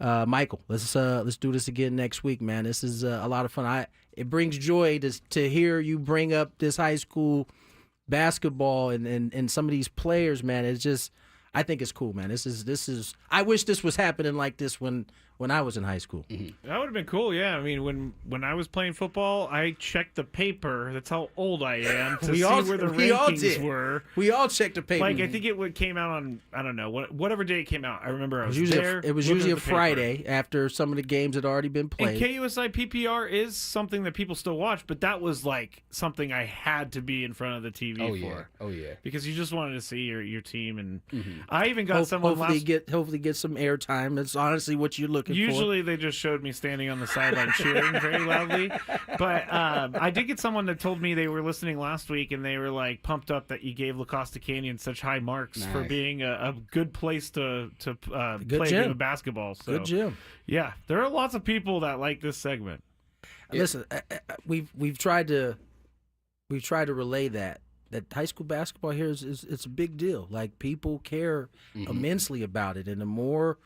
Speaker 5: Michael, let's do this again next week, man. This is a lot of fun. It brings joy to hear you bring up this high school basketball and some of these players, man. It's just, I think it's cool, man. This is. I wish this was happening like this when I was in high school.
Speaker 19: Mm-hmm.
Speaker 3: That would have been cool, yeah. I mean, when I was playing football, I checked the paper. That's how old I am to see where the rankings were.
Speaker 5: We all checked the paper.
Speaker 3: Like I think it came out on I don't know whatever day it came out. I remember I was there.
Speaker 5: It was usually a Friday after some of the games had already been played.
Speaker 3: And KUSI PPR is something that people still watch, but that was like something I had to be in front of the TV for.
Speaker 19: Oh yeah.
Speaker 3: Because you just wanted to see your team, and I even got someone
Speaker 5: hopefully get some airtime. That's honestly what you're looking for.
Speaker 3: Usually they just showed me standing on the sideline cheering very loudly. But I did get someone that told me they were listening last week and they were like pumped up that you gave La Costa Canyon such high marks for being a good place to play a game of basketball. So,
Speaker 5: good gym.
Speaker 3: Yeah, there are lots of people that like this segment.
Speaker 5: Listen, we've tried to relay that high school basketball here it's a big deal. Like people care immensely about it, and the more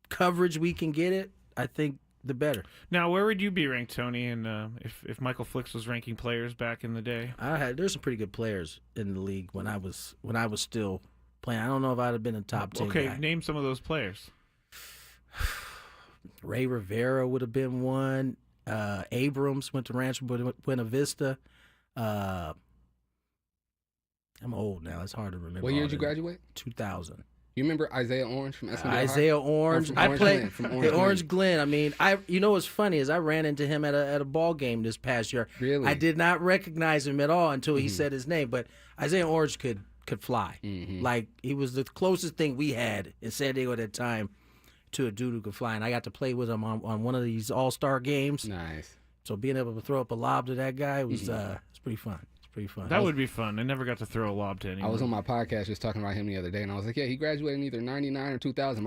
Speaker 5: coverage we can get it, I think the better.
Speaker 3: Now, where would you be ranked, Tony? And if Michael Flicks was ranking players back in the day,
Speaker 5: there's some pretty good players in the league when I was still playing. I don't know if I'd have been a top 10
Speaker 3: Okay,
Speaker 5: guy.
Speaker 3: name some of those players.
Speaker 5: Ray Rivera would have been one. Abrams went to Rancho Buena Vista. I'm old now. It's hard to remember.
Speaker 19: What year did you graduate?
Speaker 5: 2000.
Speaker 19: You remember Isaiah Orange from SMU?
Speaker 5: Isaiah Orange. I played Orange Glen. I mean, what's funny is I ran into him at a ball game this past year.
Speaker 19: Really?
Speaker 5: I did not recognize him at all until he said his name. But Isaiah Orange could fly. Like he was the closest thing we had in San Diego at that time to a dude who could fly, and I got to play with him on one of these All-Star games.
Speaker 19: Nice.
Speaker 5: So being able to throw up a lob to that guy was it's pretty fun. Pretty fun.
Speaker 3: That would be fun. I never got to throw a lob to anyone.
Speaker 19: I was on my podcast just talking about him the other day, and I was like, yeah, he graduated in either 99 or 2000.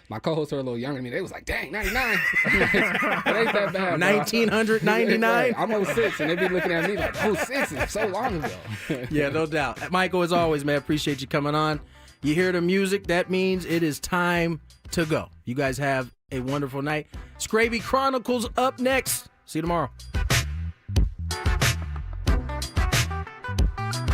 Speaker 19: My co-hosts are a little younger than me. They was like, dang, 99. It ain't that bad.
Speaker 5: 1999?
Speaker 19: I'm 06, and they be looking at me like, 06 is so long ago.
Speaker 5: Yeah, no doubt. Michael, as always, man, appreciate you coming on. You hear the music, that means it is time to go. You guys have a wonderful night. Scraby Chronicles up next. See you tomorrow.